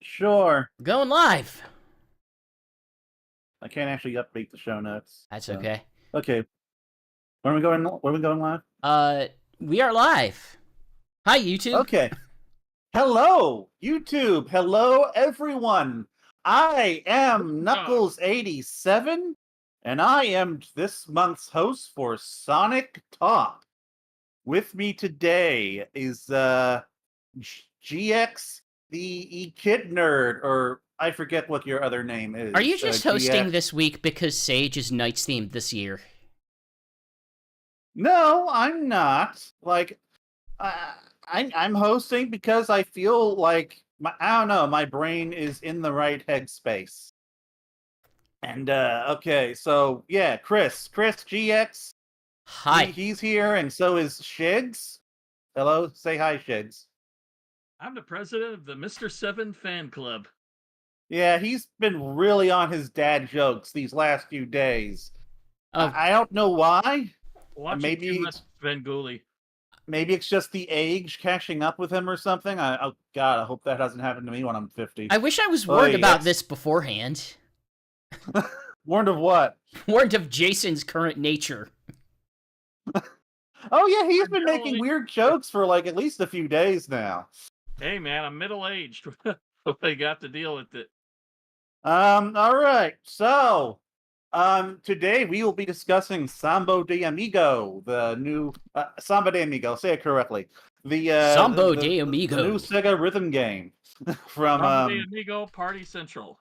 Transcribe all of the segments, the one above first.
Sure. Going live. I can't actually update the show notes. That's so. okay. Okay. Where are we going? Where are we going live? We are live. Hi, YouTube. Okay. Hello, YouTube. Hello, everyone. I am Nuckles87, and I am this month's host for Sonic Talk. With me today is GX, the Kid Nerd, or I forget what your other name is. Are you just hosting GX. this week because Sage is Knights themed this year? No, I'm not. Like, I'm hosting because I feel like I don't know, my brain is in the right headspace. And okay, so yeah, Chris GX, Hi. he's here, and so is Shigs. Hello, say hi, Shigs. I'm the president of the Mr. Seven fan club. Yeah, he's been really on his dad jokes these last few days. Oh, I don't know why. Watching too much Svengoolie. Maybe it's just the age catching up with him or something. Oh God, I hope that doesn't happen to me when I'm 50. I wish I was warned about this beforehand. Warned of what? Warned of Jason's current nature. Oh yeah, he's been making weird jokes for like at least a few days now. Hey man, I'm middle-aged. I got to deal with it. All right. So, today we will be discussing Samba de Amigo, the new Samba de Amigo. Say it correctly. The Samba de Amigo, the new Sega rhythm game from Samba de Amigo Party Central.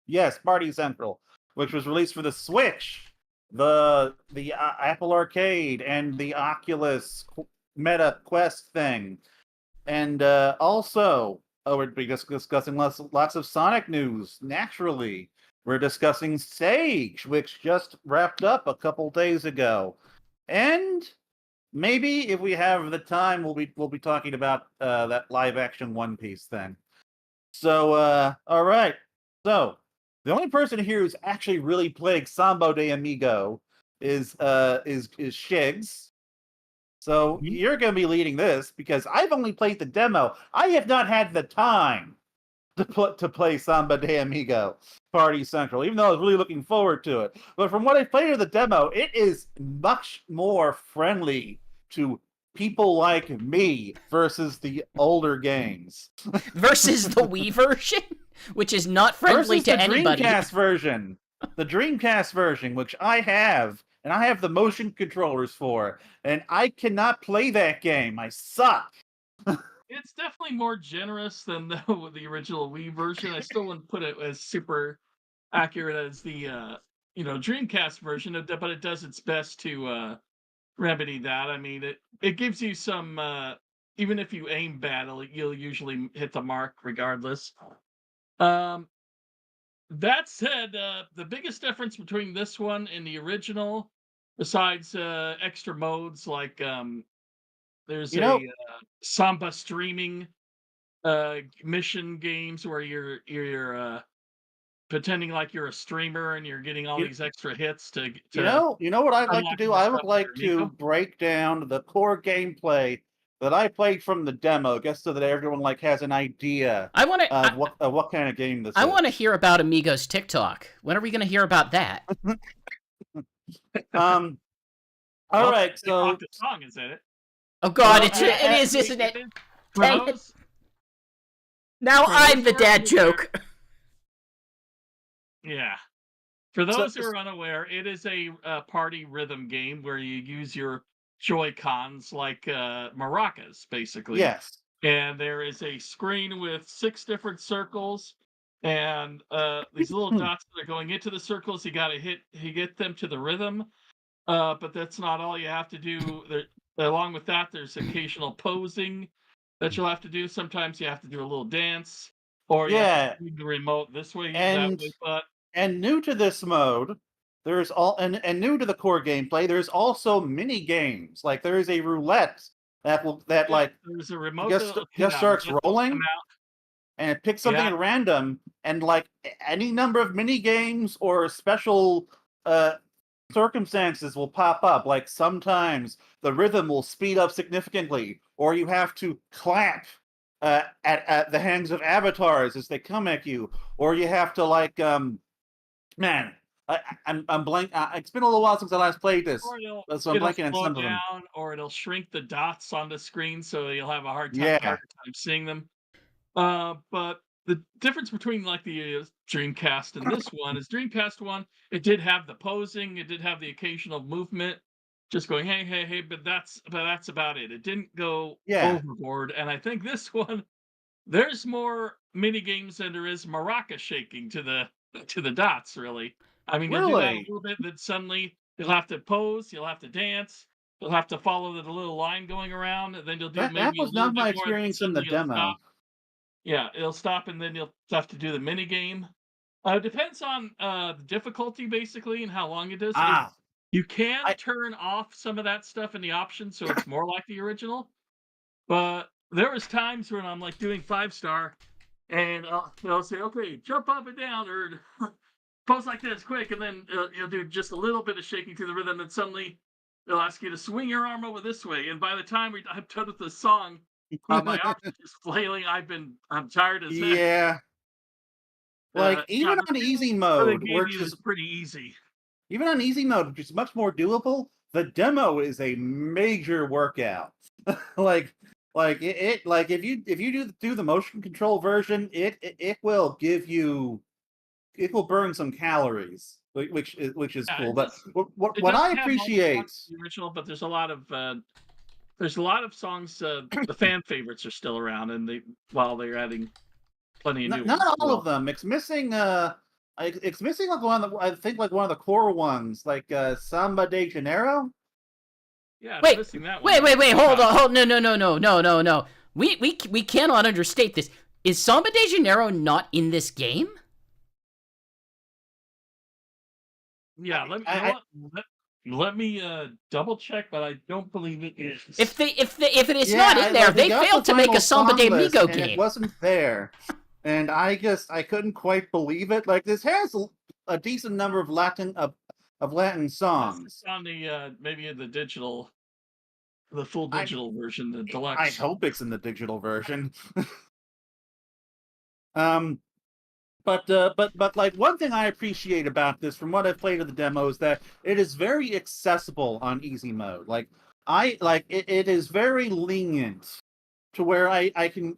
Yes, Party Central, which was released for the Switch, the Apple Arcade, and the Oculus Meta Quest thing, and also. Oh, we're just discussing lots of Sonic news. Naturally, we're discussing Sage, which just wrapped up a couple days ago, and maybe if we have the time, we'll be talking about that live action One Piece thing. So, all right. So, the only person here who's actually really playing Samba de Amigo is Shigs. So you're going to be leading this because I've only played the demo. I have not had the time to play Samba de Amigo Party Central, even though I was really looking forward to it. But from what I played of the demo, it is much more friendly to people like me versus the older games. Versus the Wii version, which is not friendly versus to anybody. The Dreamcast version, which I have. And I have the motion controllers for, and I cannot play that game. I suck. It's definitely more generous than the original Wii version. I still wouldn't put it as super accurate as the Dreamcast version, but it does its best to remedy that. I mean, it gives you some even if you aim bad, you'll usually hit the mark regardless. That said, the biggest difference between this one and the original, besides extra modes like there's Samba streaming mission games where you're pretending like you're a streamer and you're getting all these extra hits to you know what I'd like to do? I would like to break down the core gameplay that I played from the demo, just so that everyone has an idea of what kind of game this is. I want to hear about Amigo's TikTok. When are we going to hear about that? All right, so the song is in it. Oh God, it is, isn't it? Now I'm the dad joke. Yeah. For those who are unaware, it is a party rhythm game where you use your Joy-Cons like maracas, basically. Yes. And there is a screen with 6 different circles, and these little dots that are going into the circles, you get them to the rhythm. But that's not all you have to do. Along with that, there's occasional posing that you'll have to do. Sometimes you have to do a little dance, or you have to use the remote this way, that way. And new to this mode, there's and new to the core gameplay, there's also mini games. Like there is a roulette there's a remote just starts rolling, and it picks something at random, and any number of mini games or special circumstances will pop up. Like sometimes the rhythm will speed up significantly, or you have to clap at the hands of avatars as they come at you, or you have to like man, I'm blank. It's been a little while since I last played this, Or so I'm it'll blanking on slow some of them. down, or it'll shrink the dots on the screen, so you'll have a harder Yeah, time seeing them. But the difference between like the Dreamcast and this one is Dreamcast one, it did have the posing, it did have the occasional movement, just going hey hey hey, but that's about it. It didn't go yeah, overboard, and I think this one there's more mini games than there is maraca shaking to the dots. Really, I mean you'll do that a really. little bit, then suddenly you'll have to pose, you'll have to dance. You'll have to follow the little line going around, and then you'll do That maybe a was little not bit my more, and then experience in the suddenly you'll stop. demo. Yeah, it'll stop and then you'll have to do the mini game. Depends on the difficulty basically and how long it is. It Ah, you can I turn off some of that stuff in the options so it's more like the original. But there was times when I'm like doing 5-star and they'll say, "Okay, jump up and down or pose like this, quick," and then you'll do just a little bit of shaking through the rhythm, and suddenly they'll ask you to swing your arm over this way. And by the time I'm done with the song, my arms are just flailing. I'm tired as heck. yeah, like Yeah, even the on rhythm easy that they mode, gave which you is is pretty easy. even on easy mode, which is much more doable, the demo is a major workout. like like if you do the motion control version, it will give you it will burn some calories, which is Yeah, cool. But it what I doesn't have all the songs appreciate, from the original, but there's a lot of songs. The fan favorites are still around, and while they're adding plenty of new not ones as all of well. them. It's missing it's missing like one of the, I think like one of the core ones, like Samba de Janeiro. Yeah, it's Wait, missing that one. wait, hold on, no. We cannot understate this. Is Samba de Janeiro not in this game? Yeah, let me. You know I, what? Let me double check, but I don't believe it is. If it is yeah, not in there, like we they got the failed to make final a Samba de song list Amigo and it game. wasn't there. And I couldn't quite believe it. Like this has a decent number of Latin Unless it's songs. on the maybe in the full I digital version, the I deluxe. hope it's in the digital version. um, but like one thing I appreciate about this, from what I've played of the demo, is that it is very accessible on easy mode. Like it is very lenient to where I can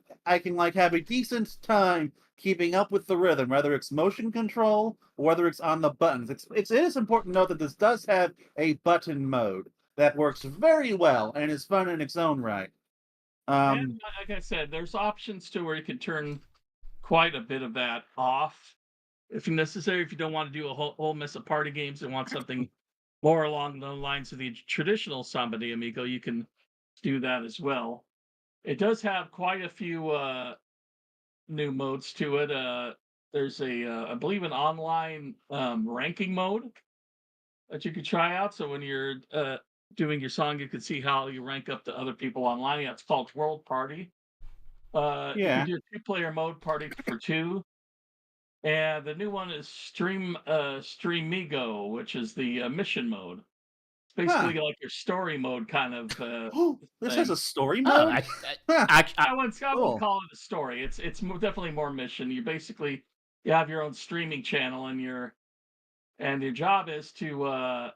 like have a decent time keeping up with the rhythm, whether it's motion control or whether it's on the buttons. It is important to note that this does have a button mode that works very well and is fun in its own right. And like I said, there's options to where you can turn quite a bit of that off if necessary. If you don't want to do a whole mess of party games and want something more along the lines of the traditional Samba de Amigo, you can do that as well. It does have quite a few new modes to it. There's I believe, an online ranking mode that you could try out. So when you're doing your song, you can see how you rank up to other people online. Yeah, it's called World Party. You can Yeah. do a two-player mode, party for two, and the new one is Streamigo, which is the mission mode. It's Huh. basically like your story mode kind of Oh, this has thing. a story Oh, mode? Huh, I wouldn't cool. call it a story. It's definitely more mission. You have your own streaming channel, and your job is to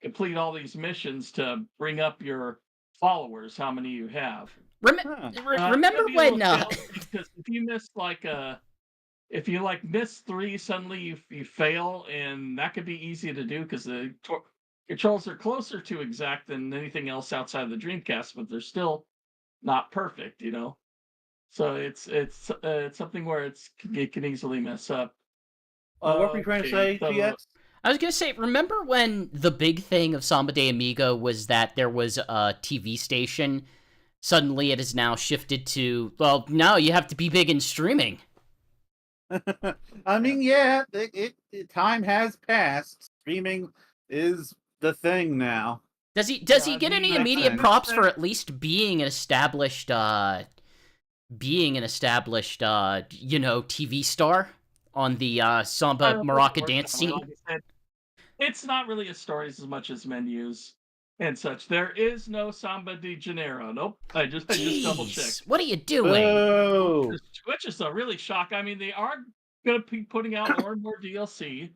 complete all these missions to bring up your followers, how many you have. Huh. It remember can be a little when? challenging because if you like miss three, suddenly you fail, and that could be easy to do because the controls are closer to exact than anything else outside of the Dreamcast, but they're still not perfect, you know. So it's something where it can easily mess up. What were you trying to Okay, say, so GX? I was gonna say, remember when the big thing of Samba de Amigo was that there was a TV station? Suddenly, it has now shifted to, well, now you have to be big in streaming. I yeah, mean, yeah, time has passed. Streaming is the thing now. Does yeah, he I get mean, any Makes immediate sense. props for at least being an established TV star on the Samba for the Maraca most dance part, scene? like I said, it's not really a stories as much as menus. and such. There is no Samba de Janeiro. Nope. I just double checked. Jeez, what are you doing? Boo! Which is a really shock. I mean, they are going to be putting out more and more DLC.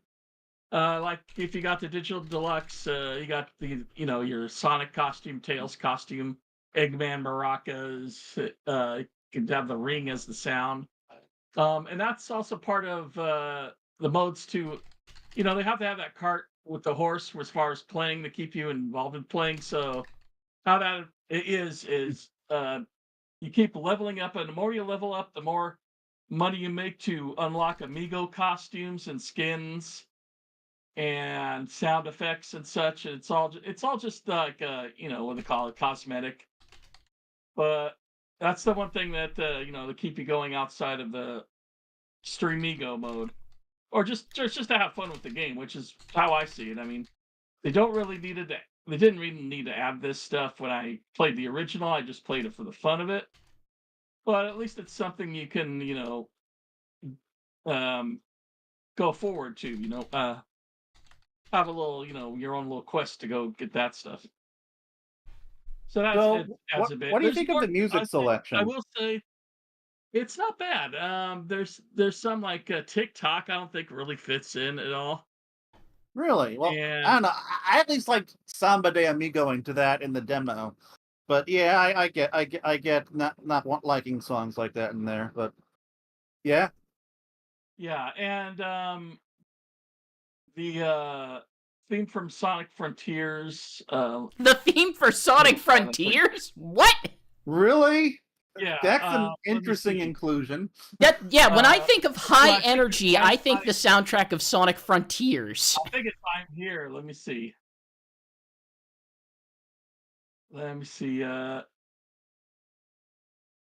Like if you got the digital deluxe, you got the your Sonic costume, Tails costume, Eggman maracas. You could have the ring as the sound, and that's also part of the modes too. They have to have that cart with the horse as far as playing to keep you involved in playing. So how that is you keep leveling up, and the more you level up, the more money you make to unlock Amigo costumes and skins and sound effects and such. It's all just like what they call it, cosmetic. But that's the one thing that to keep you going outside of the Streamigo mode, or just to have fun with the game, which is how I see it. I mean, they don't really need it. They didn't really need to add this stuff when I played the original. I just played it for the fun of it. But at least it's something you can go forward to. Have a little, your own little quest to go get that stuff. So that's So, it adds a bit. what do you There's think of more- the music I selection? will say it's not bad. There's some like TikTok I don't think really fits in at all. Really? Well, I And don't know. I at least like Samba de Amigo into that in the demo. But yeah, I get not liking songs like that in there. But yeah, yeah, and the theme from Sonic Frontiers. The theme for Sonic Frontiers? What? really, Yeah, that's an let me interesting see. inclusion. Yeah, when I think of well, I high think energy, it's I think the soundtrack of Sonic Frontiers. I think it's I'm here. Let me see. Let me see.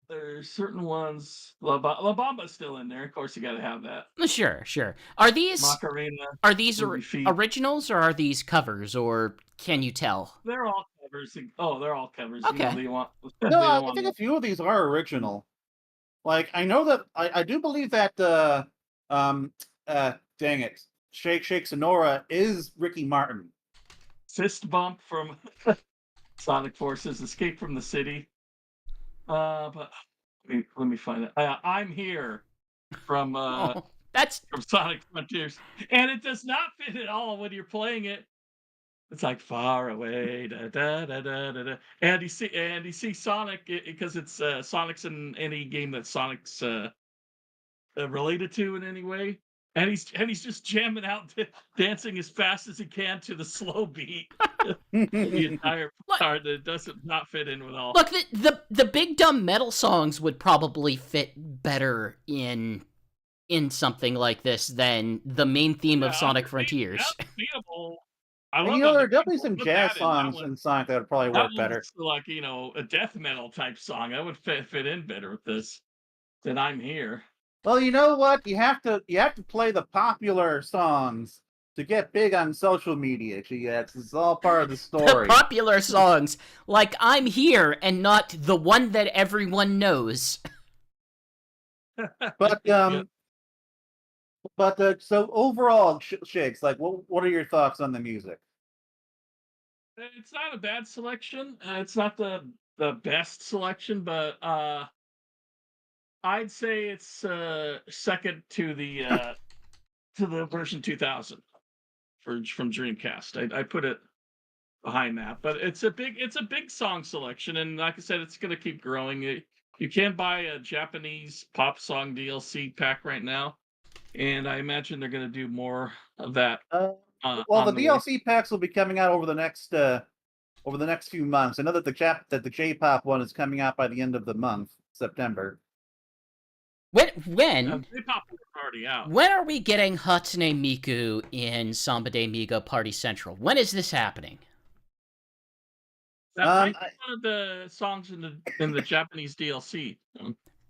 There's certain ones. La Bamba's still in there. Of course, you got to have that. Sure, sure. Are these Macarena, Movie Feet. originals or are these covers, or can you tell? They're all covers. Oh, they're all covers. Okay. They want. No, I think a few of these are original. Like I know that I do believe that um dang it, Shake Sonora is Ricky Martin. Fist Bump from Sonic Forces, Escape from the City. But let me find it. I'm here from That's from Sonic Frontiers, and it does not fit at all when you're playing it. It's like far away, da da da da da da. And you see Sonic because it's Sonic's in any game that Sonic's related to in any way, and he's just jamming out, dancing as fast as he can to the slow beat. The entire part that doesn't not fit in with all. look. The big dumb metal songs would probably fit better in something like this than the main theme of Sonic Frontiers. Beatable. I And, love there that are definitely people some put jazz that songs in Sonic that would probably work better. It's like a death metal type song. That would fit in better with this than I'm here. Well, you know what? You have to play the popular songs to get big on social media, GX. It's all part of the The story. popular songs, like I'm Here, and not the one that everyone knows. But so overall, Shigs, like, what are your thoughts on the music? It's not a bad selection. It's not the best selection, but I'd say it's second to the version 2000 from Dreamcast. I put it behind that, but it's a big song selection, and like I said, it's going to keep growing. You can buy a Japanese pop song DLC pack right now, and I imagine they're going to do more of that. Well, the DLC packs will be coming out over the next few months. I know that the J-pop one is coming out by the end of the month, September. When J-pop is already out. when are we getting Hatsune Miku in Samba de Amigo Party Central? When is this happening? That might be one of the songs in the Japanese DLC.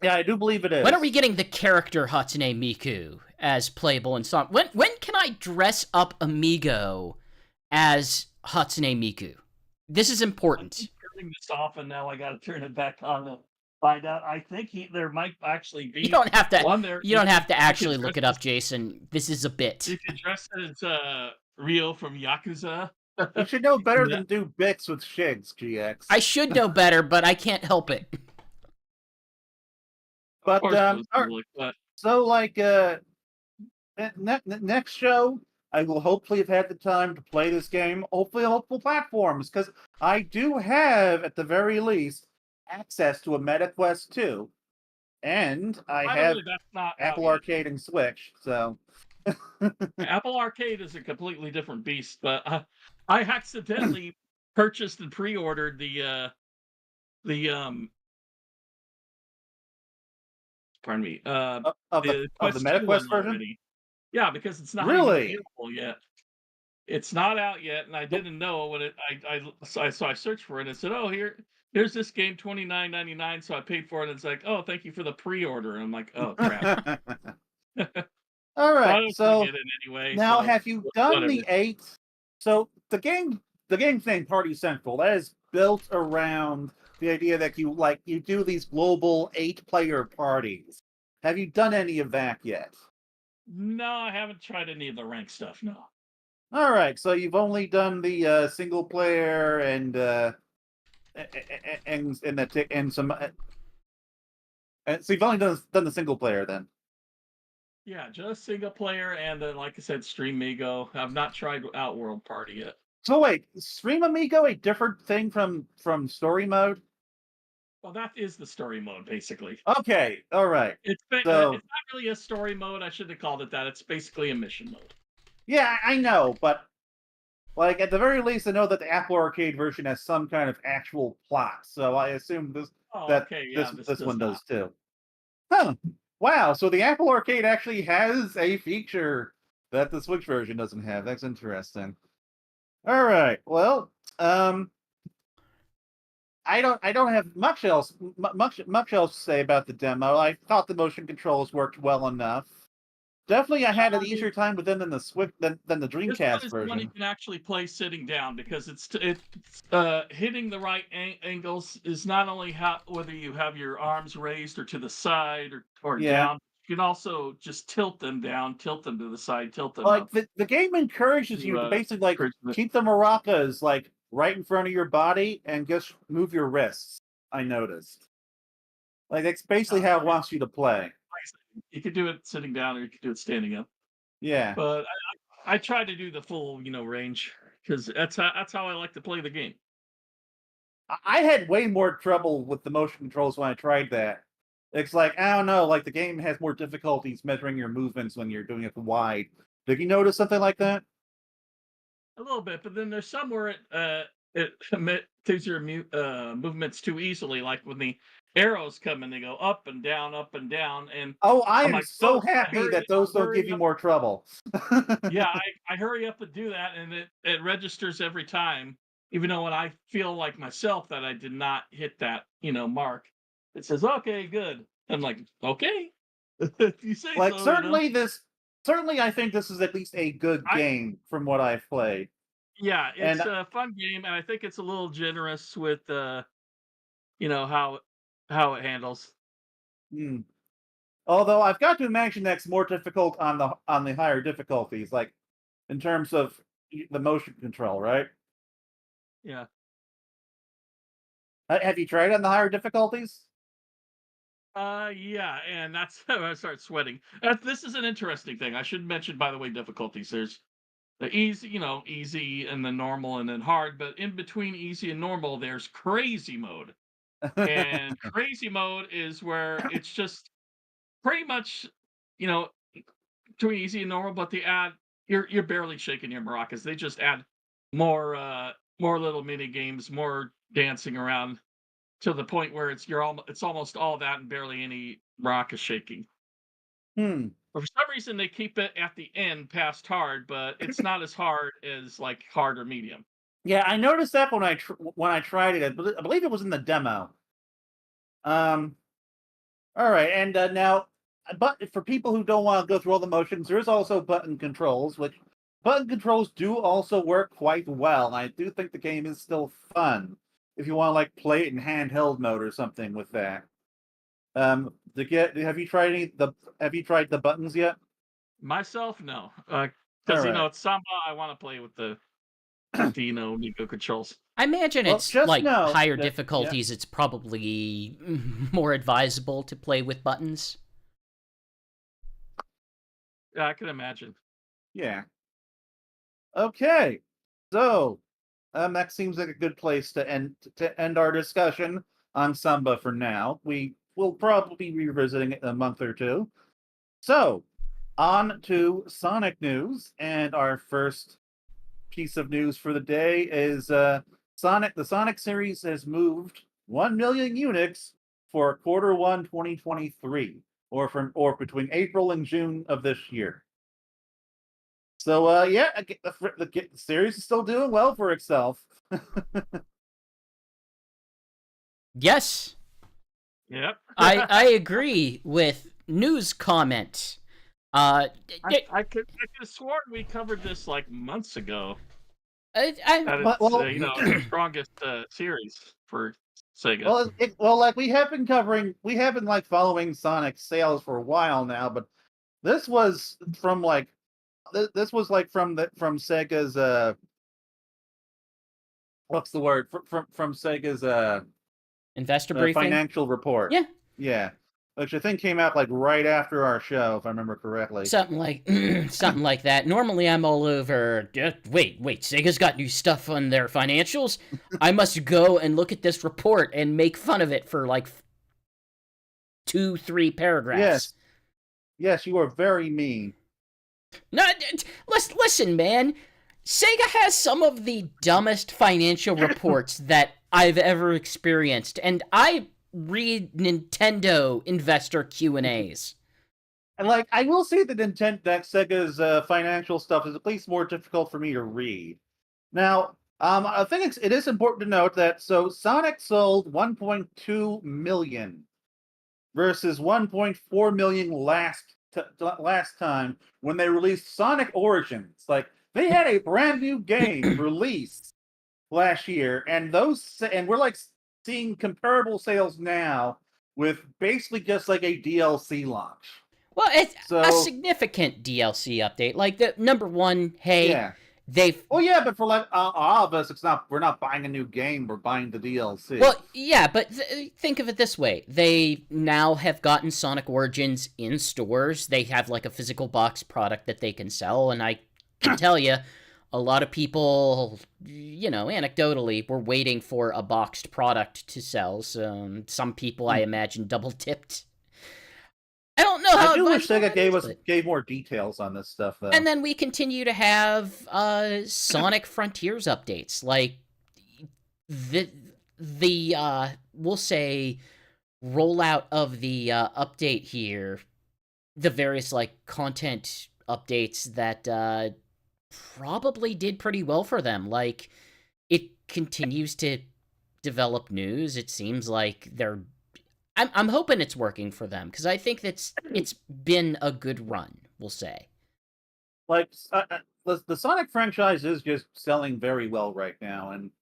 Yeah, I do believe it is. When are we getting the character Hatsune Miku as playable in Sonic? When can I dress up Amigo as Hatsune Miku? This is important. I'm turning this off, and now I got to turn it back on to find out. I think there might actually be. You don't have to. one there. You don't have to actually can look it up, Jason. This is a bit. You can dress it as Ryo from Yakuza. You should know better Yeah. than do Bix with Shigs, GX. I should know better, but I can't help it. But Or supposedly, but so like next show, I will hopefully have had the time to play this game. Hopefully, on multiple platforms, because I do have, at the very least, access to a MetaQuest 2, and I by the have way, that's not out Apple yet. Arcade and Switch. So Apple Arcade is a completely different beast, but I accidentally purchased and pre-ordered the pardon me, of the the Quest 2 one MetaQuest version, already. Yeah, because it's not even really. available yet. It's not out yet, and I Nope. didn't know when it. So I searched for it and it said, "Oh, here's this game, $29.99." So I paid for it. And it's like, "Oh, thank you for the pre-order." And I'm like, "Oh crap!" All But I right, was gonna so get it anyway. now So have you done whatever. the 8? So the game's name Party Central. That is built around the idea that you do these global 8-player parties. Have you done any of that yet? No, I haven't tried any of the rank stuff. No. All right, so you've only done the single player and and some so you've only done the single player then. Yeah, just single player, and then like I said, Stream Migo. I've not tried Outworld Party yet. So wait, Stream Amigo a different thing from story mode? Well, that is the story mode, basically. Okay, all right. It's So not really a story mode. I shouldn't have called it that. It's basically a mission mode. yeah, I know, but like at the very least, I know that the Apple Arcade version has some kind of actual plot. So I assume Oh, that okay, yeah, this this does one not. does too. Huh. Wow. So the Apple Arcade actually has a feature that the Switch version doesn't have. That's interesting. All right. Well, I don't have much else much else to say about the demo. I thought the motion controls worked well enough. Definitely, I had an I mean, easier time with them than the Switch than the this one Dreamcast is the one you version. can actually play sitting down because it's hitting the right angles is not only whether you have your arms raised or to the side or Yeah. down. You can also just tilt them down, tilt them to the side, tilt them Like up the game encourages to you to basically like encourage it. keep the maracas like right in front of your body and just move your wrists. I noticed. Like that's basically how it wants you to play. Like I said, you could do it sitting down or you could do it standing up. Yeah. But I try to do the full, range because that's how I like to play the game. I had way more trouble with the motion controls when I tried that. It's like, I don't know, like the game has more difficulties measuring your movements when you're doing it wide. Did you notice something like that? A little bit, but then there's some where it takes your movements too easily, like when the arrows come and they go up and down, and Oh, I I'm am like, so oh, happy that those don't give hurry you up. more trouble. Yeah, I hurry up and do that, and it registers every time, even though when I feel like myself that I did not hit that mark, it says okay, good. I'm like, okay, if you say Like so. certainly I think this is at least a good I game from what I've played. Yeah, And it's a fun game, and I think it's a little generous with how it handles. hmm, although I've got to imagine that's more difficult on the higher difficulties, like in terms of the motion control, right? Yeah. Have you tried on the higher difficulties? Yeah, and that's how I start sweating. This is an interesting thing. I should mention, by the way, difficulties. There's the easy, easy, and then normal, and then hard. But in between easy and normal, there's crazy mode. And crazy mode is where it's just pretty much, you know, between easy and normal, but they add you're barely shaking your maracas. They just add more little mini games, more dancing around to the point where it's almost all that and barely any maraca shaking. Hmm. But for some reason they keep it at the end past hard, but it's not as hard as like hard or medium. Yeah, I noticed that when I tried it. I believe it was in the demo. Um. All right, and now, but for people who don't want to go through all the motions, there is also button controls, which button controls do also work quite well. And I do think the game is still fun if you want to like play it in handheld mode or something with that. Have you tried have you tried the buttons yet? Myself, no. All Because right. it's Samba, I want to play with the Dino Nico controls. I imagine Well, it's just like know higher that- difficulties. It's probably more advisable to play with buttons. Yeah, I can imagine. Yeah. Okay. So, that seems like a good place to end our discussion on Samba for now. We will probably be revisiting it in a month or two. So, on to Sonic news, and our first piece of news for the day is the Sonic series has moved 1 million units for Q1 2023, or between April and June of this year. So yeah, the series is still doing well for itself. Yes, Yep. I agree with news comment. I could have sworn we covered this like months ago. That it's Well, the strongest series for Sega. like we have been like following Sonic sales for a while now, but this was from like from Sega's what's the word from Sega's investor briefing. financial report. Yeah, which I think came out like right after our show, if I remember correctly. Something like something like that. Normally, I'm all over. Wait, Sega's got new stuff on their financials. I must go and look at this report and make fun of it for like 2-3 paragraphs. Yes, you are very mean. No, listen, man. Sega has some of the dumbest financial reports that I've ever experienced, and I read Nintendo investor Q&As. And like, I will say that Sega's financial stuff is at least more difficult for me to read. Now, I think it is important to note that Sonic sold 1.2 million versus 1.4 million last time when they released Sonic Origins. Like, they had a brand new game released last year, and we're like seeing comparable sales now with basically just like a DLC launch. Well, it's a significant DLC update. Like the number one, hey, yeah. But for like all of us, we're not buying a new game, we're buying the DLC. Well, yeah, but think of it this way. They now have gotten Sonic Origins in stores. They have like a physical box product that they can sell, and I can tell you, a lot of people, anecdotally, were waiting for a boxed product to sell. So some people, I imagine, double-tipped. I don't know how. I do wish Sega gave more details on this stuff, though. And then we continue to have Sonic Frontiers updates, like the we'll say rollout of the update here, the various like content updates that probably did pretty well for them. Like, it continues to develop news. It seems like I'm hoping it's working for them, because I think it's been a good run, we'll say. Like, the Sonic franchise is just selling very well right now, and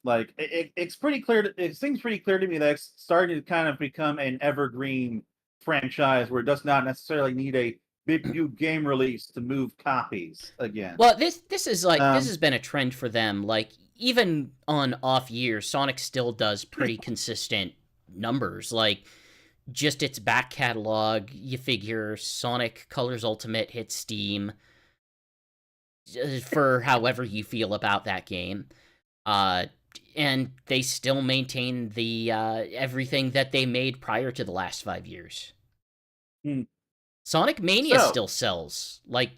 like it's pretty clear. It seems pretty clear to me that it's starting to kind of become an evergreen franchise where it does not necessarily need a big new game release to move copies again. Well, this is like this has been a trend for them. Like, even on off years, Sonic still does pretty consistent numbers. Like, just its back catalog, you figure Sonic Colors Ultimate hit Steam for however you feel about that game, and they still maintain the everything that they made prior to the last 5 years. Sonic Mania still sells like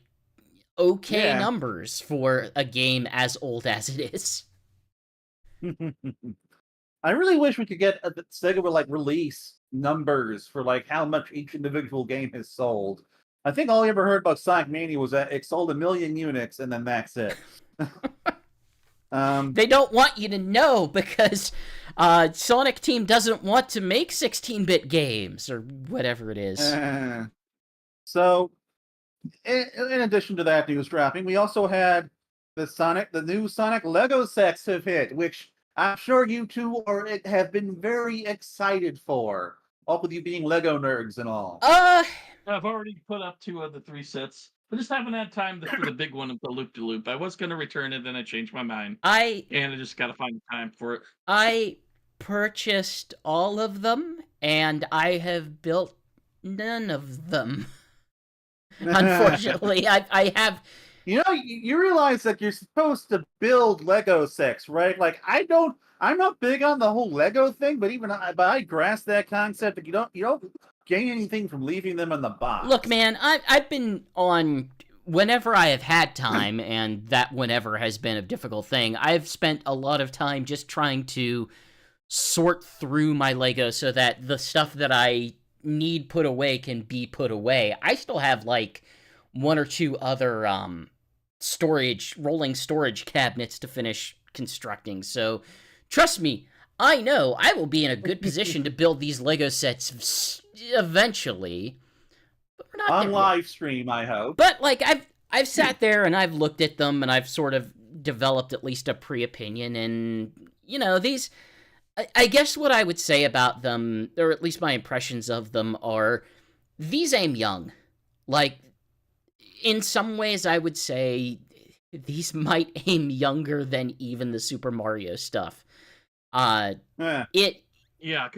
okay numbers for a game as old as it is. I really wish we could get Sega would like release numbers for like how much each individual game has sold. I think all I ever heard about Sonic Mania was that it sold 1 million units, and then that's it. They don't want you to know, because Sonic Team doesn't want to make 16-bit games or whatever it is. So, in addition to that news dropping, we also had the new Sonic Lego sets have hit, which I'm sure you two have been very excited for. All with you being Lego nerds and all. I've already put up 2 of the 3 sets. I just haven't had time for the big one of the loop de loop. I was going to return it, then I changed my mind, I and I just got to find the time for it. I purchased all of them, and I have built none of them. Unfortunately, I have. You know, you realize that you're supposed to build Lego sets, right? Like I'm not big on the whole Lego thing, but I grasp that concept that you don't gain anything from leaving them in the box. Look, man, I've been on whenever I have had time, and that whenever has been a difficult thing. I've spent a lot of time just trying to sort through my Lego so that the stuff that I need put away can be put away. I still have like one or two other rolling storage cabinets to finish constructing. So trust me, I know I will be in a good position to build these Lego sets eventually. But we're not on there live yet. stream, I hope. But like I've sat there and I've looked at them and I've sort of developed at least a pre-opinion, and these, I guess what I would say about them, or at least my impressions of them, are these aim young. Like, in some ways, I would say these might aim younger than even the Super Mario stuff. Eh. Yeah,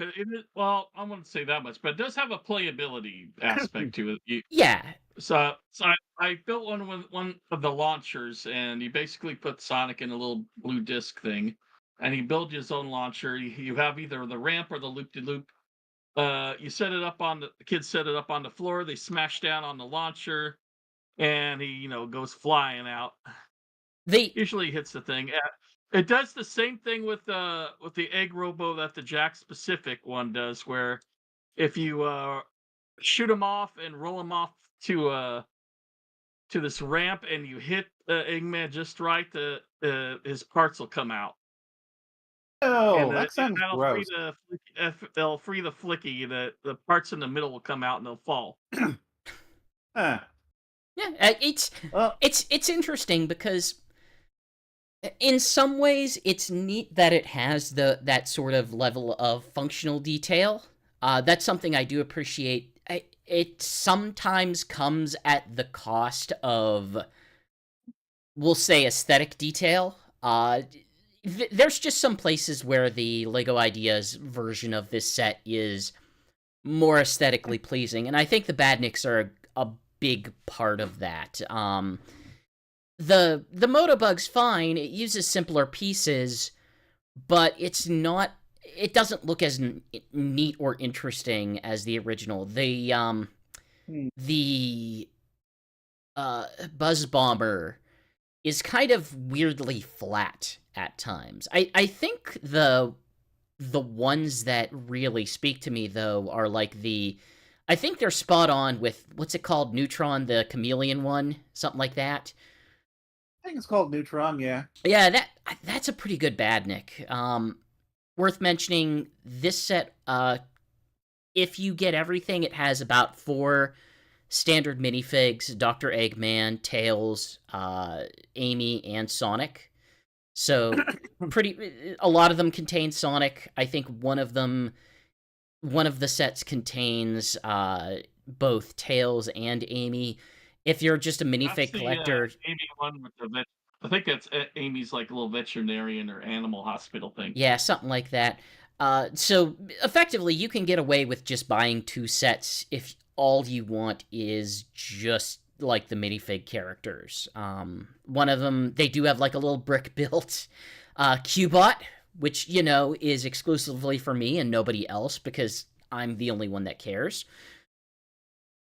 well, I wouldn't say that much, but it does have a playability aspect to it. Yeah. So I built one of the launchers, and you basically put Sonic in a little blue disc thing, and he builds his own launcher. You have either the ramp or the loop-de-loop. You set it up the kids set it up on the floor. They smash down on the launcher, and he goes flying out. Usually hits the thing. It does the same thing with the egg robo that the Jack specific one does, where if you shoot him off and roll him off to this ramp and you hit Eggman just right, his parts will come out. Oh, that sounds that'll gross. they'll free the flicky. The parts in the middle will come out and they'll fall. Eh. Yeah, it's interesting because in some ways it's neat that it has that sort of level of functional detail. That's something I do appreciate. It sometimes comes at the cost of, we'll say, aesthetic detail. There's just some places where the Lego Ideas version of this set is more aesthetically pleasing, and I think the Badniks are a big part of that. The Motobug's fine. It uses simpler pieces, but it doesn't look as neat or interesting as the original. The Buzz Bomber is kind of weirdly flat at times. I think the ones that really speak to me, though, are like I think they're spot on with, what's it called, Neutron, the chameleon one? Something like that. I think it's called Neutron, yeah. Yeah, that's a pretty good Badnik. Worth mentioning, this set, if you get everything, it has about 4 standard minifigs: Dr. Eggman, Tails, Amy, and Sonic. So a lot of them contain Sonic. I think one of the sets contains both Tails and Amy. If you're just a minifig collector, Amy one with I think that's Amy's like little veterinarian or animal hospital thing. Yeah, something like that. So effectively, you can get away with just buying 2 sets if all you want is just like the minifig characters. One of them, they do have like a little brick built Cubot, which is exclusively for me and nobody else because I'm the only one that cares.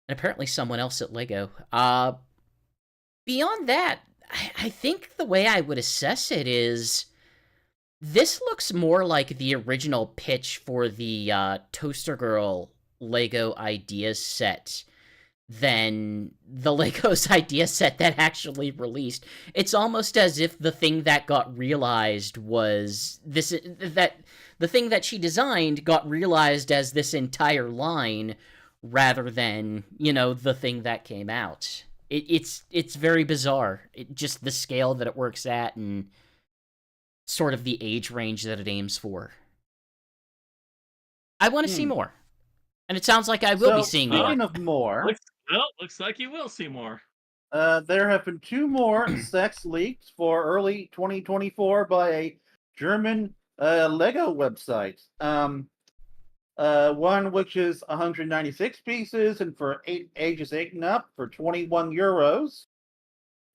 And apparently someone else at Lego. Beyond that, I think the way I would assess it is, this looks more like the original pitch for the Toaster Girl Lego Ideas set than the Lego's idea set that actually released. It's almost as if the thing that got realized was that the thing that she designed got realized as this entire line rather than, the thing that came out. It's very bizarre. Just the scale that it works at and sort of the age range that it aims for. I want to see more. And it sounds like I will be seeing more. Speaking of more... Looks like you will see more. There have been 2 more sets leaked for early 2024 by a German Lego website. One which is 196 pieces and for ages 8 and up for 21 euros,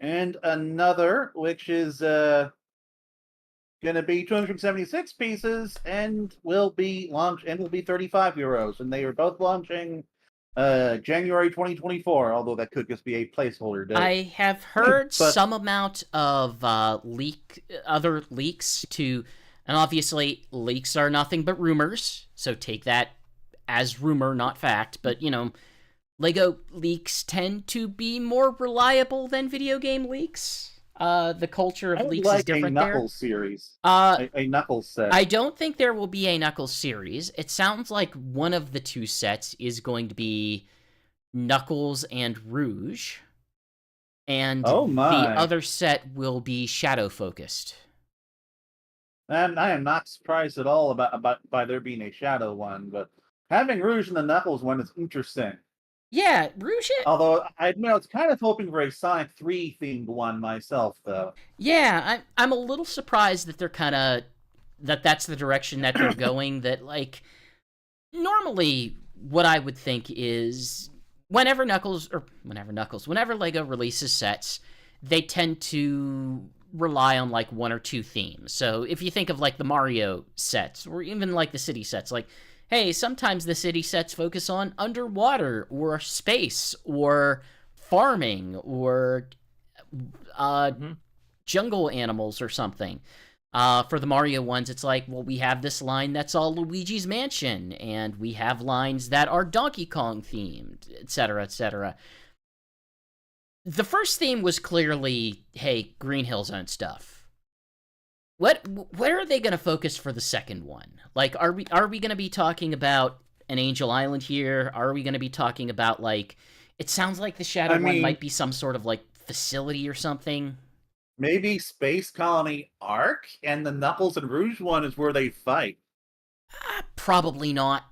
and another which is going to be 276 pieces and will be 35 euros, and they are both launching January 2024, although that could just be a placeholder date. I have heard some amount of other leaks to, and obviously leaks are nothing but rumors, so take that as rumor, not fact, but, you know, Lego leaks tend to be more reliable than video game leaks. The culture of leaks is different there. A Knuckles series. A Knuckles set. I don't think there will be a Knuckles series. It sounds like one of the 2 sets is going to be Knuckles and Rouge, and the other set will be shadow focused. And I am not surprised at all by there being a shadow one, but having Rouge in the Knuckles one is interesting. Yeah, Rouge. Although I admit I was kind of hoping for a Sonic 3 themed one myself, though. Yeah, I'm a little surprised that they're that's the direction that they're going. That, like, normally what I would think is whenever Lego releases sets, they tend to rely on like 1 or 2 themes. So if you think of like the Mario sets or even like the city sets, like, hey, sometimes the city sets focus on underwater or space or farming or jungle animals or something. For the Mario ones, it's like, well, we have this line that's all Luigi's Mansion, and we have lines that are Donkey Kong themed, etc., etc. The first theme was clearly, hey, Green Hill Zone stuff. Where are they going to focus for the second one? Like, are we going to be talking about an Angel Island here? Are we going to be talking about, like, it sounds like the Shadow one might be some sort of, like, facility or something? Maybe Space Colony Arc, and the Knuckles and Rouge one is where they fight. Probably not.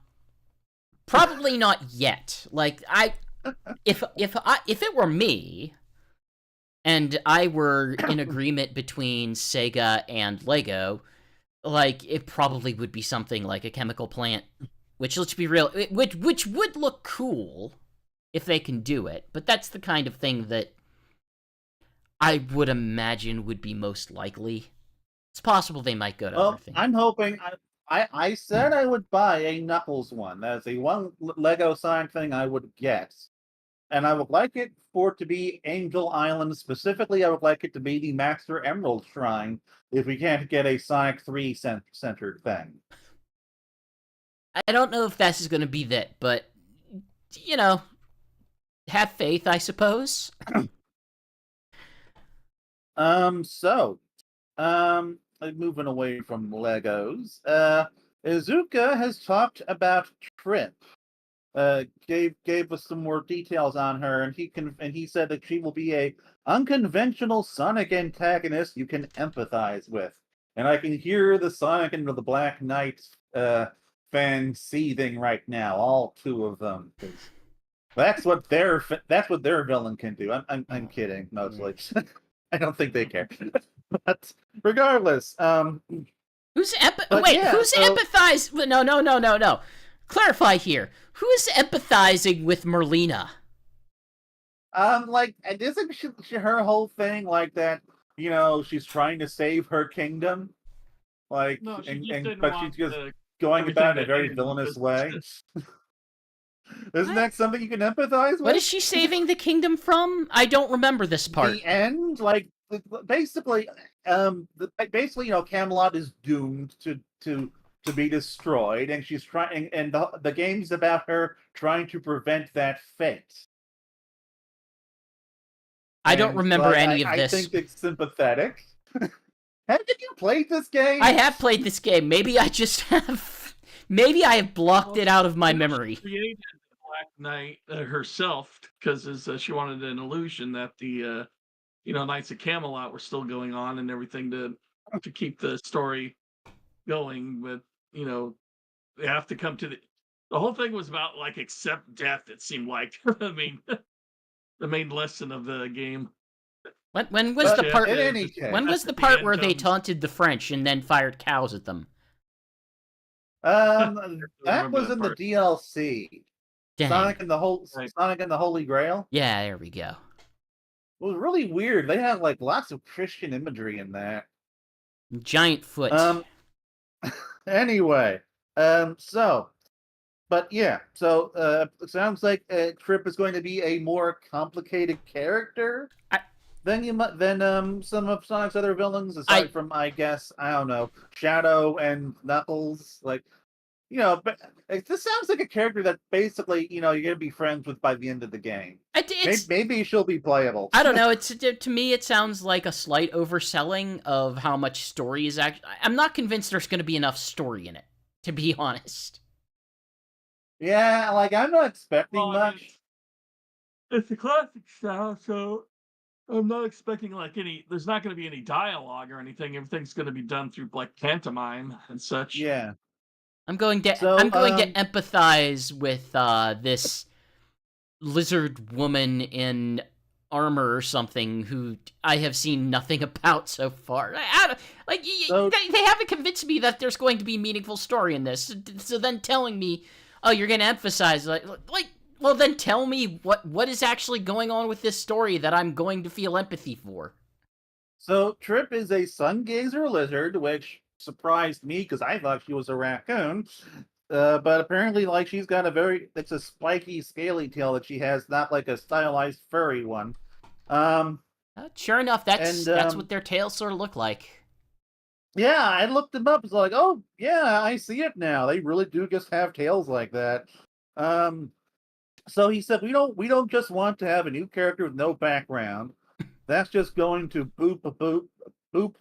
Probably not yet. Like, if it were me, and I were in agreement between Sega and Lego, like, it probably would be something like a chemical plant, which, let's be real, which would look cool if they can do it, but that's the kind of thing that I would imagine would be most likely. It's possible they might go to other things. I'm hoping... I said I would buy a Knuckles one. That's a one Lego Sonic thing I would get. And I would like it for it to be Angel Island. Specifically, I would like it to be the Master Emerald Shrine if we can't get a Sonic 3 centered thing. I don't know if that's going to be that, but, you know, have faith, I suppose. Moving away from Legos, Izuka has talked about Trip. Gave us some more details on her, and he said that she will be a unconventional Sonic antagonist you can empathize with. And I can hear the Sonic and the Black Knight fans seething right now, all 2 of them. That's what their villain can do. I'm kidding mostly. I don't think they care. But regardless, who's empathizing? No. Clarify here. Who is empathizing with Merlina? Like, isn't she her whole thing like that? You know, she's trying to save her kingdom, like, no, she's just going about it in a very villainous way. Isn't that something you can empathize with? What is she saving the kingdom from? I don't remember this part. The end, like, basically, you know, Camelot is doomed to be destroyed, and she's trying, and the game's about her trying to prevent that fate. I don't remember any of this. I think it's sympathetic. Haven't you played this game? I have played this game. Maybe I just have. Maybe I have blocked it out of my memory. She created the Black Knight herself because she wanted an illusion that the Knights of Camelot were still going on and everything to keep the story going. But they have to come to the whole thing was about, like, accept death. It seemed like. I mean, lesson of the game. When was the part? In any case, When was the That's part the where they end taunted the French and then fired cows at them? that remember was that in the part. DLC. Dang. Sonic and the Right. Sonic and the Holy Grail. Yeah, there we go. It was really weird. They had like lots of Christian imagery in that. Giant foot. Anyway, but yeah, so it sounds like Trip is going to be a more complicated character than some of Sonic's other villains, aside from, I guess, I don't know, Shadow and Knuckles. Like, but this sounds like a character that basically, you're gonna be friends with by the end of the game. Maybe she'll be playable. I don't know. To me, it sounds like a slight overselling of how much story is actually. I'm not convinced there's going to be enough story in it, to be honest. Yeah, like I'm not expecting much. It's a classic style, so I'm not expecting there's not going to be any dialogue or anything. Everything's going to be done through like pantomime and such. Yeah. I'm going to empathize with this lizard woman in armor or something who I have seen nothing about so far. They haven't convinced me that there's going to be meaningful story in this. So then telling me, oh, you're going to emphasize well, then tell me what is actually going on with this story that I'm going to feel empathy for. So Trip is a sun gazer lizard, which surprised me because I thought she was a raccoon. But apparently, she's got it's a spiky, scaly tail that she has, not like a stylized furry one. Sure enough, that's what their tails sort of look like. Yeah, I looked them up. It's like, oh, yeah, I see it now. They really do just have tails like that. So he said, we don't just want to have a new character with no background. That's just going to boop.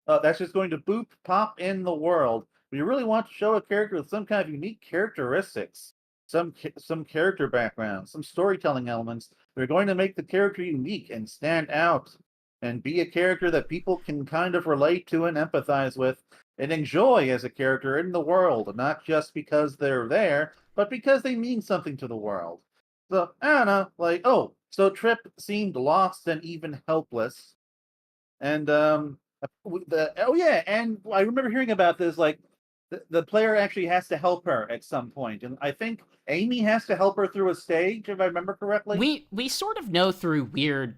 That's just going to boop pop in the world. We really want to show a character with some kind of unique characteristics, some character background, some storytelling elements. We're going to make the character unique and stand out, and be a character that people can kind of relate to and empathize with, and enjoy as a character in the world, not just because they're there, but because they mean something to the world. So I don't know, so Trip seemed lost and even helpless, and and I remember hearing about this, the player actually has to help her at some point, and I think Amy has to help her through a stage, if I remember correctly. We sort of know through weird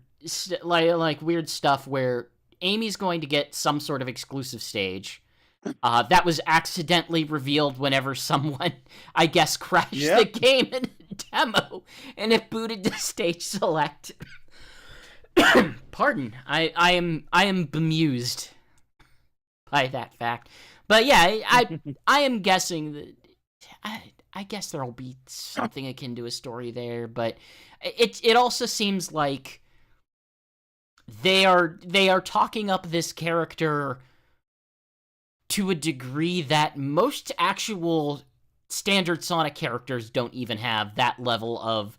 weird stuff where Amy's going to get some sort of exclusive stage. That was accidentally revealed whenever someone, I guess, crashed the game in a demo, and it booted to stage select. Pardon, I am bemused by that fact. But yeah, I am guessing that I guess there'll be something akin to a story there, but it also seems like they are talking up this character to a degree that most actual standard Sonic characters don't even have that level of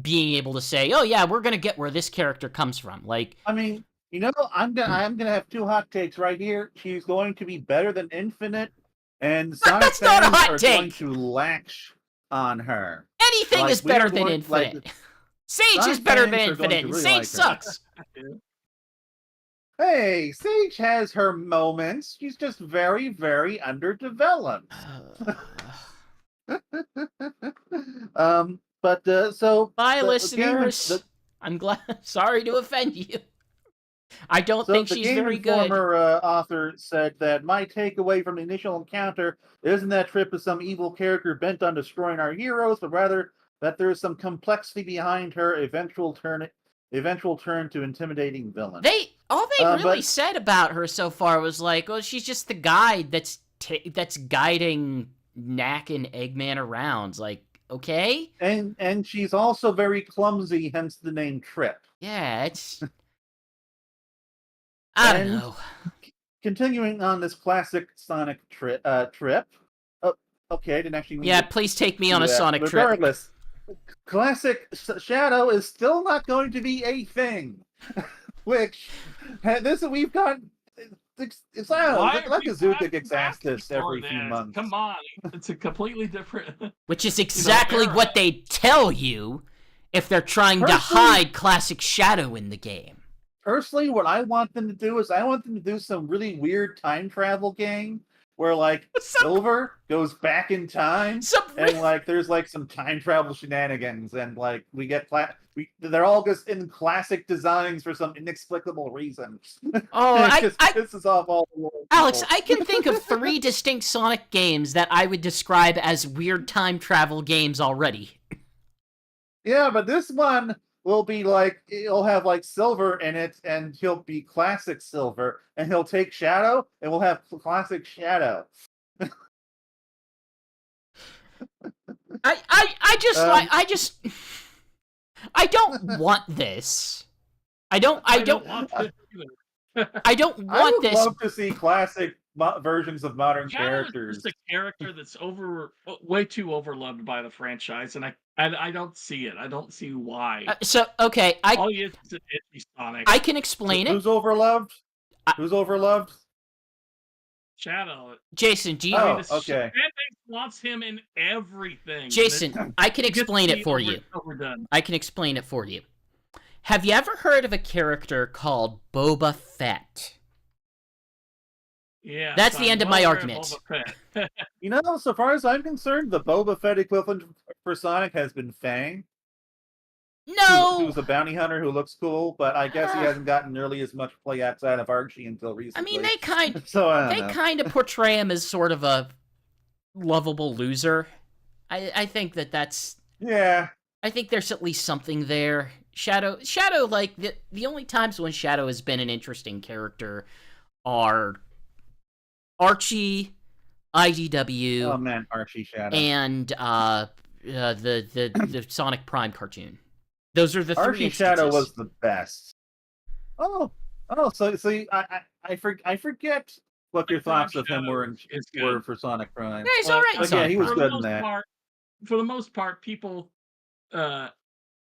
being able to say, oh yeah, we're gonna get where this character comes from. I mean, I'm gonna have two hot takes right here. She's going to be better than Infinite, and Sonic fans are going to latch on her. Anything is better than Infinite. Sage is better than Infinite. Really Sage sucks. Hey, Sage has her moments. She's just very, very underdeveloped. Bye, listeners. I'm glad. Sorry to offend you. I don't think she's very good. The Game Informer author said that my takeaway from the initial encounter isn't that Trip is some evil character bent on destroying our heroes, but rather that there is some complexity behind her eventual turn to intimidating villain. All they really said about her so far was she's just the guide that's guiding Knack and Eggman around. Okay? And she's also very clumsy, hence the name Trip. Yeah, it's... I don't know. Continuing on this classic Sonic trip. Oh, okay, I didn't actually... Yeah, please take me on a Sonic trip. Regardless, classic Shadow is still not going to be a thing. Which, we've got... It's like a zoo that gets asked this every few months. Come on, it's a completely different... Which is exactly what they tell you if they're trying to Personally- hide classic Shadow in the game. Personally, what I want them to do is I want them to do some really weird time travel game where like Silver goes back in time and like there's like some time travel shenanigans and like we get they're all just in classic designs for some inexplicable reason. Oh, it just pisses off all the world. Alex, I can think of 3 distinct Sonic games that I would describe as weird time travel games already. Yeah, but this one will be like, it'll have like Silver in it, and he'll be classic Silver, and he'll take Shadow, and we'll have classic Shadow. I don't want this. I don't want this either. I don't want this. I would love to see classic versions of modern characters. Just a character that's way too overloved by the franchise, and I don't see it. I don't see why. All he is an itchy Sonic. I can explain it. Who's overloved? Who's overloved? Shadow. Jason, do you? Okay. Fan base wants him in everything. Jason, I can explain it for you. I can explain it for you. Have you ever heard of a character called Boba Fett? Yeah. That's the end of my argument. You know, so far as I'm concerned, the Boba Fett equivalent for Sonic has been Fang. No! Who's a bounty hunter who looks cool, but I guess he hasn't gotten nearly as much play outside of Archie until recently. I mean, they kind of portray him as sort of a lovable loser. I think that's... Yeah. I think there's at least something there. Shadow, like, the only times when Shadow has been an interesting character are Archie, IDW... Oh man, Archie Shadow. And, the Sonic Prime cartoon. Those are the 3 Archie instances. Shadow was the best. So I forget what your thoughts of him were for Sonic Prime. Yeah, he's alright. Yeah, he was good in that. For the most part, people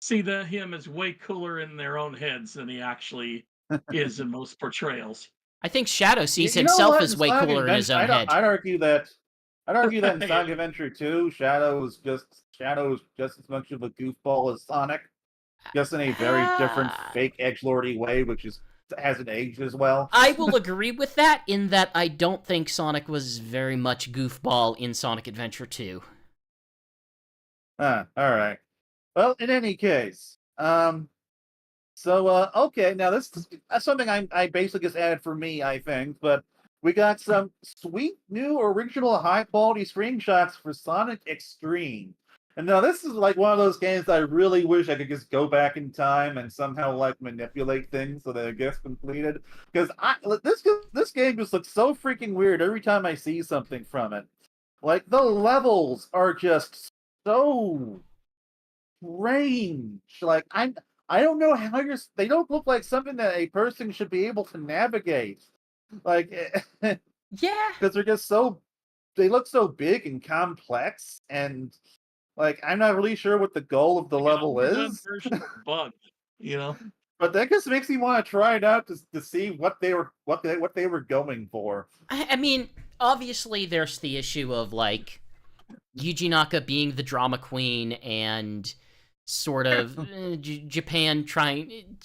see him as way cooler in their own heads than he actually is in most portrayals. I think Shadow sees himself as way cooler in his own head. I'd argue that in Sonic Adventure 2, Shadow is just as much of a goofball as Sonic. Just in a very different fake edgelordy way, which hasn't aged as well. I will agree with that, in that I don't think Sonic was very much goofball in Sonic Adventure 2. Alright. Well, in any case, okay, now that's something I basically just added for me, I think, but we got some sweet new original high-quality screenshots for Sonic Extreme. And now this is like one of those games that I really wish I could just go back in time and somehow like manipulate things so that it gets completed. Because this game just looks so freaking weird every time I see something from it. Like the levels are just so strange. Like I don't know how they don't look like something that a person should be able to navigate. Like yeah, because they look so big and complex, and like I'm not really sure what the goal of the level is. Bug, But that just makes me want to try it out to see what they were going for. I mean, obviously there's the issue of like Yuji Naka being the drama queen and sort of Japan trying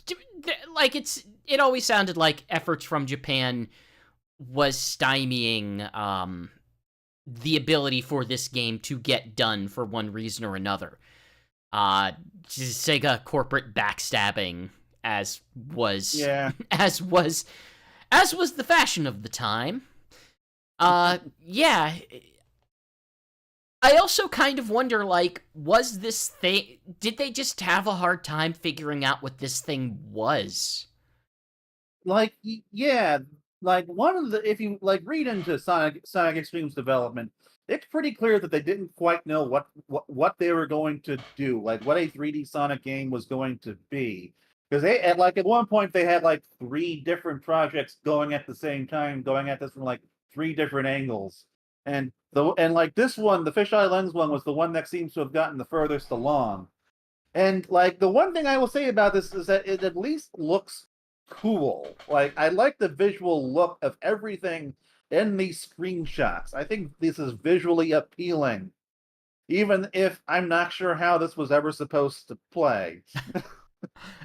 like it always sounded like efforts from Japan was stymieing the ability for this game to get done for one reason or another. Sega corporate backstabbing, as was the fashion of the time. Yeah. I also kind of wonder, like, did they just have a hard time figuring out what this thing was? Like, yeah, like if you like read into Sonic Extreme's development, it's pretty clear that they didn't quite know what they were going to do, like what a 3D Sonic game was going to be. Because at one point they had like 3 different projects going at the same time, going at this from like 3 different angles. And like this one, the fisheye lens one, was the one that seems to have gotten the furthest along. And like the one thing I will say about this is that it at least looks cool. Like I like the visual look of everything in these screenshots. I think this is visually appealing. even if I'm not sure how this was ever supposed to play.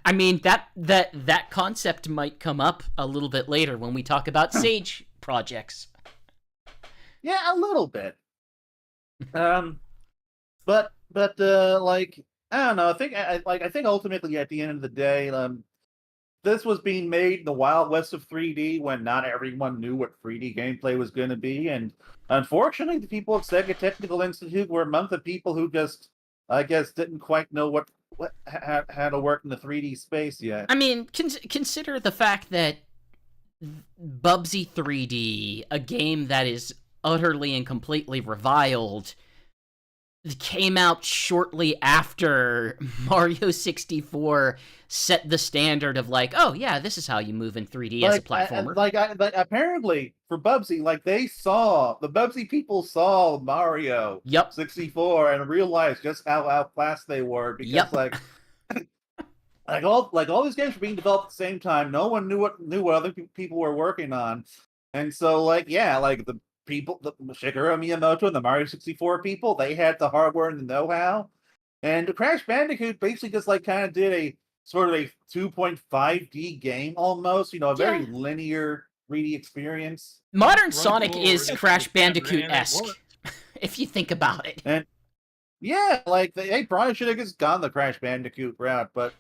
I mean, that concept might come up a little bit later when we talk about Sage projects. Yeah, a little bit. But like, I don't know. I think ultimately at the end of the day, this was being made in the Wild West of 3D when not everyone knew what 3D gameplay was going to be, and unfortunately, the people at Sega Technical Institute were among the people who just, I guess, didn't quite know how to work in the 3D space yet. I mean, consider the fact that Bubsy 3D, a game that is utterly and completely reviled, came out shortly after Mario 64 set the standard of like, oh yeah, this is how you move in 3D as a platformer. Apparently for Bubsy, like the Bubsy people saw Mario 64 and realized just how outclassed they were because like all these games were being developed at the same time. No one knew what other people were working on, and so like the people, the Shigeru Miyamoto and the Mario 64 people, they had the hardware and the know-how. And Crash Bandicoot basically just like kind of did a sort of a 2.5D game almost, a very linear 3D experience. Modern Sonic is Crash Bandicoot-esque, if you think about it. And yeah, like they probably should have just gone the Crash Bandicoot route, but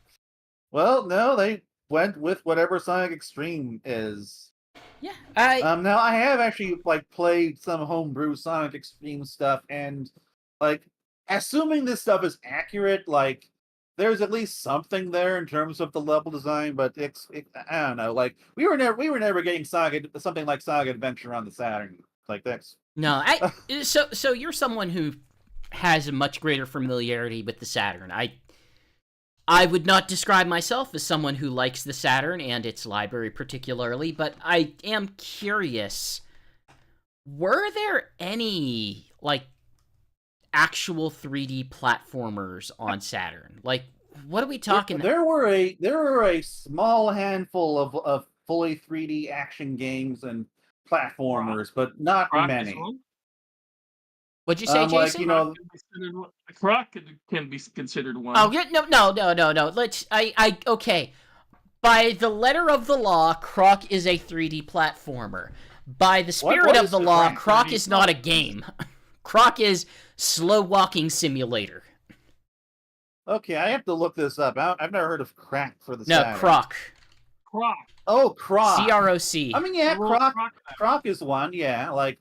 well, no, they went with whatever Sonic Extreme is. Yeah, now I have actually like played some homebrew Sonic Extreme stuff, and like assuming this stuff is accurate, like there's at least something there in terms of the level design, but I don't know, like we were never getting something like Sonic Adventure on the Saturn like this. No, so you're someone who has a much greater familiarity with the Saturn. I would not describe myself as someone who likes the Saturn and its library particularly, but I am curious, were there any, like, actual 3D platformers on Saturn? Like, what are we talking? There were a small handful of fully 3D action games and platformers, but not many. What'd you say, Jason? Croc can be considered one. Oh, no. Okay. By the letter of the law, Croc is a 3D platformer. By the spirit of the law, Croc is not a game. Croc is slow walking simulator. Okay, I have to look this up. I've never heard of Crack for the Saturn. No, Croc. Oh, Croc. CROC. I mean, yeah, Croc is one. Yeah, like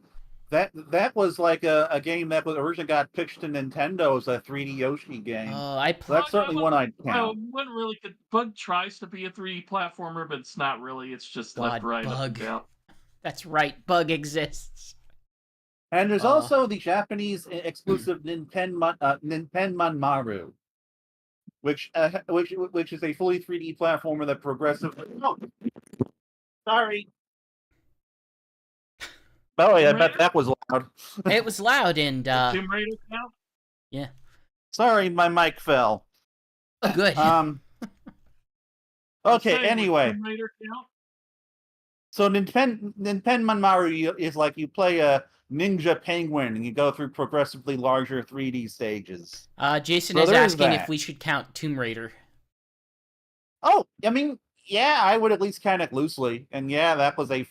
that was like a game that was originally got pitched to Nintendo as a 3D Yoshi game. Oh, that's certainly one I'd count. One really good. Bug tries to be a 3D platformer, but it's not really. It's just left, right, Bug. up and down. That's right. Bug exists. And there's also the Japanese exclusive Nintenman Maru, which is a fully 3D platformer that progressively. Oh, sorry. Oh yeah, I bet that was loud. It was loud and Tomb Raider count? Yeah. Sorry, my mic fell. Oh, good. Okay. Anyway. Tomb Raider count? So Nintenman Maru is like you play a ninja penguin and you go through progressively larger 3D stages. Jason is asking if we should count Tomb Raider. Oh, I mean, yeah, I would at least count it loosely. And yeah, that was a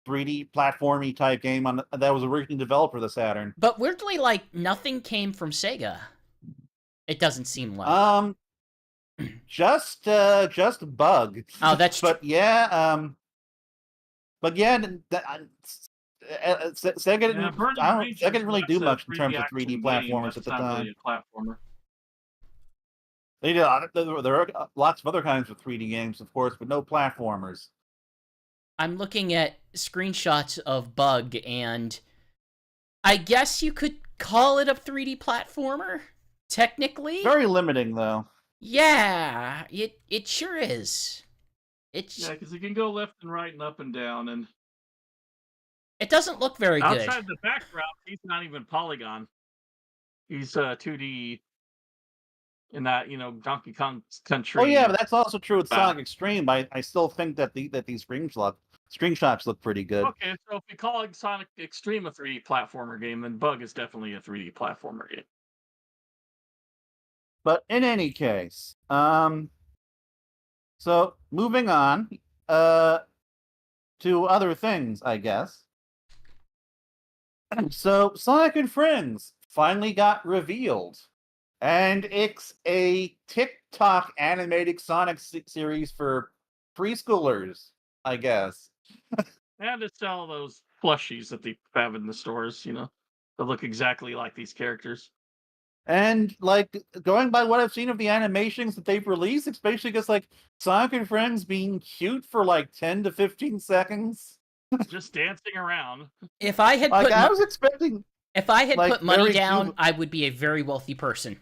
3D platformy type game that was originally developed for the Saturn. But weirdly, like, nothing came from Sega. It doesn't seem like. Just Bug. Oh, that's true. Sega didn't really do much in terms of 3D platformers at the time. Really a platformer. They did. There are lots of other kinds of 3D games, of course, but no platformers. I'm looking at screenshots of Bug, and I guess you could call it a 3D platformer, technically. Very limiting, though. Yeah, it sure is. Yeah, because it can go left and right and up and down, and it doesn't look very good. Outside the background, he's not even polygon. He's 2D in that, Donkey Kong Country. Oh yeah, but that's also true with Sonic Extreme. I still think that these screenshots look pretty good. Okay, so if we call Sonic Extreme a 3D platformer game, then Bug is definitely a 3D platformer game. But in any case, so moving on, to other things, I guess. So Sonic and Friends finally got revealed, and it's a TikTok animated Sonic series for preschoolers, I guess. And to sell those plushies that they have in the stores, that look exactly like these characters. And like going by what I've seen of the animations that they've released, it's basically just like Sonic and Friends being cute for like 10 to 15 seconds. Just dancing around. If I had Like put I was expecting if I had like, put money very down, few- I would be a very wealthy person.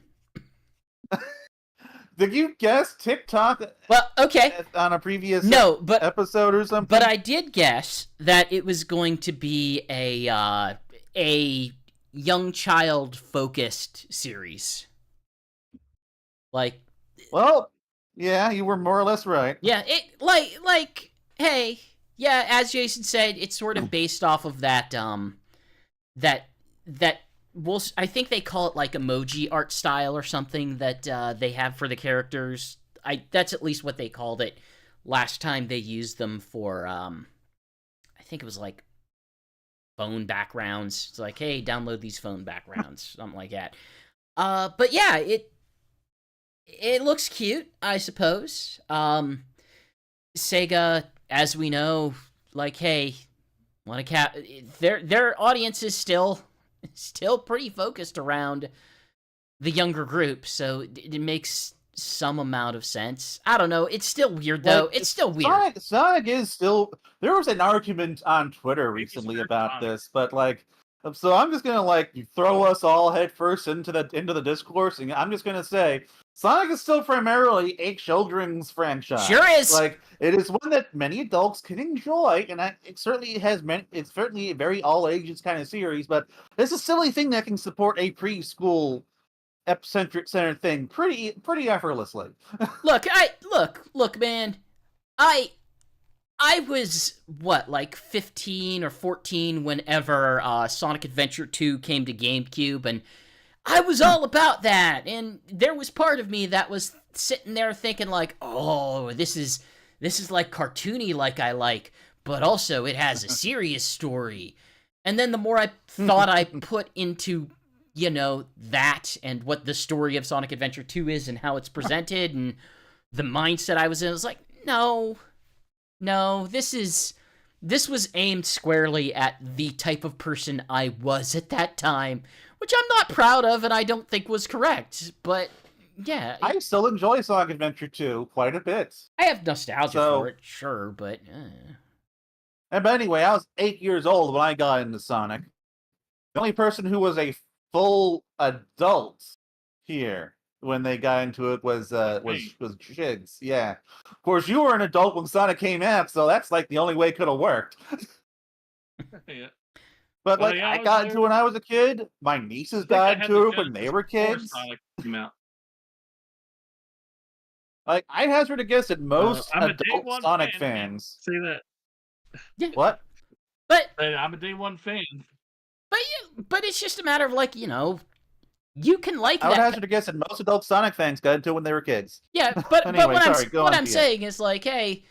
Did you guess TikTok Well, okay. on a previous No, but episode or something? But I did guess that it was going to be a young child focused series. Like, Well, yeah, you were more or less right. yeah, it like hey, yeah, as Jason said, it's sort of based off of that I think they call it like emoji art style or something that they have for the characters. That's at least what they called it last time they used them for I think it was like phone backgrounds. It's like, hey, download these phone backgrounds, something like that. But yeah, it looks cute, I suppose. Sega, as we know, like, hey, want to their audience is still pretty focused around the younger group, so it makes some amount of sense. I don't know. It's still weird, though. Like, It's still weird. Sonic is still... There was an argument on Twitter recently about this, but like... So I'm just gonna like throw us all headfirst into the discourse, and I'm just gonna say Sonic is still primarily a children's franchise. Sure is. Like it is one that many adults can enjoy, and it certainly has many. It's certainly a very all ages kind of series, but it's a silly thing that can support a preschool epicenter center thing pretty effortlessly. Look, man. I was, like 15 or 14 whenever Sonic Adventure 2 came to GameCube, and I was all about that, and there was part of me that was sitting there thinking like, oh, this is like cartoony like I like, but also it has a serious story. And then the more I thought I put into, that and what the story of Sonic Adventure 2 is and how it's presented and the mindset I was in, I was like, no, this was aimed squarely at the type of person I was at that time, which I'm not proud of and I don't think was correct, but yeah. I still enjoy Sonic Adventure 2 quite a bit. I have nostalgia for it, sure, but... But anyway, I was 8 years old when I got into Sonic. The only person who was a full adult here when they got into it was Shigs. Yeah, of course you were an adult when Sonic came out, so that's like the only way it could have worked. Yeah. But like I got into it when I was a kid. My nieces got into it when they were kids. Sonic came out. Like I hazard a guess that most adult Sonic fans say that. Yeah. What? But I'm a day one fan. But it's just a matter of like, you can like that. I would hazard a guess that most adult Sonic fans got into it when they were kids. Yeah, but anyway, what I'm saying is like, hey,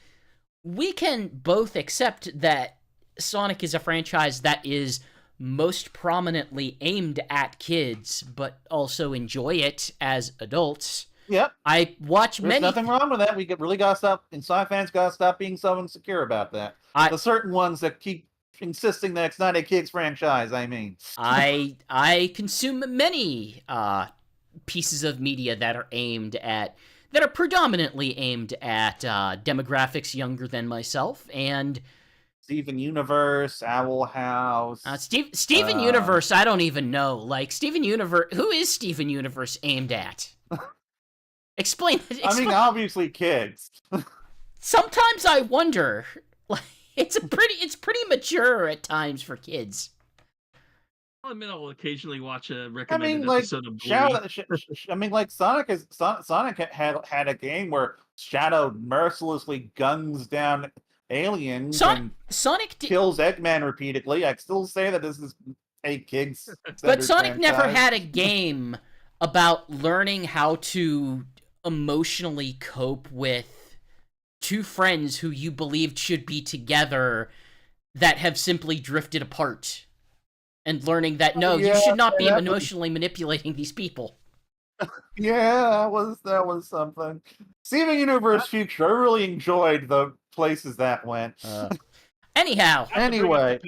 we can both accept that Sonic is a franchise that is most prominently aimed at kids, but also enjoy it as adults. Yep. I watch There's nothing wrong with that. We really gotta stop, and Sonic fans gotta stop being so insecure about that. The certain ones that keep insisting that it's not a kids franchise, I mean. I consume many pieces of media that are predominantly aimed at demographics younger than myself, and Steven Universe, Owl House. Steven Universe, I don't even know. Like Steven Universe, who is Steven Universe aimed at? Explain. I mean, obviously kids. Sometimes I wonder. Like, it's pretty mature at times for kids. I mean, I'll occasionally watch a recommended episode of Bluey. Sonic had a game where Shadow mercilessly guns down aliens Sonic kills Eggman repeatedly. I still say that this is a kids. But Sonic never had a game about learning how to emotionally cope with two friends who you believed should be together that have simply drifted apart. And learning that, no, you should not be emotionally manipulating these people. Yeah, that was something. Steven Universe Future, I really enjoyed the places that went. Anyhow. Anyway.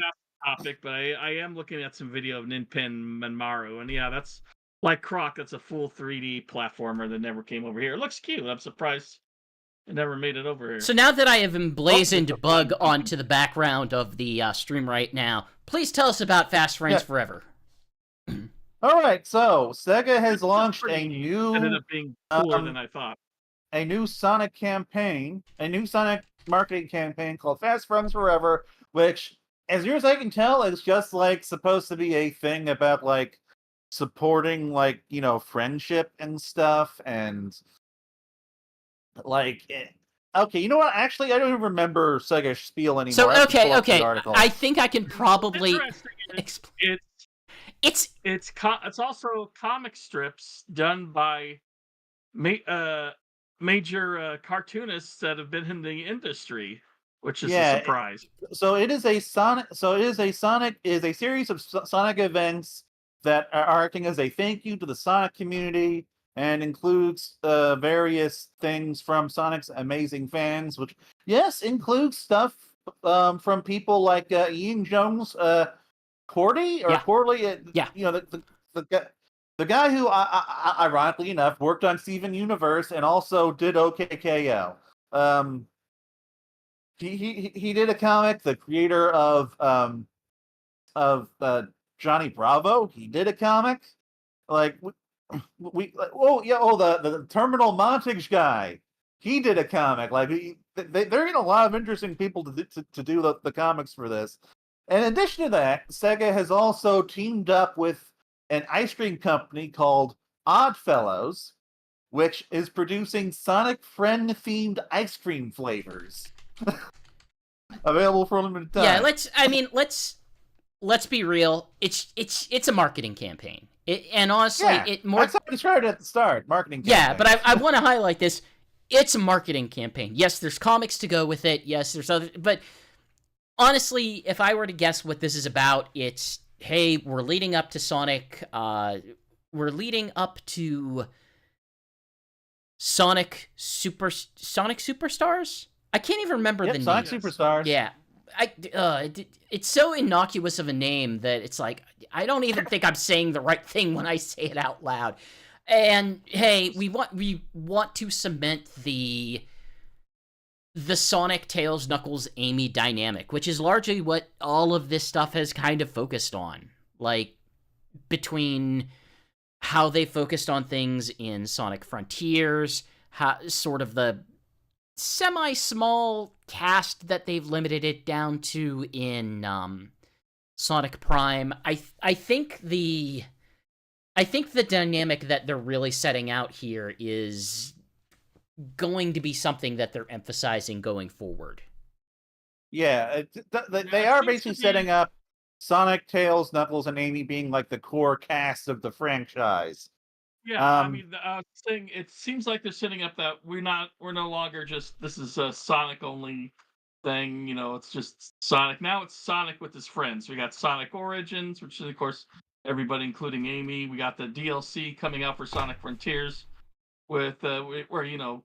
Topic, but I am looking at some video of Ninpin Manmaru, and yeah, that's like Croc. That's a full 3D platformer that never came over here. It looks cute. I'm surprised it never made it over here. So now that I have emblazoned Bug onto the background of the stream right now, please tell us about Fast Friends Forever. All right, so Sega has launched a new. Ended up being cooler than I thought. A new Sonic campaign, a new Sonic marketing campaign called Fast Friends Forever, which, as near as I can tell, is just like supposed to be a thing about like supporting like, you know, friendship and stuff, and like okay, you know what? Actually, I don't even remember Sega spiel anymore. So okay, I think I can probably explain. It's also comic strips done by major cartoonists that have been in the industry, which is a surprise. So it is a Sonic. So it is a Sonic is a series of Sonic events that are acting as a thank you to the Sonic community, and includes various things from Sonic's amazing fans, which includes stuff from people like Ian Jones, Cordy or Corley. You know, the guy who, ironically enough, worked on Steven Universe and also did OKKO. He did a comic. The creator of Johnny Bravo, he did a comic. Like the Terminal Montage guy, he did a comic. Like they're getting a lot of interesting people to do the comics for this. In addition to that, Sega has also teamed up with an ice cream company called Oddfellows, which is producing Sonic friend-themed ice cream flavors. Available for a limited time. Yeah, let's be real. It's a marketing campaign. And honestly, that's how I described it at the start. Marketing campaign. Yeah, but I want to highlight this. It's a marketing campaign. Yes, there's comics to go with it. Yes, there's other, but honestly, if I were to guess what this is about, it's, hey, we're leading up to Sonic. We're leading up to Sonic Superstars. I can't even remember the name. Sonic Superstars. Yeah, it's so innocuous of a name that it's like I don't even think I'm saying the right thing when I say it out loud. And hey, we want to cement the Sonic, Tails, Knuckles, Amy dynamic, which is largely what all of this stuff has kind of focused on. Like, between how they focused on things in Sonic Frontiers, how sort of the semi-small cast that they've limited it down to in Sonic Prime. I think the dynamic that they're really setting out here is going to be something that they're emphasizing going forward. Yeah, they are basically setting up Sonic, Tails, Knuckles, and Amy being like the core cast of the franchise. Yeah, I mean, saying it seems like they're setting up that we're no longer just this is a Sonic only thing. You know, it's just Sonic. Now it's Sonic with his friends. We got Sonic Origins, which is of course everybody, including Amy. We got the DLC coming out for Sonic Frontiers, with where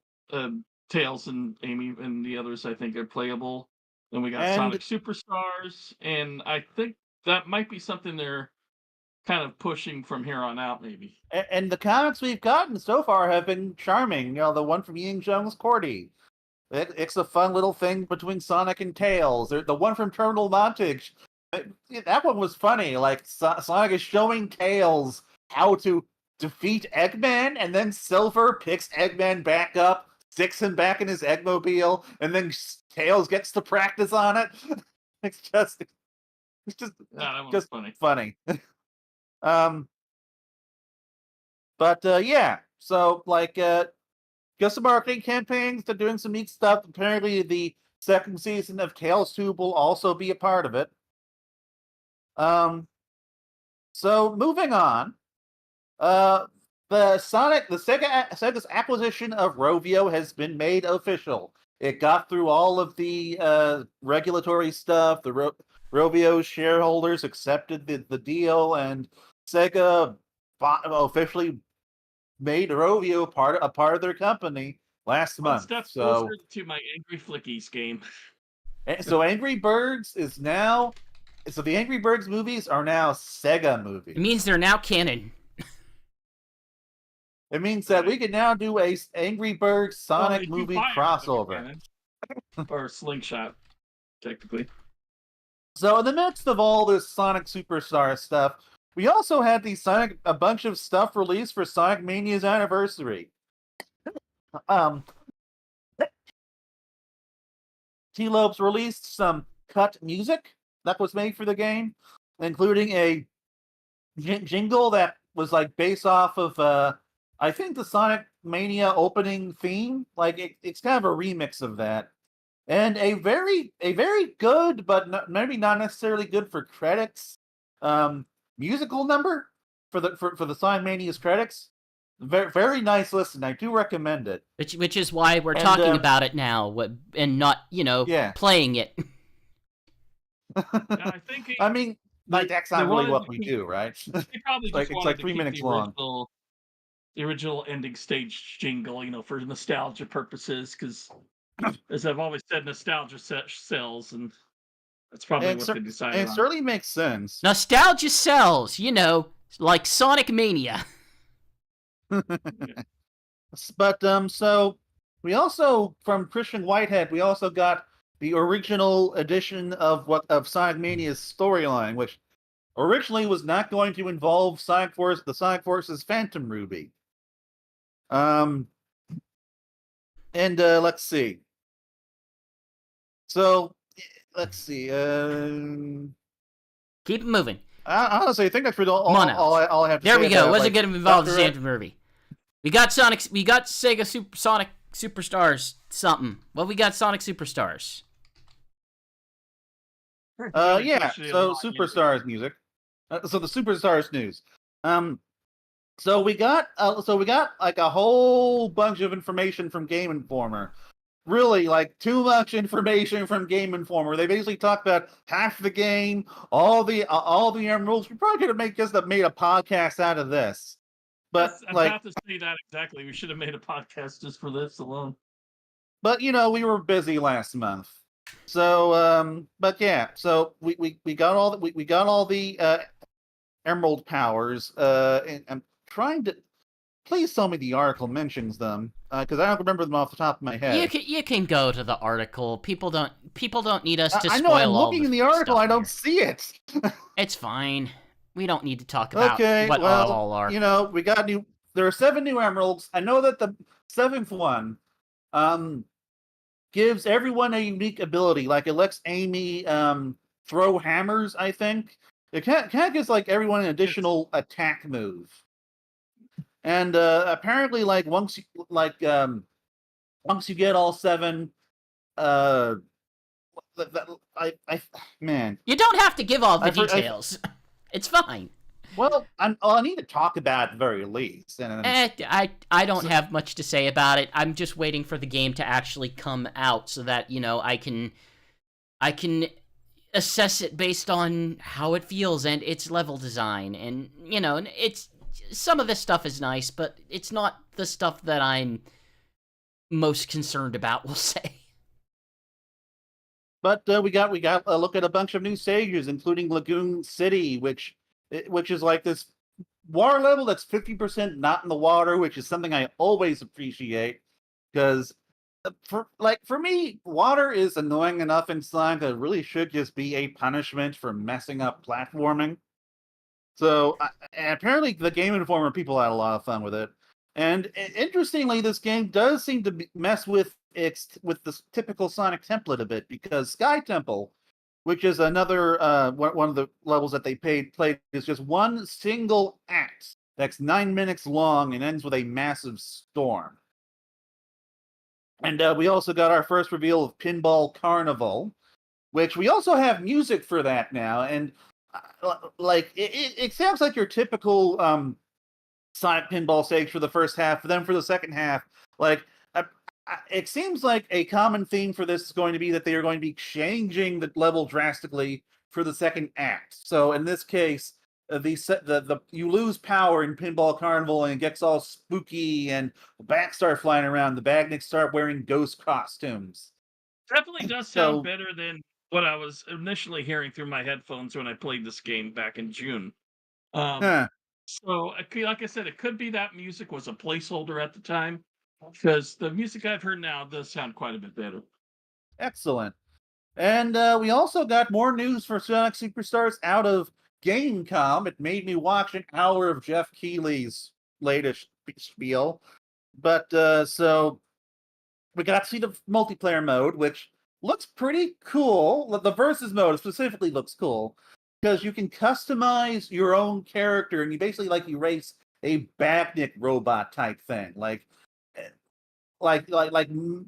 Tails and Amy and the others I think are playable. Then we got Sonic Superstars, and I think that might be something they're kind of pushing from here on out, maybe. And the comics we've gotten so far have been charming. You know, the one from Ian Jones Cordy. It's a fun little thing between Sonic and Tails. The one from Terminal Montage. That one was funny. Like, Sonic is showing Tails how to defeat Eggman, and then Silver picks Eggman back up, sticks him back in his Eggmobile, and then Tails gets to practice on it. It's just funny. So like just some marketing campaigns. They're doing some neat stuff. Apparently the second season of Tails Tube will also be a part of it. So moving on, Sega's acquisition of Rovio has been made official. It got through all of the regulatory stuff. The Rovio shareholders accepted the deal, and Sega officially made Rovio a part of their company last One month. step So, closer to my Angry Flickies game. so Angry Birds is now. So the Angry Birds movies are now Sega movies. It means they're now canon. It means that we can now do a Angry Birds Sonic movie crossover. Or Slingshot, technically. So in the midst of all this Sonic Superstar stuff, we also had a bunch of stuff released for Sonic Mania's anniversary. T-Lopes released some cut music that was made for the game, including a jingle that was like based off of I think the Sonic Mania opening theme. Like it's kind of a remix of that, and a very good, but maybe not necessarily good for credits, musical number for the Sonic Mania's credits. Very nice listen. I do recommend it. Which is why we're talking about it now, and not playing it. I think. I mean, like that's not really what we do, right? They probably just it's like 3 minutes long. The original ending stage jingle, for nostalgia purposes, because as I've always said, nostalgia sells, and that's probably what they decided. It certainly makes sense. Nostalgia sells, like Sonic Mania. But so we also, from Christian Whitehead, we also got the original edition of Sonic Mania's storyline, which originally was not going to involve the Sonic Force's Phantom Ruby. And let's see. So let's see. Keep it moving. Honestly, I think that's all I have to say. There we go. Wasn't getting involved in the Phantom Ruby. We got Sega Sonic Superstars something. Well, we got Sonic Superstars. Yeah. So Superstars music. So the Superstars news. So we got like a whole bunch of information from Game Informer. Really, like too much information from Game Informer. They basically talked about half the game, all the emeralds. We probably could have made a podcast out of this. But I was about to say that exactly. We should have made a podcast just for this alone. But we were busy last month. So but yeah, so we got all the emerald powers. And I'm trying to please tell me the article mentions them, because I don't remember them off the top of my head. You can go to the article. People don't need us to spoil. I know. I'm looking in the article. I don't see it. It's fine. We don't need to talk about what all are. We got there are 7 new emeralds. I know that the 7th one gives everyone a unique ability. Like it lets Amy throw hammers, I think. It kind of gives like everyone an additional attack move. And apparently, like once you get all 7, man, you don't have to give all the details. It's fine. Well, I need to talk about it at the very least. And I don't have much to say about it. I'm just waiting for the game to actually come out so that I can assess it based on how it feels and its level design. And it's some of this stuff is nice, but it's not the stuff that I'm most concerned about, we'll say. But we got a look at a bunch of new stages, including Lagoon City, which is like this water level that's 50% not in the water, which is something I always appreciate, because for me, water is annoying enough in Sonic that it really should just be a punishment for messing up platforming. So and apparently the Game Informer people had a lot of fun with it. And interestingly, this game does seem to mess with the typical Sonic template a bit, because Sky Temple, which is another one of the levels that they played, is just one single act that's 9 minutes long and ends with a massive storm. And we also got our first reveal of Pinball Carnival, which we also have music for that now. And like it sounds like your typical Sonic Pinball stage for the first half, but then for the second half, like it seems like a common theme for this is going to be that they are going to be changing the level drastically for the second act. So in this case, you lose power in Pinball Carnival and it gets all spooky and bats start flying around. The Bagniks start wearing ghost costumes. Definitely does So- sound better than what I was initially hearing through my headphones when I played this game back in June. Huh. So, like I said, it could be that music was a placeholder at the time, because the music I've heard now does sound quite a bit better. Excellent. And we also got more news for Sonic Superstars out of Gamecom. It made me watch an hour of Jeff Keighley's latest spiel. But so we got to see the multiplayer mode, which looks pretty cool. The versus mode specifically looks cool because you can customize your own character, and you basically you race a Bagnik robot type thing, like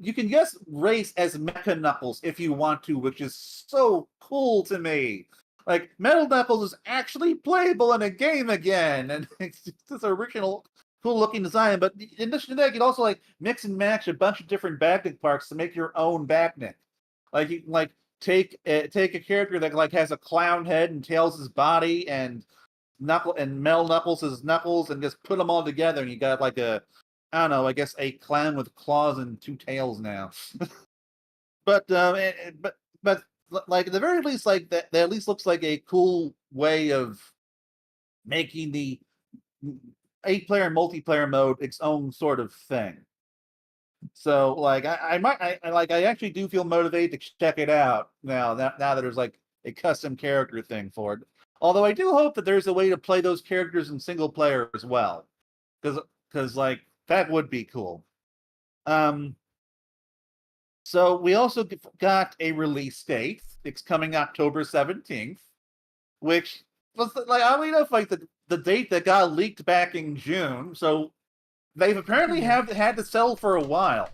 you can just race as Mecha Knuckles if you want to, which is so cool to me. Like Metal Knuckles is actually playable in a game again, and it's just this original, cool-looking design. But in addition to that, you can also mix and match a bunch of different Bagnik parts to make your own Bagnik. Like you can take a character that has a clown head and Tails' body and Metal Knuckles' as Knuckles, and just put them all together, and you got I don't know, I guess a clown with claws and two tails now. but at the very least, that at least looks like a cool way of making the 8-player multiplayer mode its own sort of thing. So I actually do feel motivated to check it out now that there's a custom character thing for it. Although I do hope that there's a way to play those characters in single player as well, because that would be cool. So we also got a release date. It's coming October 17th, which was I don't know if the date that got leaked back in June. So they've apparently had to sell for a while.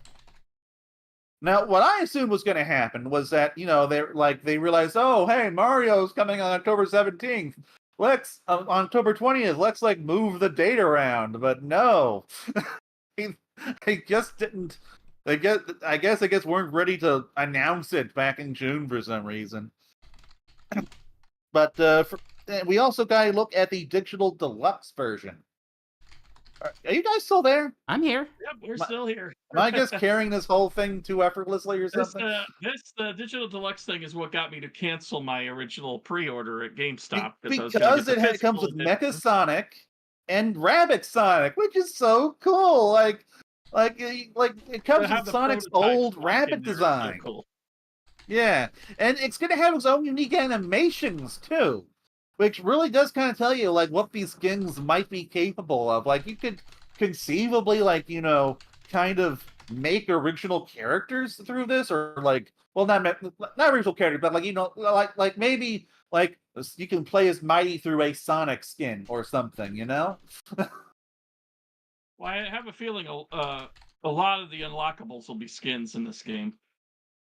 Now, what I assumed was going to happen was that they realized, oh, hey, Mario's coming on October 17th. Let's on October 20th. Let's move the date around. But no, they just didn't. I guess weren't ready to announce it back in June for some reason. But we also got a look at the digital deluxe version. Are you guys still there? I'm here. Yep, we're still here. Am I just carrying this whole thing too effortlessly or something? The digital deluxe thing is what got me to cancel my original pre-order at GameStop. Because it comes with Mecha Sonic and Rabbit Sonic, which is so cool. It comes with Sonic's old Rabbit design. Cool. Yeah, and it's going to have its own unique animations too, which really does kind of tell you what these skins might be capable of. You could conceivably kind of make original characters through this, or not original characters, but maybe you can play as Mighty through a Sonic skin or something, Well, I have a feeling a lot of the unlockables will be skins in this game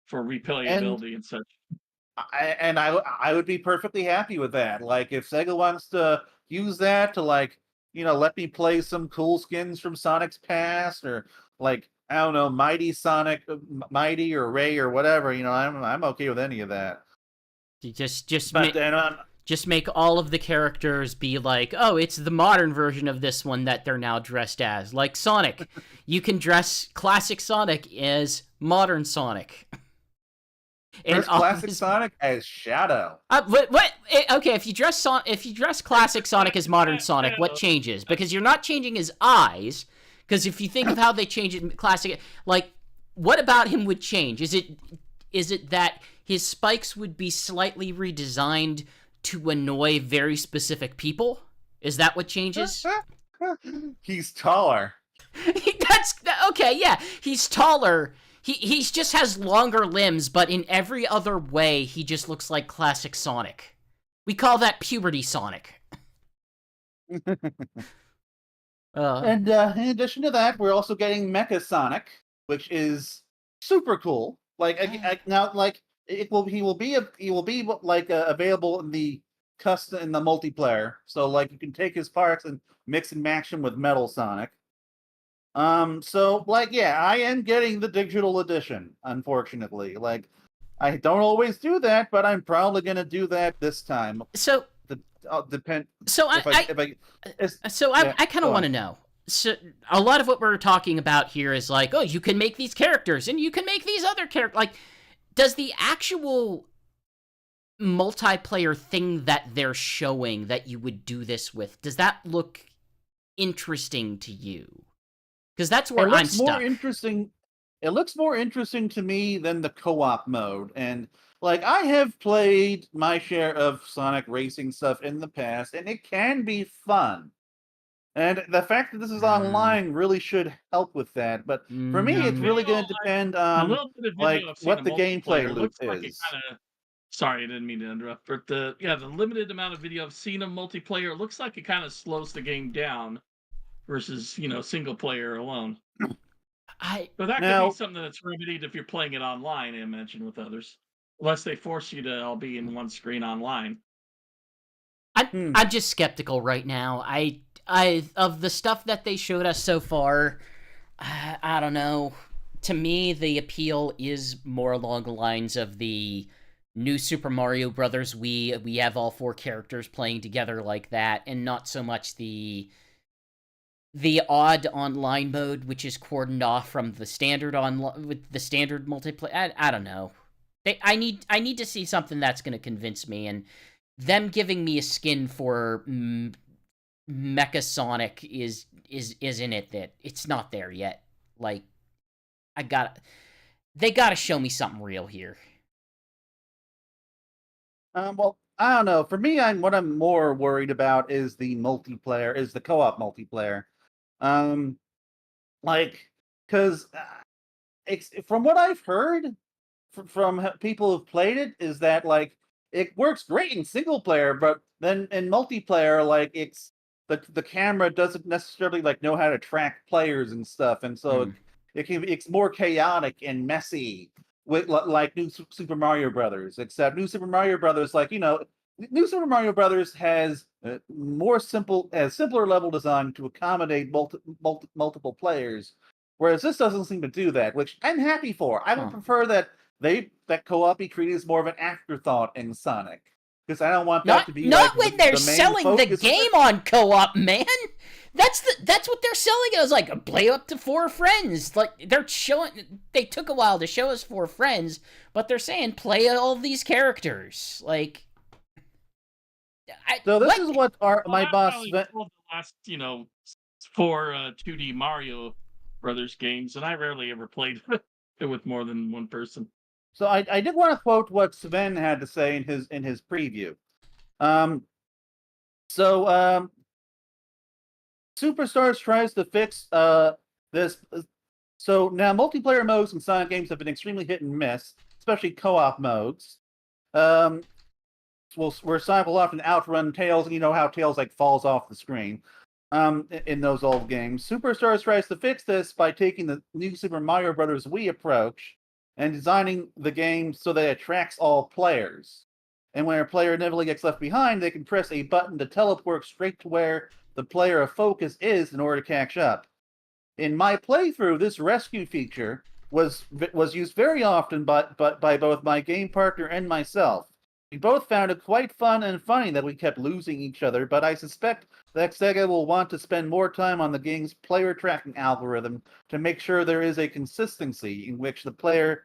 for replayability and such. I would be perfectly happy with that. If Sega wants to use that to let me play some cool skins from Sonic's past, or I don't know, Mighty Sonic, Mighty or Ray or whatever, I'm okay with any of that. You just make all of the characters be oh, it's the modern version of this one that they're now dressed as. Like Sonic, you can dress classic Sonic as modern Sonic. And classic Sonic as Shadow. What? Okay, if you dress classic Sonic as modern Sonic, what changes? Because you're not changing his eyes. Because if you think of how they change it in classic, what about him would change? Is it that his spikes would be slightly redesigned to annoy very specific people? Is that what changes? He's taller. That's okay. Yeah, he's taller. He just has longer limbs, but in every other way, he just looks like classic Sonic. We call that puberty Sonic. And in addition to that, we're also getting Mecha Sonic, which is super cool. He will be available in the custom in the multiplayer. So like you can take his parts and mix and match them with Metal Sonic. So like yeah, I am getting the digital edition, unfortunately. Like I don't always do that, but I'm probably gonna do that this time. So Depend. So I kind of want to know. So a lot of what we're talking about here is like, oh, you can make these characters and you can make these other characters. Like, does the actual multiplayer thing that they're showing that you would do this with, does that look interesting to you? Because that's where I'm stuck. More interesting. It looks more interesting to me than the co-op mode, and like I have played my share of Sonic racing stuff in the past, and it can be fun. And the fact that this is online really should help with that. But for me, it's really going to depend on like what the gameplay loop is. Sorry, I didn't mean to interrupt. But the limited amount of video I've seen of multiplayer looks like it kind of slows the game down versus single player alone. But that could be something that's remedied if you're playing it online, I imagine, with others, unless they force you to all be in one screen online. I'm just skeptical right now. I of the stuff that they showed us so far, I don't know. To me, the appeal is more along the lines of the new Super Mario Brothers. We have all 4 characters playing together like that, and not so much the odd online mode, which is cordoned off from the standard with the standard multiplayer. I don't know. I need to see something that's going to convince me, and them giving me a skin for Mecha Sonic is in it that it's not there yet. Like, they gotta show me something real here. Well, I don't know. For me, what I'm more worried about is the multiplayer, is the co-op multiplayer. Like, because from what I've heard from people who've played it, is that like it works great in single player, but then in multiplayer, like it's the camera doesn't necessarily like know how to track players and stuff, and so it's more chaotic and messy with like New Super Mario Brothers. Except New Super Mario Brothers, like New Super Mario Brothers has simpler level design to accommodate multiple players, whereas this doesn't seem to do that, which I'm happy for. I would prefer that co-op be treated as more of an afterthought in Sonic, because I don't want that to be not when they're selling the game on co-op, man. That's what they're selling it as, like play up to 4 friends. Like they took a while to show us 4 friends, but they're saying play all these characters. Like, so this is what my boss the last 4 2D Mario Brothers games, and I rarely ever played it with more than one person. So I did want to quote what Sven had to say in his preview. Superstars tries to fix this. So now multiplayer modes in Sonic games have been extremely hit and miss, especially co-op modes. Where Sonic will often outrun Tails, and you know how Tails like falls off the screen. In those old games, Superstars tries to fix this by taking the new Super Mario Brothers Wii approach and designing the game so that it attracts all players. And when a player inevitably gets left behind, they can press a button to teleport straight to where the player of focus is in order to catch up. In my playthrough, this rescue feature was used very often by both my game partner and myself. We both found it quite fun and funny that we kept losing each other, but I suspect that Sega will want to spend more time on the game's player tracking algorithm to make sure there is a consistency in which the player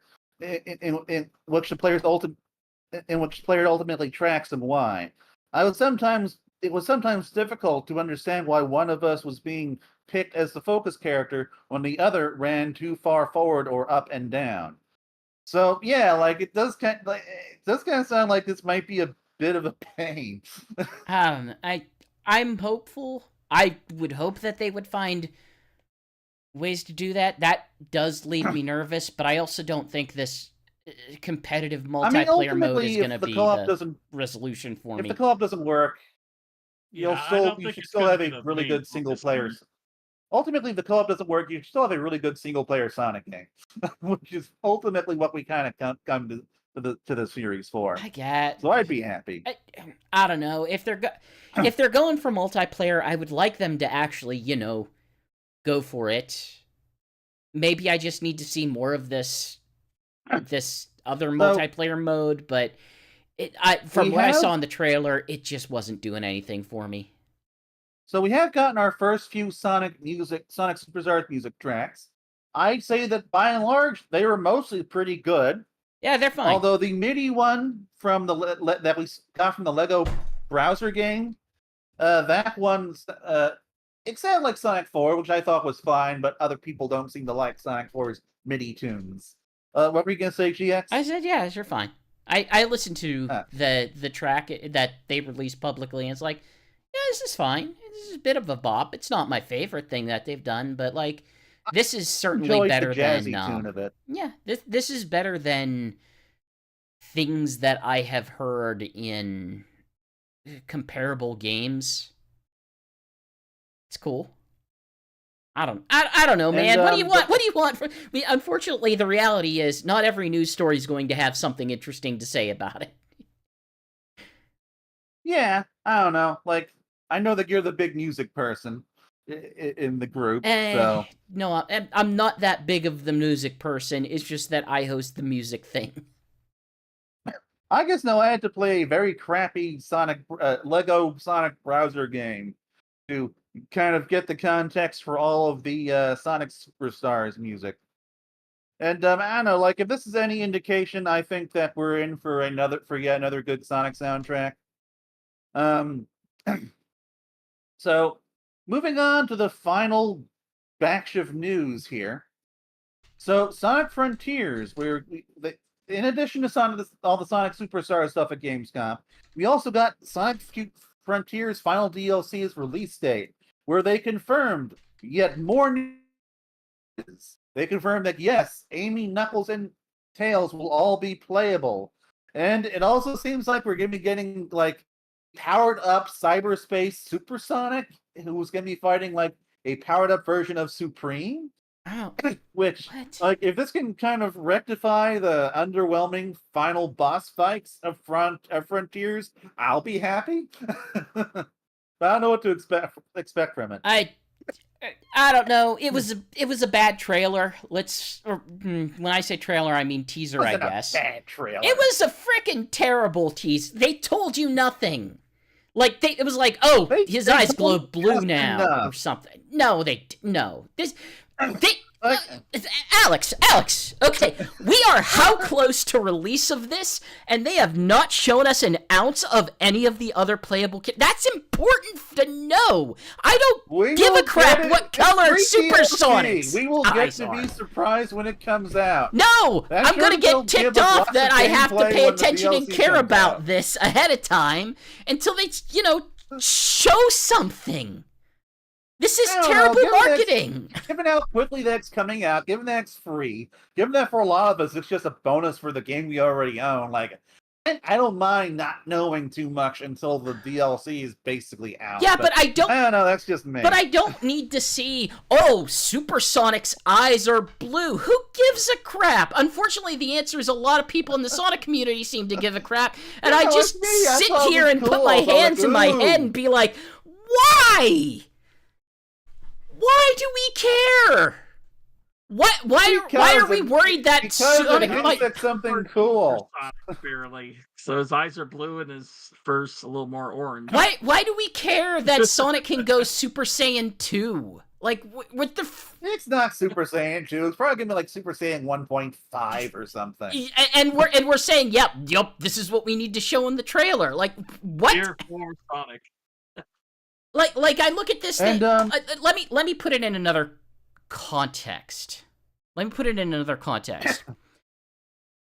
ultimately tracks and why. It was sometimes difficult to understand why one of us was being picked as the focus character when the other ran too far forward or up and down. So yeah, like it does kind of sound like this might be a bit of a pain. I'm hopeful. I would hope that they would find ways to do that. That does leave me nervous, but I also don't think this competitive multiplayer mode is going to be the resolution for me. If the co-op doesn't work, you should still have a really good single player. Ultimately, if the co-op doesn't work, you still have a really good single-player Sonic game, which is ultimately what we kind of come to the series for. I get. So I'd be happy. I don't know if they're going for multiplayer. I would like them to actually, go for it. Maybe I just need to see more of this other multiplayer mode, but from what I saw in the trailer, it just wasn't doing anything for me. So we have gotten our first few Sonic Superstars music tracks. I'd say that by and large, they were mostly pretty good. Yeah, they're fine. Although the MIDI one from that we got from the Lego browser game, that one's it sounded like Sonic 4, which I thought was fine, but other people don't seem to like Sonic 4's MIDI tunes. What were you gonna say, GX? I said, yeah, you're fine. I listened to the track that they released publicly, and it's like, yeah, this is fine. This is a bit of a bop. It's not my favorite thing that they've done, but like, this is certainly better than tune of it. Yeah, this is better than things that I have heard in comparable games. It's cool. I don't know, man. And, what do you want? What do you want? Unfortunately, the reality is not every news story is going to have something interesting to say about it. Yeah, I don't know. Like, I know that you're the big music person in the group, so... No, I'm not that big of the music person. It's just that I host the music thing. I guess no, I had to play a very crappy Lego Sonic browser game to kind of get the context for all of the Sonic Superstars music. And I don't know, like, if this is any indication, I think that we're in for yet another good Sonic soundtrack. So, moving on to the final batch of news here. So, Sonic Frontiers, in addition to all the Sonic Superstars stuff at Gamescom, we also got Sonic Frontiers final DLC's release date, where they confirmed yet more news. They confirmed that yes, Amy, Knuckles, and Tails will all be playable. And it also seems like we're going to be getting, like, powered-up cyberspace Supersonic, who's going to be fighting, like, a powered-up version of Supreme. Oh, which, like, if this can kind of rectify the underwhelming final boss fights of Frontiers, I'll be happy. But I don't know what to expect from it. I don't know. It was a bad trailer. When I say trailer, I mean teaser, I guess. A bad trailer. It was a freaking terrible teaser. They told you nothing. Like it was like, oh, his eyes glow blue now or something. No. Alex, okay, we are how close to release of this, and they have not shown us an ounce of any of the other playable That's important to know. I don't give a crap what color Supersonics. We will get to be surprised when it comes out. No, I'm gonna get ticked off that I have to pay attention and care about this ahead of time until they, show something. This is terrible marketing! Given how quickly that's coming out, given that it's free, given that for a lot of us it's just a bonus for the game we already own, like, I don't mind not knowing too much until the DLC is basically out. Yeah, but I don't know, that's just me. But I don't need to see, Supersonic's eyes are blue. Who gives a crap? Unfortunately, the answer is a lot of people in the Sonic community seem to give a crap, and I just sit here and put my hands in my head and be like, why? Why do we care? Why are we worried that Sonic might something cool? Barely. So his eyes are blue and his fur's a little more orange. Why do we care that Sonic can go Super Saiyan 2? Like what the? It's not Super Saiyan 2. It's probably gonna be like Super Saiyan 1.5 or something. And we're saying, yep, this is what we need to show in the trailer. Like what? Dear Sonic. Like I look at this thing. Let me put it in another context.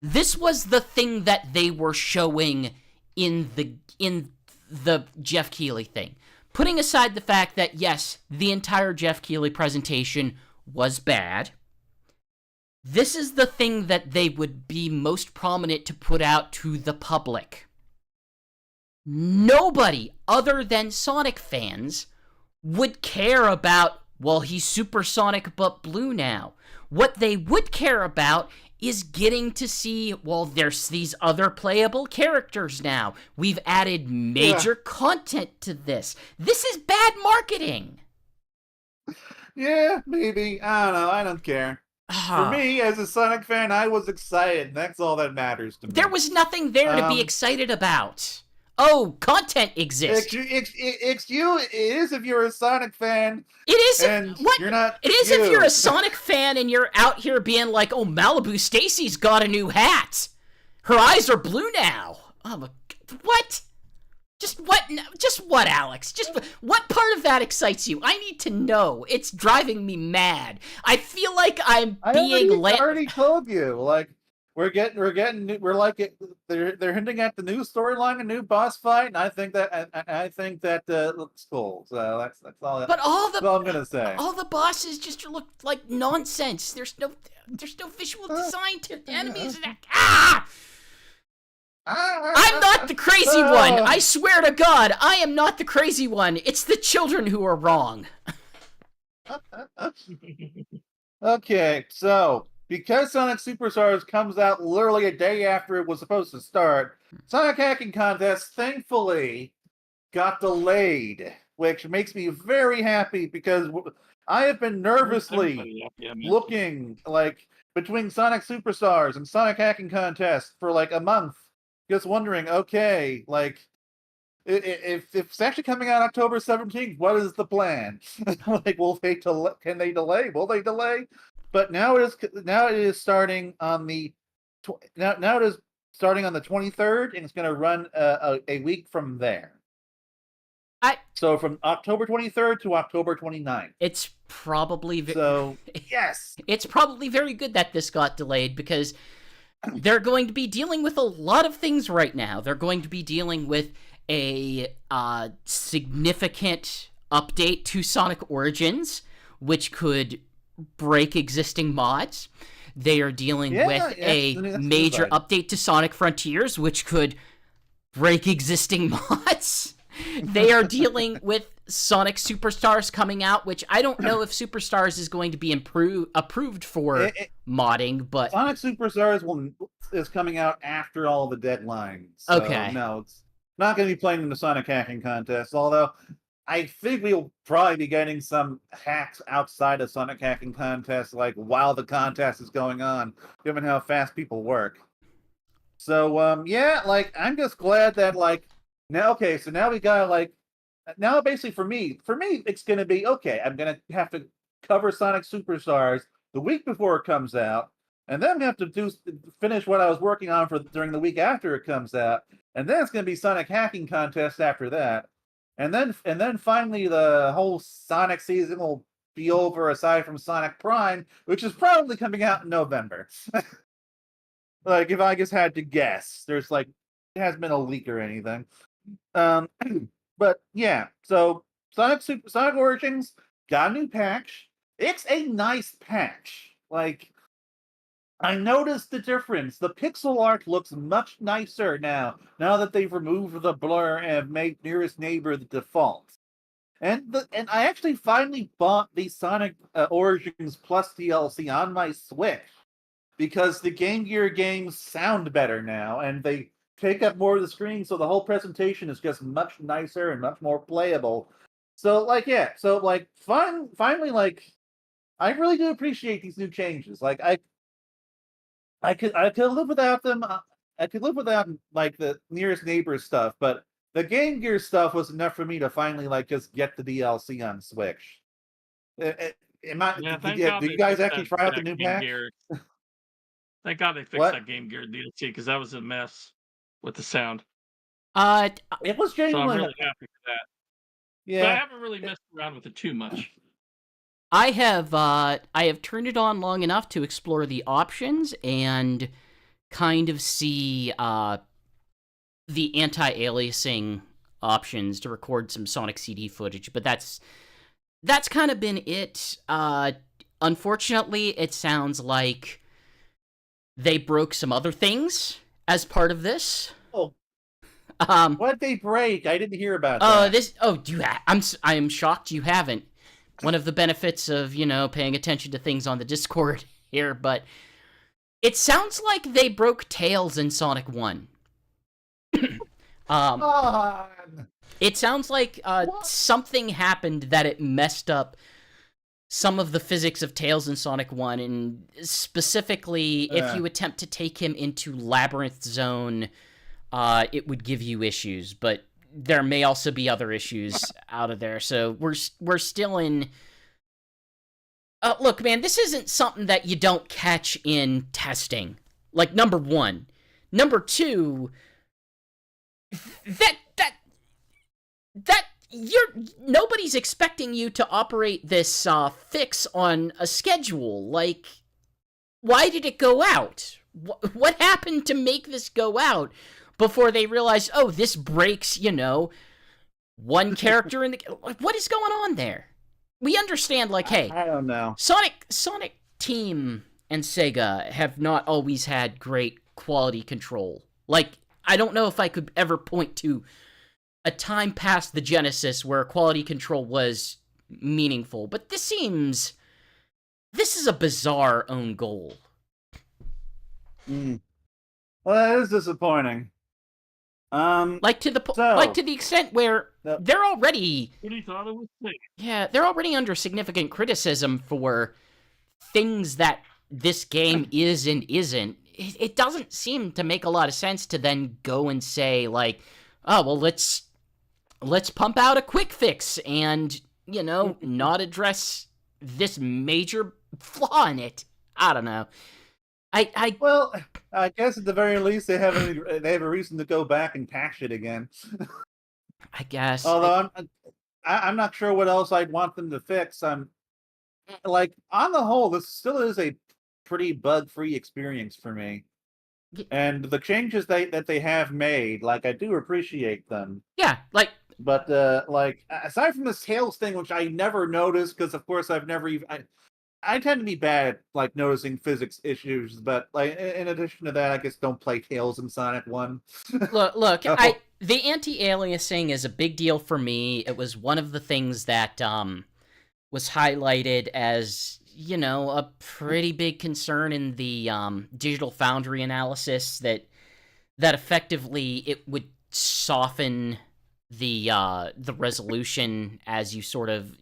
This was the thing that they were showing in the Jeff Keighley thing. Putting aside the fact that yes, the entire Jeff Keighley presentation was bad. This is the thing that they would be most prominent to put out to the public. Nobody other than Sonic fans would care about, well, he's supersonic but blue now. What they would care about is getting to see, well, there's these other playable characters now. We've added major content to this. This is bad marketing. Yeah, maybe. I don't know. I don't care. For me, as a Sonic fan, I was excited. That's all that matters to me. There was nothing there to be excited about. Oh, content exists. It is if you're a Sonic fan. It is. And you're not. It is if you're a Sonic fan and you're out here being like, "Oh, Malibu Stacy's got a new hat. Her eyes are blue now." Oh my, what? Just what, Alex? Just what part of that excites you? I need to know. It's driving me mad. I feel like I already told you. Like we're hinting at the new storyline, a new boss fight, and I think that looks cool. So that's all. But that's all I'm gonna say. All the bosses just look like nonsense. There's no visual design to the enemies. I'm not the crazy one. I swear to God, I am not the crazy one. It's the children who are wrong. Okay, so because Sonic Superstars comes out literally a day after it was supposed to start, Sonic Hacking Contest thankfully got delayed, which makes me very happy because I have been nervously looking like between Sonic Superstars and Sonic Hacking Contest for like a month. Just wondering, okay, like, if it's actually coming out October 17th, what is the plan? Like, can they delay? Will they delay? But now it is starting on the 23rd, and it's going to run a week from there. So from October 23rd to October 29th. It's probably yes. It's probably very good that this got delayed because they're going to be dealing with a lot of things right now. They're going to be dealing with a significant update to Sonic Origins, which could break existing mods. They are dealing with a major update to Sonic Frontiers, which could break existing mods. They are dealing with Sonic Superstars coming out, which I don't know if Superstars is going to be approved for modding, but Sonic Superstars is coming out after all the deadlines. So okay. No, it's not going to be playing in the Sonic Hacking Contest, although I think we'll probably be getting some hacks outside of Sonic Hacking Contest, like while the contest is going on, given how fast people work. So, like, I'm just glad that, like, now we got, like, now basically for me, it's going to be, okay, I'm going to have to cover Sonic Superstars the week before it comes out, and then I'm going to have to finish what I was working on during the week after it comes out, and then it's going to be Sonic Hacking Contest after that, and then finally the whole Sonic season will be over aside from Sonic Prime, which is probably coming out in November. Like, if I just had to guess, there's like, it hasn't been a leak or anything. But yeah, so Sonic Origins got a new patch. It's a nice patch. Like, I noticed the difference. The pixel art looks much nicer now that they've removed the blur and have made Nearest Neighbor the default. And I actually finally bought the Sonic Origins Plus DLC on my Switch because the Game Gear games sound better now, and they take up more of the screen, so the whole presentation is just much nicer and much more playable. So, like, yeah. So, like, finally, like, I really do appreciate these new changes. Like, I could live without them. I could live without, like, the Nearest Neighbor stuff, but the Game Gear stuff was enough for me to finally, like, just get the DLC on Switch. Do you guys actually try out the new patch? Thank God they fixed that Game Gear DLC, because that was a mess with the sound. It was genuinely. So I'm really happy for that. Yeah, but I haven't really messed around with it too much. I have turned it on long enough to explore the options and kind of see the anti-aliasing options to record some Sonic CD footage, but that's kind of been it. Unfortunately, it sounds like they broke some other things as part of this. Oh, what did they break? I didn't hear about that. I am shocked you haven't. One of the benefits of, paying attention to things on the Discord here, but It sounds like they broke Tails in Sonic 1. On. It sounds like something happened that it messed up some of the physics of Tails in Sonic 1, and specifically, if you attempt to take him into Labyrinth Zone, it would give you issues, but there may also be other issues out of there, so we're still in... look, man, this isn't something that you don't catch in testing. Like, number one. Number two, nobody's expecting you to operate this fix on a schedule. Like, why did it go out? What happened to make this go out before they realized, oh, this breaks, one character in the... Like, what is going on there? We understand, like, hey, I don't know. Sonic Team and Sega have not always had great quality control. Like, I don't know if I could ever point to a time past the Genesis where quality control was meaningful, but this is a bizarre own goal. Well, that is disappointing. Like to the extent where they're already... What he thought it was safe. Yeah, they're already under significant criticism for things that this game is and isn't. It doesn't seem to make a lot of sense to then go and say, like, oh, well, let's pump out a quick fix and, not address this major flaw in it. I don't know. Well, I guess at the very least they have a reason to go back and patch it again. I guess. Although I'm not sure what else I'd want them to fix. Like, on the whole, this still is a pretty bug-free experience for me. And the changes that they have made, like, I do appreciate them. Yeah, like... But, like, aside from this Tails thing, which I never noticed, because, of course, I've never even... I tend to be bad at, like, noticing physics issues, but, like, in addition to that, I guess don't play Tails in Sonic 1. Look, the anti-aliasing is a big deal for me. It was one of the things that, was highlighted as, a pretty big concern in the, Digital Foundry analysis, that effectively it would soften the resolution as you sort of,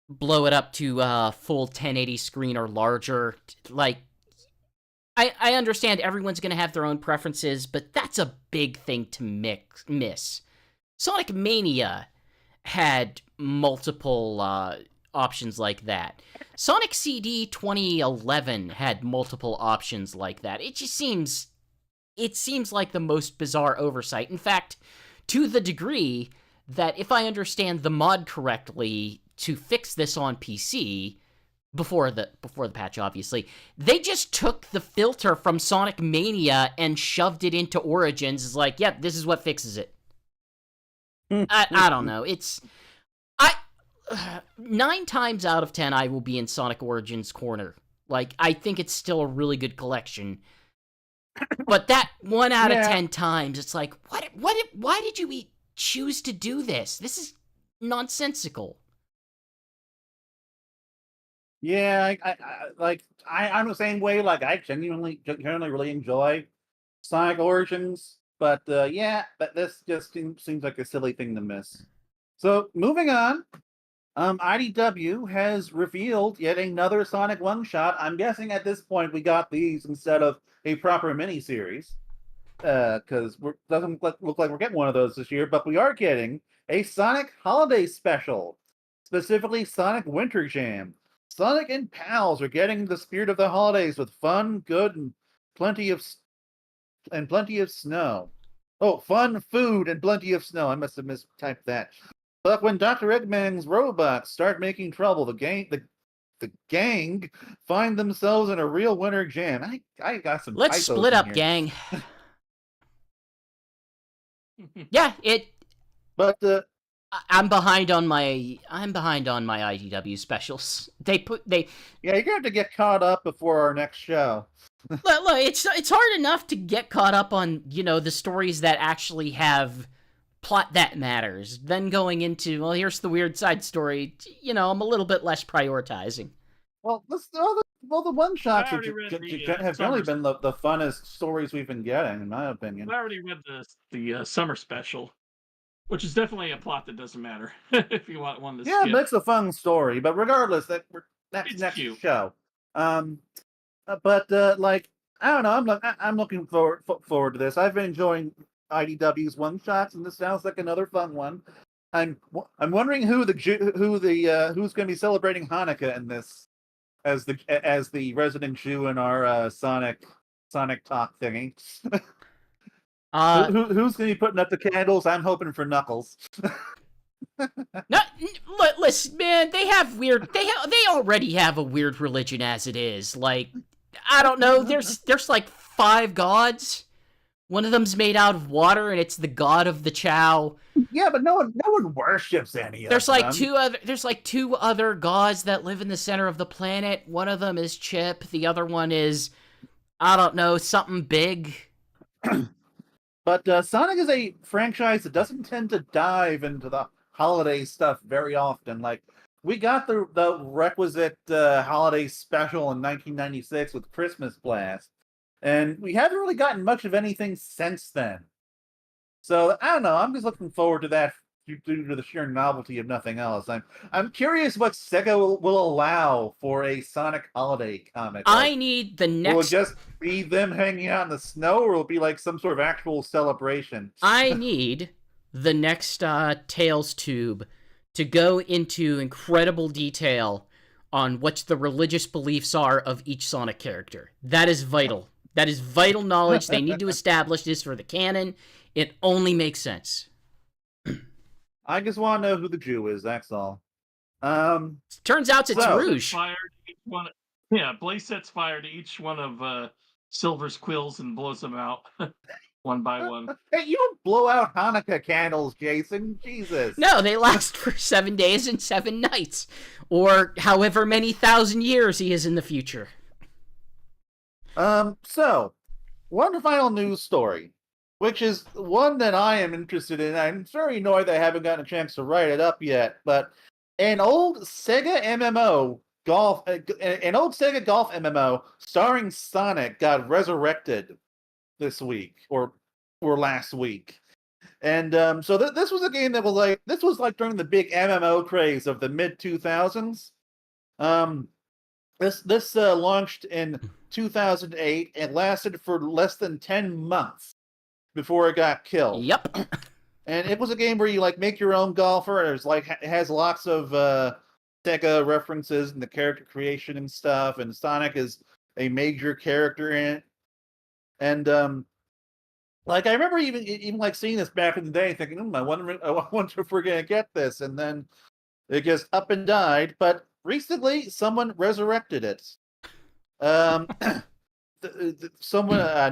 blow it up to full 1080 screen or larger. Like, I understand everyone's going to have their own preferences, but that's a big thing to miss. Sonic Mania had multiple options like that. Sonic CD 2011 had multiple options like that. It seems like the most bizarre oversight. In fact, to the degree that, if I understand the mod correctly, to fix this on PC, before the patch, obviously, they just took the filter from Sonic Mania and shoved it into Origins. It's like, yep, this is what fixes it. I don't know. 9 times out of 10, I will be in Sonic Origins corner. Like, I think it's still a really good collection. But that 1 out of 10 times, it's like, why did you choose to do this? This is nonsensical. Yeah, I'm the same way. Like, I generally really enjoy Sonic Origins, but but this just seems like a silly thing to miss. So, moving on, IDW has revealed yet another Sonic one-shot. I'm guessing at this point we got these instead of a proper miniseries, because doesn't look like we're getting one of those this year, but we are getting a Sonic Holiday Special, specifically Sonic Winter Jam. Sonic and pals are getting the spirit of the holidays with fun, good, and plenty of snow. Oh, fun, food, and plenty of snow. I must have mistyped that. But when Dr. Eggman's robots start making trouble, the gang find themselves in a real winter jam. I got some. Let's split up, gang. Yeah, it. But I'm behind on my IDW specials. Yeah, you're gonna have to get caught up before our next show. Look, it's hard enough to get caught up on, the stories that actually have plot that matters. Then going into, well, here's the weird side story, I'm a little bit less prioritizing. Well, the one shots I already read the have summer. generally been the funnest stories we've been getting, in my opinion. I already read the summer special, which is definitely a plot that doesn't matter if you want one to Yeah, skip. but it's a fun story. But regardless, It's next cute. show. But like I don't know, I'm looking forward to this. I've been enjoying IDW's one shots, and this sounds like another fun one. I'm wondering who's going to be celebrating Hanukkah in this as the resident Jew in our Sonic talk thingy. Who's going to be putting up the candles? I'm hoping for Knuckles. Listen, man, they already have a weird religion as it is. Like, I don't know, there's like 5 gods. One of them's made out of water, and it's the god of the Chow. Yeah, but no one worships any of There's them. There's like 2 other gods that live in the center of the planet. One of them is Chip. The other one is, I don't know, something big. But Sonic is a franchise that doesn't tend to dive into the holiday stuff very often. Like, we got the requisite holiday special in 1996 with Christmas Blast, and we haven't really gotten much of anything since then. So I don't know. I'm just looking forward to that due to the sheer novelty of nothing else. I'm curious what Sega will allow for a Sonic holiday comic. I need the next. Will it just be them hanging out in the snow, or will it be like some sort of actual celebration? I need the next Tales tube to go into incredible detail on what the religious beliefs are of each Sonic character. That is vital. That is vital knowledge. They need to establish this for the canon. It only makes sense. I just want to know who the Jew is, that's all. Turns out it's Rouge. Blaze sets fire to each one of Silver's quills and blows them out one by one. Hey, you don't blow out Hanukkah candles, Jason. Jesus. No, they last for 7 days and 7 nights. Or however many thousand years he is in the future. So, one final news story, which is one that I am interested in. I'm very annoyed that I haven't gotten a chance to write it up yet, but an old Sega golf MMO starring Sonic got resurrected this week or last week. And so this was a game that was like during the big MMO craze of the mid 2000s. This launched in 2008 and lasted for less than 10 months before it got killed. Yep. And it was a game where you like make your own golfer. It has lots of Sega references and the character creation and stuff. And Sonic is a major character in it. And like I remember even like seeing this back in the day, thinking, I wonder if we're gonna get this. And then it just up and died. But recently, someone resurrected it. Someone,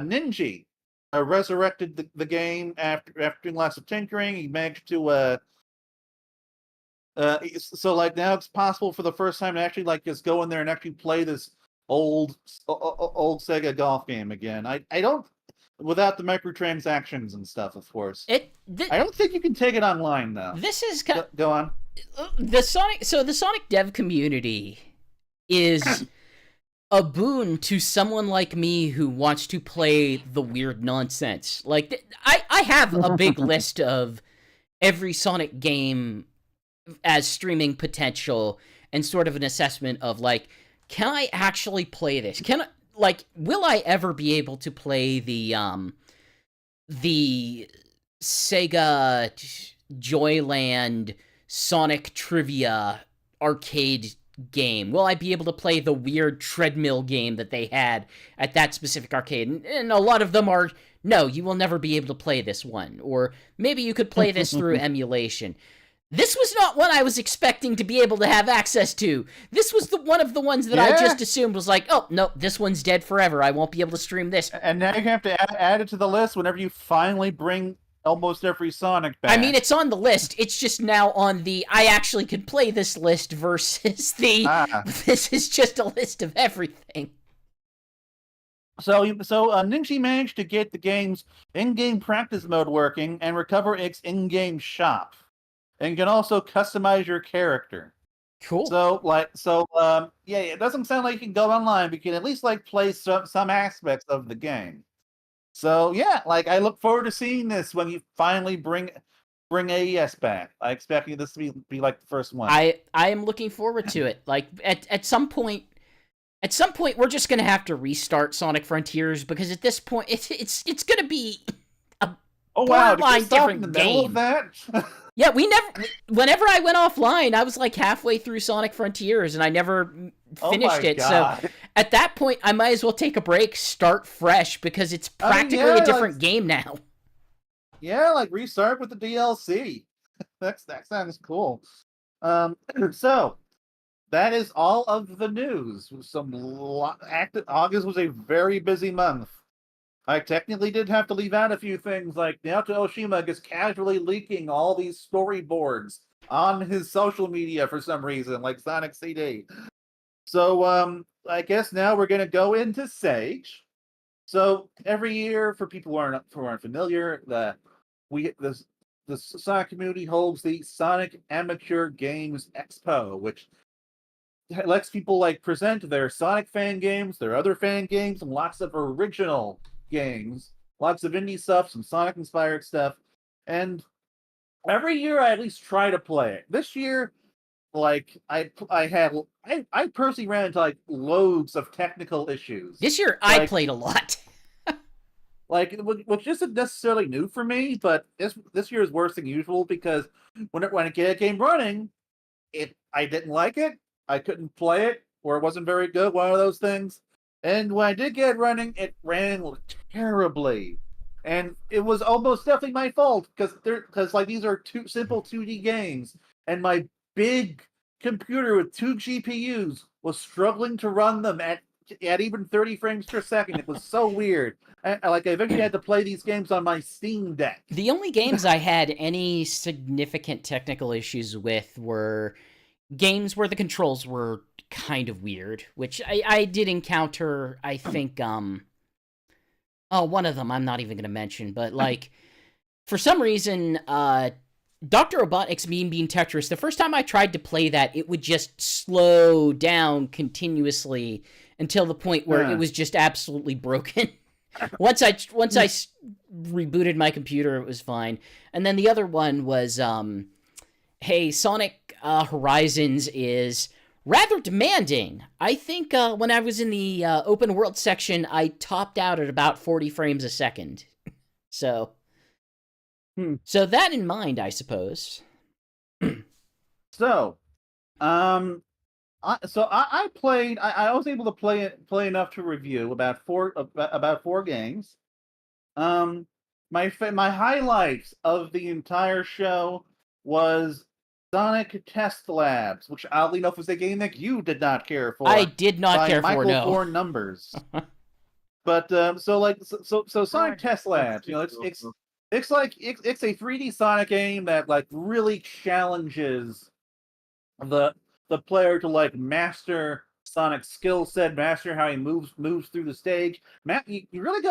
Ninja, resurrected the game after doing lots of tinkering. He managed to so like now it's possible for the first time to actually like just go in there and actually play this old Sega golf game again. I don't, without the microtransactions and stuff, of course. I don't think you can take it online though. This is go on. The Sonic dev community is a boon to someone like me who wants to play the weird nonsense. Like, I have a big list of every Sonic game as streaming potential and sort of an assessment of, like, can I actually play this? Will I ever be able to play the Sega Joyland Sonic Trivia arcade game? Will I be able to play the weird treadmill game that they had at that specific arcade? And a lot of them are, no, you will never be able to play this one. Or maybe you could play this through emulation. This was not one I was expecting to be able to have access to. This was one of the ones that I just assumed was like, oh, no, this one's dead forever. I won't be able to stream this. And now you have to add it to the list whenever you finally bring almost every Sonic back. I mean, it's on the list. It's just now on the I actually could play this list versus the this is just a list of everything. So Ninja managed to get the game's in-game practice mode working and recover its in-game shop. And you can also customize your character. Cool. Yeah, it doesn't sound like you can go online, but you can at least like play some aspects of the game. So yeah, like I look forward to seeing this when you finally bring AES back. I expect this to be like the first one. I am looking forward to it. Like at some point, we're just gonna have to restart Sonic Frontiers because at this point, it's gonna be a Oh wow! Did you borderline stop in the different middle of game. that? Yeah, whenever I went offline, I was like halfway through Sonic Frontiers, and I never finished it. God. So at that point, I might as well take a break, start fresh, because it's practically a different game now. Yeah, like restart with the DLC. That sounds cool. So that is all of the news. August was a very busy month. I technically did have to leave out a few things, like Naoto Oshima is casually leaking all these storyboards on his social media for some reason, like Sonic CD. So, I guess now we're gonna go into Sage. So every year, for people who aren't familiar, the Sonic community holds the Sonic Amateur Games Expo, which lets people like present their Sonic fan games, their other fan games, and lots of original games, lots of indie stuff, some Sonic inspired stuff. And every year I at least try to play it. This year, like I personally ran into like loads of technical issues. This year I played a lot. Like, which isn't necessarily new for me, but this year is worse than usual because when I get a game running, I didn't like it, I couldn't play it, or it wasn't very good, one of those things. And when I did get it running, it ran terribly, and it was almost definitely my fault because like these are two simple 2D games, and my big computer with 2 GPUs was struggling to run them at even 30 frames per second. It was so weird. I eventually had to play these games on my Steam Deck. The only games I had any significant technical issues with were games where the controls were kind of weird, which I did encounter. I think one of them I'm not even gonna mention, but like for some reason Dr. Robotnik's Mean Bean Tetris, the first time I tried to play that, it would just slow down continuously until the point where it was just absolutely broken. Once I rebooted my computer, it was fine. And then the other one was, hey, Sonic Horizons is rather demanding. I think when I was in the open world section, I topped out at about 40 frames a second. So that in mind, I suppose. So, I played. I was able to play enough to review about four games. My highlights of the entire show was Sonic Test Labs, which oddly enough was a game that you did not care for. I did not care Michael for, no. Four numbers. But so Sonic Test Labs, it's a 3D Sonic game that like really challenges the player to like master Sonic's skill set, master how he moves through the stage. You really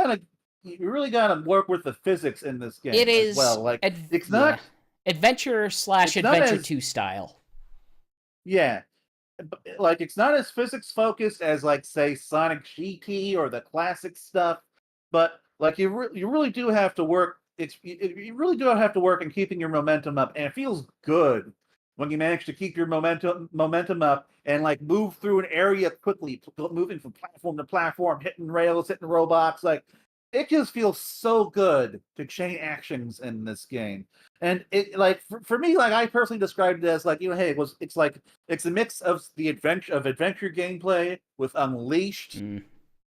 gotta work with the physics in this game. It is as well. Like it's not adventure / adventure 2 style. Yeah. Like it's not as physics focused as like say Sonic GT or the classic stuff, but like you really do have to work. You really do have to work in keeping your momentum up, and it feels good when you manage to keep your momentum up and like move through an area quickly, moving from platform to platform, hitting rails, hitting robots. Like it just feels so good to chain actions in this game. And it like for me, like I personally described it as like, hey, it's a mix of the adventure gameplay with Unleashed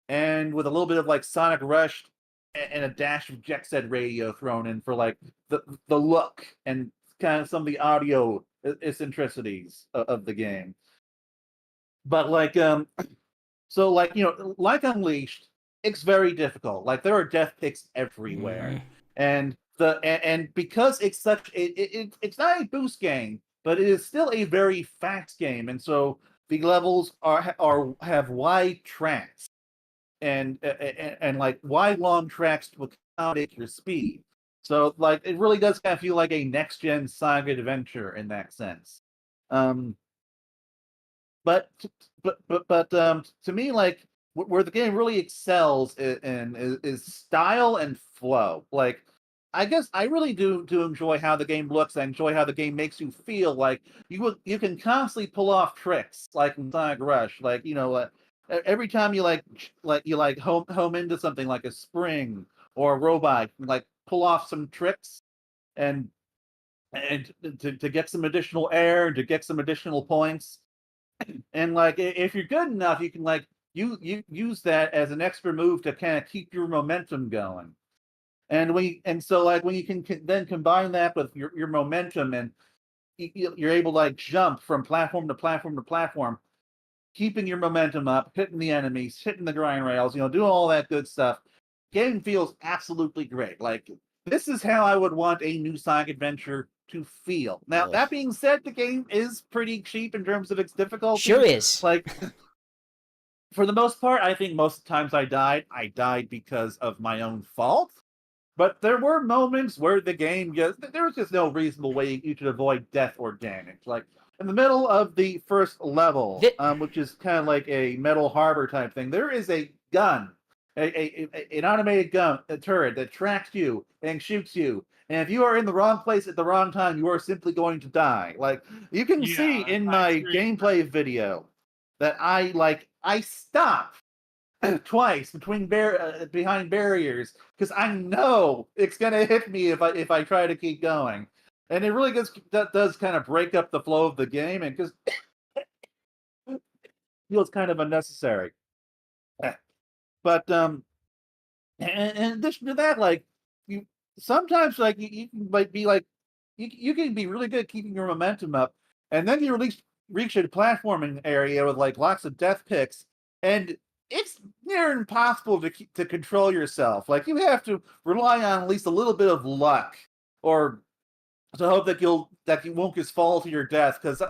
and with a little bit of like Sonic Rush and a dash of Jet Set Radio thrown in for like the look and kind of some of the audio eccentricities of the game. But like so like like Unleashed, it's very difficult. Like there are death picks everywhere. And because it's such it's not a boost game, but it is still a very fast game, and so the levels have wide tracks and like wide long tracks to accommodate your speed. So like it really does kind of feel like a next gen Sonic adventure in that sense. but to me, like where the game really excels is style and flow. Like, I guess I really do enjoy how the game looks. I enjoy how the game makes you feel. Like you can constantly pull off tricks, like in Sonic Rush. Like, every time you home into something like a spring or a robot, you can, like, pull off some tricks and to get some additional air, to get some additional points. And like, if you're good enough, you can like you use that as an extra move to kind of keep your momentum going. And so like when you can then combine that with your momentum, and you're able to like jump from platform to platform to platform, keeping your momentum up, hitting the enemies, hitting the grind rails, doing all that good stuff. Game feels absolutely great. Like, this is how I would want a new Sonic Adventure to feel. Now, that being said, the game is pretty cheap in terms of its difficulty. Sure is. Like, for the most part, I think most of the times I died because of my own fault. But there were moments where the game there was just no reasonable way you could avoid death or damage. Like, in the middle of the first level, which is kind of like a metal harbor type thing, there is a gun, an automated gun, a turret that tracks you and shoots you. And if you are in the wrong place at the wrong time, you are simply going to die. Like, you can see in my gameplay video that I stopped twice behind barriers because I know it's gonna hit me if I try to keep going, and it really does kind of break up the flow of the game, and because feels kind of unnecessary. But and in addition to that, like, you sometimes, like, you can like be like you can be really good at keeping your momentum up, and then you reach a platforming area with like lots of death picks, and it's near impossible to control yourself. Like, you have to rely on at least a little bit of luck, or to hope that you won't just fall to your death. Because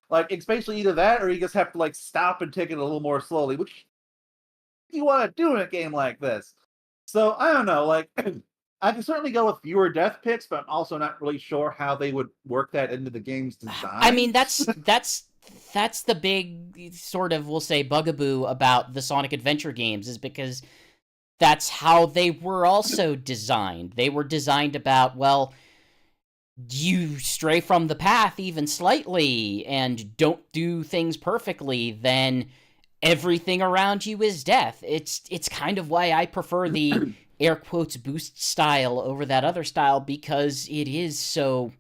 like, it's basically either that, or you just have to like stop and take it a little more slowly, which you want to do in a game like this. So I don't know. Like, I can certainly go with fewer death picks, but I'm also not really sure how they would work that into the game's design. I mean, that's the big sort of, we'll say, bugaboo about the Sonic Adventure games, is because that's how they were also designed. They were designed about, well, you stray from the path even slightly and don't do things perfectly, then everything around you is death. It's kind of why I prefer the air quotes boost style over that other style, because it is so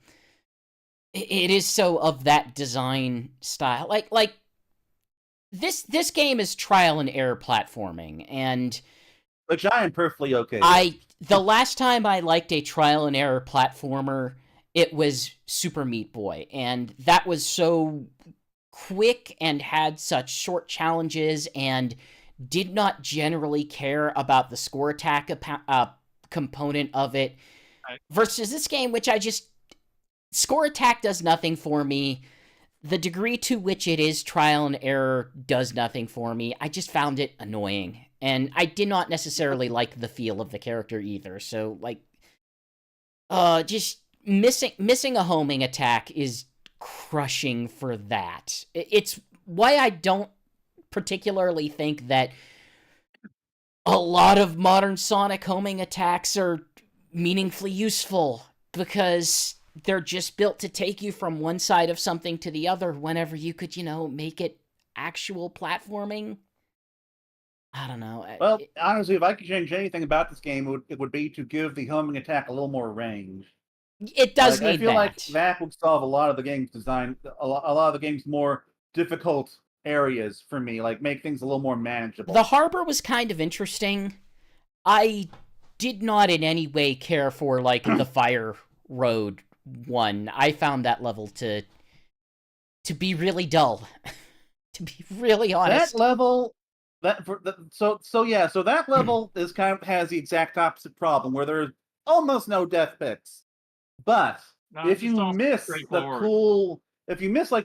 of that design style. Like this game is trial and error platforming, and which I am perfectly okay with. The last time I liked a trial and error platformer, it was Super Meat Boy, and that was so quick and had such short challenges and did not generally care about the score attack component of it. Versus this game, which score attack does nothing for me. The degree to which it is trial and error does nothing for me. I just found it annoying. And I did not necessarily like the feel of the character either. So, like, just missing a homing attack is crushing for that. It's why I don't particularly think that a lot of modern Sonic homing attacks are meaningfully useful, because they're just built to take you from one side of something to the other whenever you could, make it actual platforming. I don't know. Well, honestly, if I could change anything about this game, it would be to give the homing attack a little more range. It does need that. I feel like that would solve a lot of the game's design, a lot of the game's more difficult areas for me, like make things a little more manageable. The harbor was kind of interesting. I did not in any way care for, like, the fire road one. I found that level to be really dull. To be really honest. That level, so that level is has the exact opposite problem, where there's almost no death picks. But if you miss like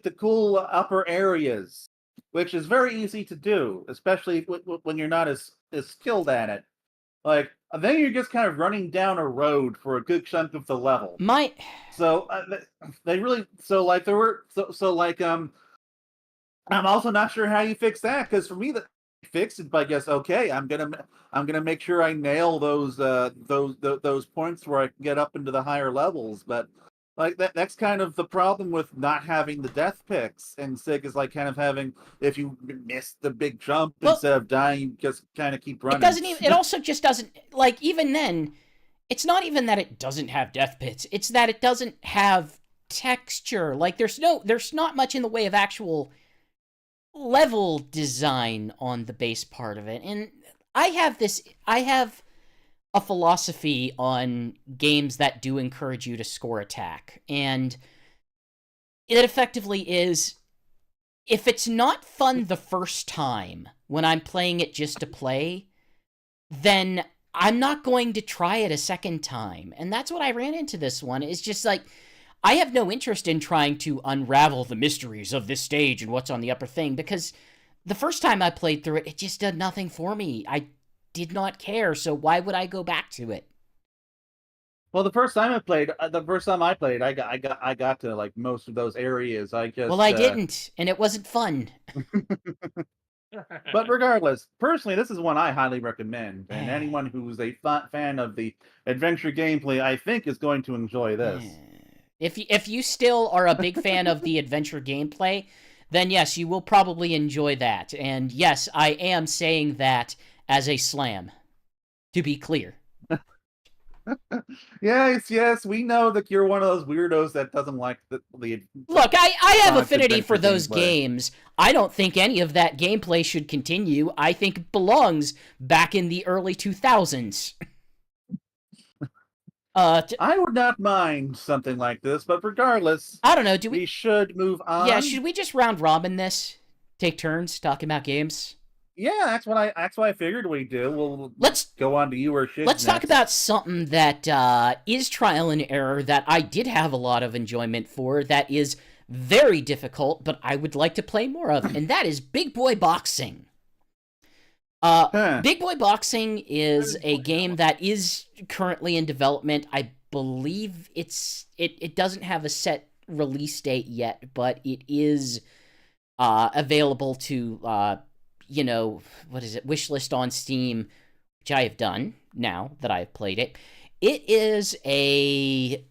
the cool upper areas, which is very easy to do, especially when you're not as skilled at it, like, then you're just kind of running down a road for a good chunk of the level. I'm also not sure how you fix that, because for me, the fix it by guess. Okay, I'm gonna make sure I nail those points where I can get up into the higher levels. But like that's kind of the problem with not having the death picks. And Sig is like kind of having, if you miss the big jump, Well, instead of dying, you just kind of keep running. It doesn't even. It also just doesn't, like, even then. It's not even that it doesn't have death pits. It's that it doesn't have texture. Like, there's not much in the way of actual level design on the base part of it. And I have a philosophy on games that do encourage you to score attack. And it effectively is, if it's not fun the first time when I'm playing it just to play, then I'm not going to try it a second time. And that's what I ran into this one. It's just like, I have no interest in trying to unravel the mysteries of this stage and what's on the upper thing, because the first time I played through it, it just did nothing for me. I did not care, so why would I go back to it? Well, the first time I played, I got to like most of those areas. I didn't, and it wasn't fun. But regardless, personally, this is one I highly recommend, and anyone who's a fan of the adventure gameplay, I think, is going to enjoy this. If you still are a big fan of the adventure gameplay, then yes, you will probably enjoy that. And yes, I am saying that as a slam, to be clear. Yes, we know that you're one of those weirdos that doesn't like the Look, I have affinity for those games. I don't think any of that gameplay should continue. I think it belongs back in the early 2000s. I would not mind something like this, but regardless, I don't know, we should move on? Yeah, should we just round robin this? Take turns talking about games? Yeah, that's what I figured we'd do. Let's go on to you or Shigs. Let's talk about something that is trial and error, that I did have a lot of enjoyment for, that is very difficult, but I would like to play more of, and that is Big Boy Boxing. Big Boy Boxing is a game that is currently in development. I believe it doesn't have a set release date yet, but it is available to wishlist on Steam, which I have done now that I've played it. It is a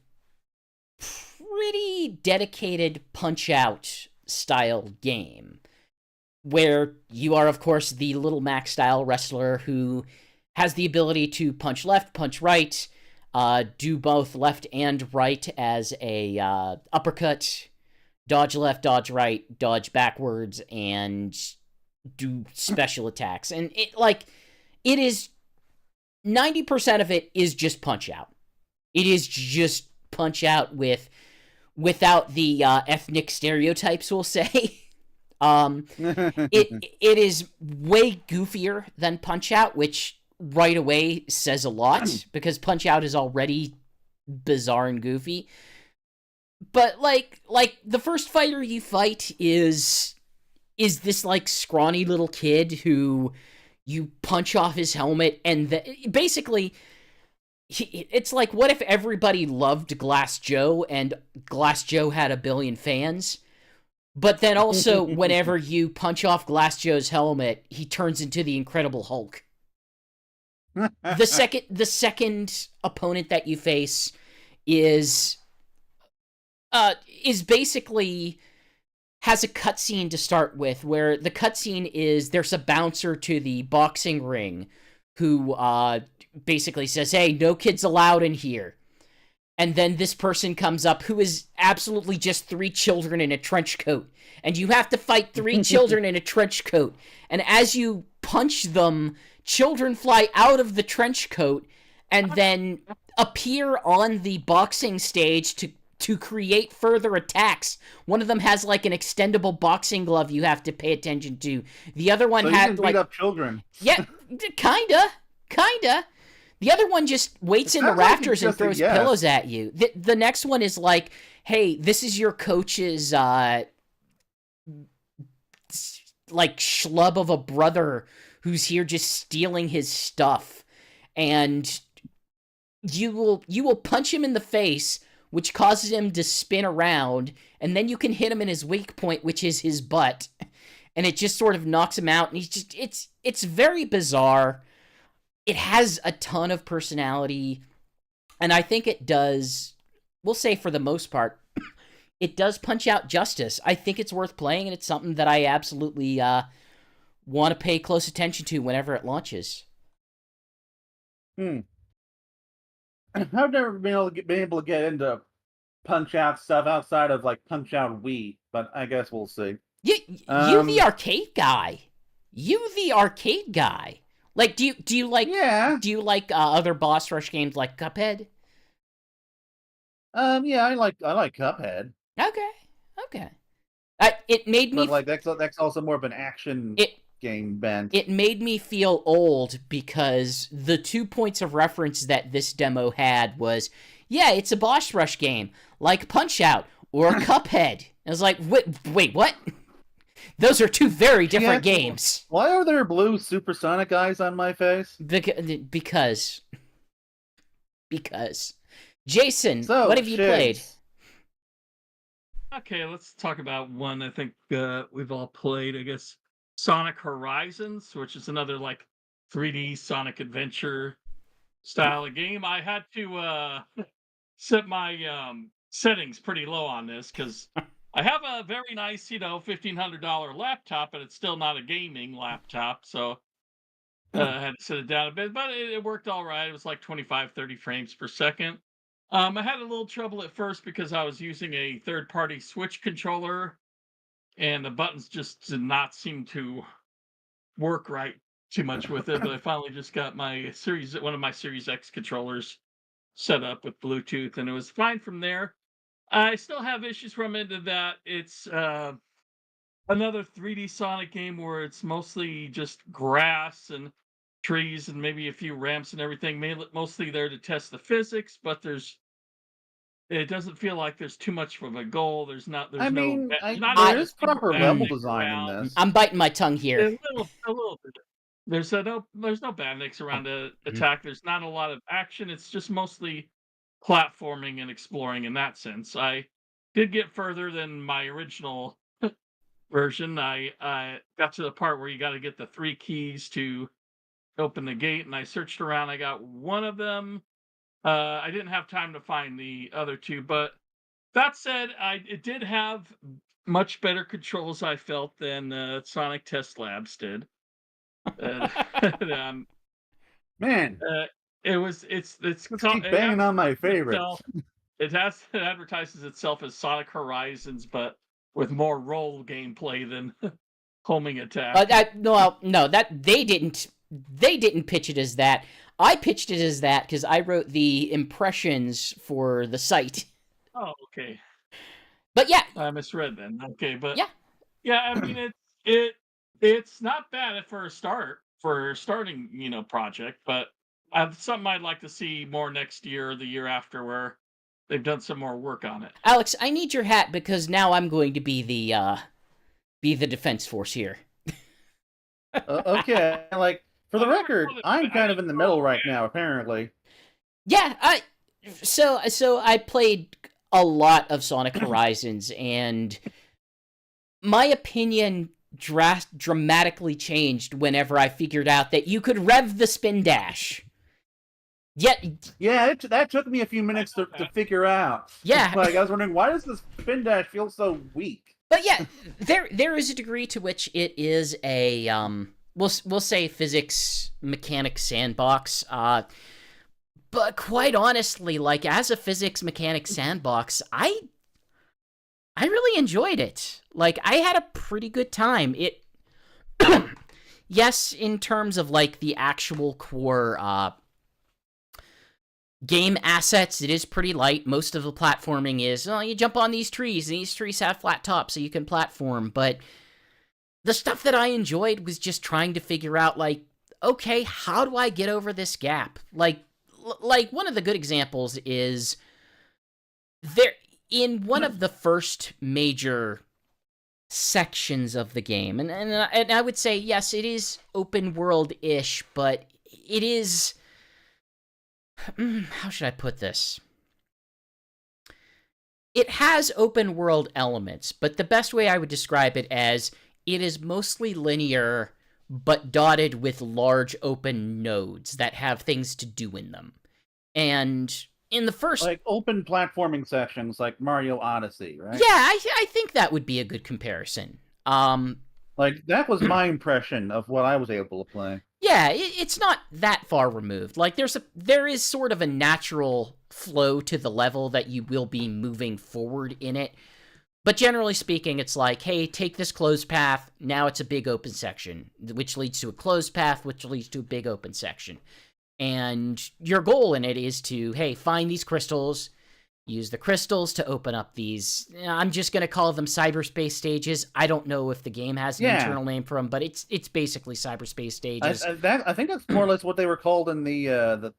pretty dedicated Punch-Out style game, where you are, of course, the Little Mac style wrestler who has the ability to punch left, punch right, do both left and right as a uppercut, dodge left, dodge right, dodge backwards, and do special attacks. And it is 90% of it is just Punch-Out. It is just Punch-Out without the ethnic stereotypes, we'll say. It is way goofier than Punch-Out, which right away says a lot, because Punch-Out is already bizarre and goofy. But like the first fighter you fight is this like scrawny little kid who you punch off his helmet, and basically it's like, what if everybody loved Glass Joe and Glass Joe had 1 billion fans? But then also, whenever you punch off Glass Joe's helmet, he turns into the Incredible Hulk. The second opponent that you face is basically has a cutscene to start with, where the cutscene is there's a bouncer to the boxing ring who basically says, "Hey, no kids allowed in here." And then this person comes up who is absolutely just 3 children in a trench coat. And you have to fight 3 children in a trench coat. And as you punch them, children fly out of the trench coat and then appear on the boxing stage to create further attacks. One of them has like an extendable boxing glove you have to pay attention to. The other one had like beat up children. Yeah, kinda. The other one just waits in the rafters and throws pillows at you. The next one is like, hey, this is your coach's, like, schlub of a brother who's here just stealing his stuff. And you will punch him in the face, which causes him to spin around, and then you can hit him in his weak point, which is his butt. and it just sort of knocks him out, and it's very bizarre. It has a ton of personality, and I think it does, we'll say for the most part, it does punch out justice. I think it's worth playing, and it's something that I absolutely want to pay close attention to whenever it launches. I've never been able to get into Punch-Out stuff outside of like Punch-Out Wii, but I guess we'll see. You the arcade guy. Like, do you like other boss rush games like Cuphead? Yeah, I like Cuphead. Okay. It made me. But like that's also more of an action game bent. It made me feel old because the 2 points of reference that this demo had was, yeah, it's a boss rush game like Punch-Out or Cuphead. I was like, wait, what? Those are two very different games. Why are there blue supersonic eyes on my face? Because. Jason, what have you played? Okay, let's talk about one I think we've all played, I guess. Sonic Horizons, which is another like 3D Sonic adventure style of game. I had to set my settings pretty low on this because I have a very nice, $1,500 laptop, but it's still not a gaming laptop, so I had to set it down a bit, but it worked all right. It was like 25, 30 frames per second. I had a little trouble at first because I was using a third-party Switch controller, and the buttons just did not seem to work right too much with it. But I finally just got one of my Series X controllers set up with Bluetooth, and it was fine from there. I still have issues from into that. It's another 3D Sonic game where it's mostly just grass and trees and maybe a few ramps and everything, mostly there to test the physics, but it doesn't feel like there's too much of a goal. There is proper level design in this. I'm biting my tongue here. A little bit. There's no bandits around to attack. There's not a lot of action. It's just mostly platforming and exploring in that sense. I did get further than my original version. I got to the part where you got to get the 3 keys to open the gate, and I searched around. I got one of them. I didn't have time to find the other 2, but that said, it did have much better controls, I felt, than Sonic Test Labs did. Man, it's keep banging on my favorites. It advertises itself as Sonic Horizons, but with more roll gameplay than homing attack. No, that they didn't pitch it as that. I pitched it as that because I wrote the impressions for the site. Oh, okay. But yeah, I misread then. Okay, but yeah. I mean it's not bad for a starting project, but something I'd like to see more next year or the year after, where they've done some more work on it. Alex, I need your hat because now I'm going to be the defense force here. Okay, like for the record, I'm kind of in the middle right now, apparently. Yeah, so I played a lot of Sonic Horizons, and my opinion dramatically changed whenever I figured out that you could rev the spin dash. Yeah, that took me a few minutes to figure out. Yeah, like I was wondering, why does this spin dash feel so weak? But yeah, there is a degree to which it is a we'll say physics mechanics sandbox. But quite honestly, like as a physics mechanics sandbox, I really enjoyed it. Like I had a pretty good time. It yes, in terms of like the actual core game assets, it is pretty light. Most of the platforming is, you jump on these trees, and these trees have flat tops so you can platform. But the stuff that I enjoyed was just trying to figure out, like, okay, how do I get over this gap? Like one of the good examples is there in one of the first major sections of the game, and I would say, yes, it is open world-ish, but it is... how should I put this? It has open world elements, but the best way I would describe it as it is mostly linear, but dotted with large open nodes that have things to do in them. And in the first... Like open platforming sections like Mario Odyssey, right? Yeah, I think that would be a good comparison. Like, that was my impression of what I was able to play. Yeah, it's not that far removed. Like, there is sort of a natural flow to the level that you will be moving forward in it. But generally speaking, it's like, hey, take this closed path, now it's a big open section, which leads to a closed path, which leads to a big open section. And your goal in it is to, hey, find these crystals, use the crystals to open up these... I'm just going to call them cyberspace stages. I don't know if the game has an internal name for them, but it's basically cyberspace stages. I think that's more or less what they were called in the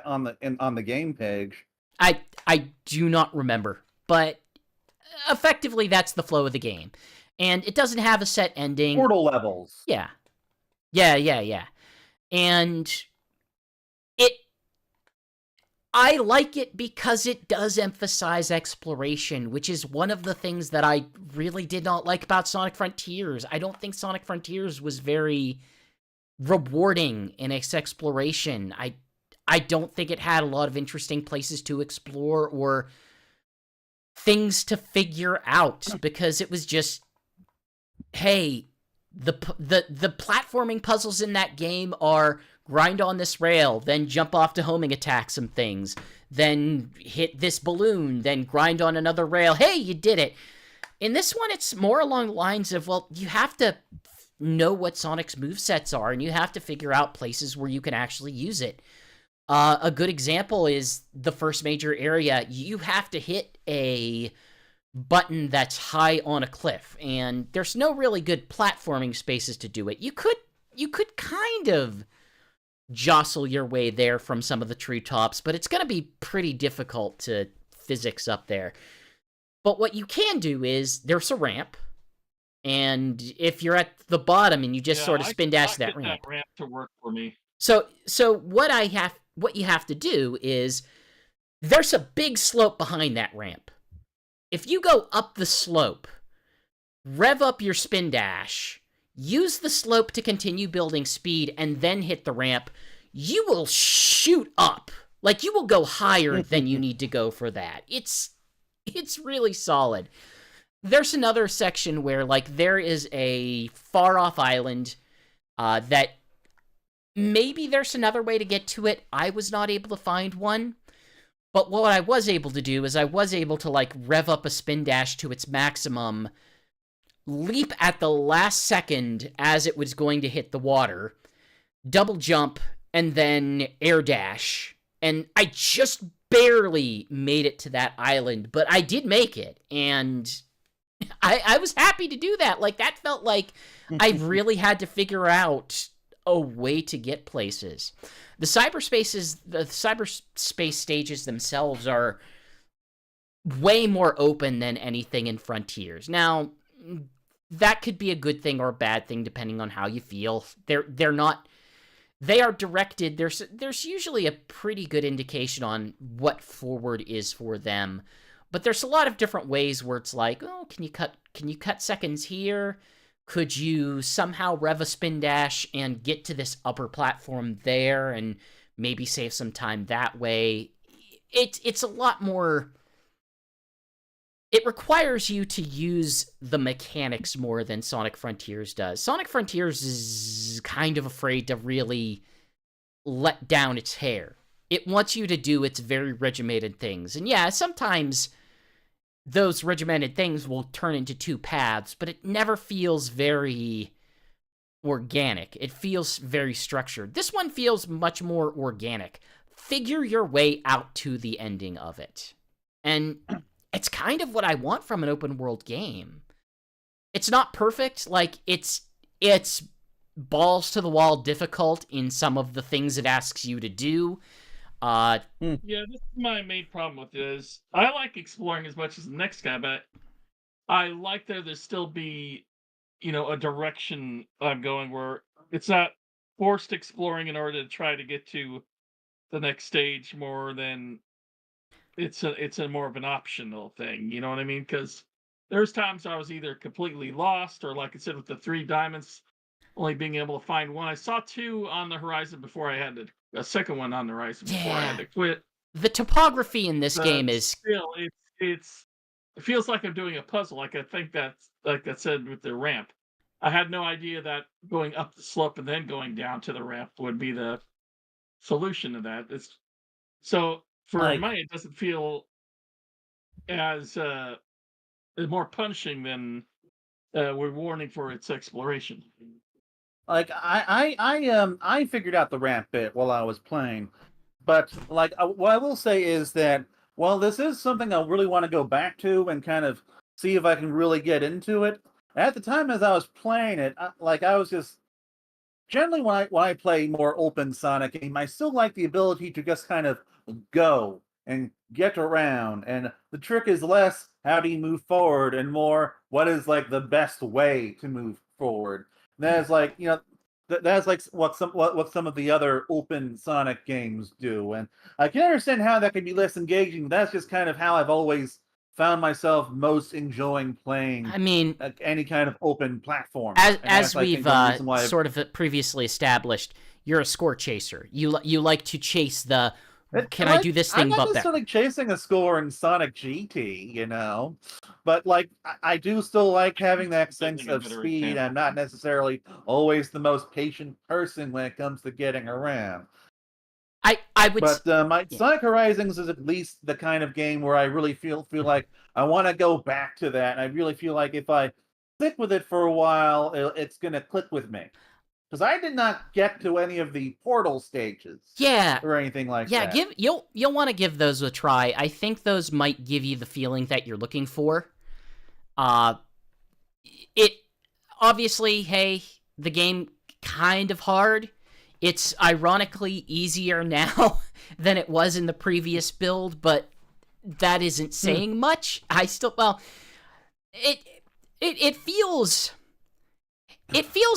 on the game page. I do not remember, but effectively that's the flow of the game. And it doesn't have a set ending. Portal levels. Yeah. And I like it because it does emphasize exploration, which is one of the things that I really did not like about Sonic Frontiers. I don't think Sonic Frontiers was very rewarding in its exploration. I don't think it had a lot of interesting places to explore or things to figure out, because it was just, hey, the platforming puzzles in that game are grind on this rail, then jump off to homing attack some things, then hit this balloon, then grind on another rail. Hey, you did it. In this one, it's more along the lines of, well, you have to know what Sonic's movesets are, and you have to figure out places where you can actually use it. A good example is the first major area. You have to hit a button that's high on a cliff, and there's no really good platforming spaces to do it. You could kind of jostle your way there from some of the treetops, but it's going to be pretty difficult to physics up there. But what you can do is, there's a ramp, and if you're at the bottom and you just sort of spin dash that ramp. That ramp to work for me. So what you have to do is, there's a big slope behind that ramp. If you go up the slope, rev up your spin dash, use the slope to continue building speed, and then hit the ramp, you will shoot up. Like, you will go higher than you need to go for that. It's really solid. There's another section where, like, there is a far-off island that maybe there's another way to get to it. I was not able to find one. But what I was able to do is I was able to, like, rev up a spin dash to its maximum, leap at the last second as it was going to hit the water, double jump, and then air dash. And I just barely made it to that island, but I did make it, and I was happy to do that. Like, that felt like I really had to figure out a way to get places. The cyberspace stages themselves are way more open than anything in Frontiers. Now, that could be a good thing or a bad thing depending on how you feel. They are directed. There's usually a pretty good indication on what forward is for them, but there's a lot of different ways where it's like, oh, can you cut seconds here? Could you somehow rev a spin dash and get to this upper platform there and maybe save some time that way? It's a lot more... It requires you to use the mechanics more than Sonic Frontiers does. Sonic Frontiers is kind of afraid to really let down its hair. It wants you to do its very regimented things. And yeah, sometimes those regimented things will turn into two paths, but it never feels very organic. It feels very structured. This one feels much more organic. Figure your way out to the ending of it. And it's kind of what I want from an open world game. It's not perfect. Like, it's balls to the wall difficult in some of the things it asks you to do. Yeah, this is my main problem with it is I like exploring as much as the next guy, but I like there to still be, a direction I'm going where it's not forced exploring in order to try to get to the next stage more than it's a more of an optional thing. You know what I mean? Because there's times I was either completely lost or, like I said, with the 3 diamonds, only being able to find 1. I saw 2 on the horizon before I had to a second one on the horizon before I had Yeah. to quit. The topography in this game But is... still, it feels like I'm doing a puzzle. Like I think that's like I said with the ramp. I had no idea that going up the slope and then going down to the ramp would be the solution to that. It's so for Like, me, it doesn't feel as more punishing than rewarding for its exploration. like I figured out the ramp bit while I was playing, but like what I will say is that while this is something I really want to go back to and kind of see if I can really get into it, at the time as I was playing it, I was just generally when I play more open Sonic game, I still like the ability to just kind of go and get around. And the trick is less how do you move forward and more what is like the best way to move forward. That's like that's like what some of the other open Sonic games do, and I can understand how that can be less engaging. But that's just kind of how I've always found myself most enjoying playing I mean, any kind of open platform. as And that's, I we've think, one reason why sort of previously established, you're a score chaser. You like to chase the can I do this I'm thing not but better? necessarily chasing a score in Sonic GT, but like I do still like having that I sense think a of better speed. example. I'm not necessarily always the most patient person when it comes to getting around. I would But my yeah. Sonic Horizons is at least the kind of game where I really feel like I want to go back to that, and I really feel like if I stick with it for a while, it's gonna click with me. Because I did not get to any of the portal stages Yeah. or anything like Yeah, that. you'll want to give those a try. I think those might give you the feeling that you're looking for. It obviously, hey, the game kind of hard. It's ironically easier now than it was in the previous build, but that isn't saying much. I still it feels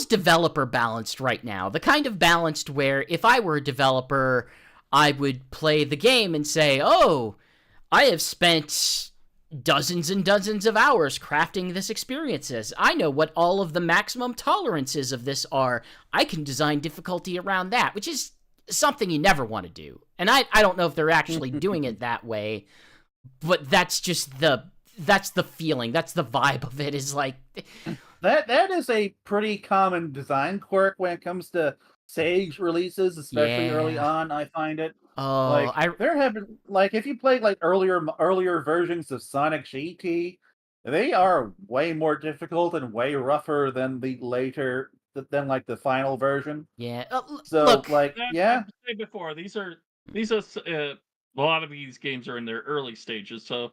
developer balanced right now. The kind of balanced where if I were a developer, I would play the game and say, "Oh, I have spent dozens and dozens of hours crafting this experiences. I know what all of the maximum tolerances of this are. I can design difficulty around that," which is something you never want to do. And I don't know if they're actually doing it that way, but that's just that's the feeling. That's the vibe of it, is like that is a pretty common design quirk when it comes to Sage releases, especially early Yeah. on. I find it Oh, there have been if you played like earlier versions of Sonic GT, they are way more difficult and way rougher than the later than like the final version. yeah. So Look, yeah, I've said before, these are a lot of these games are in their early stages, so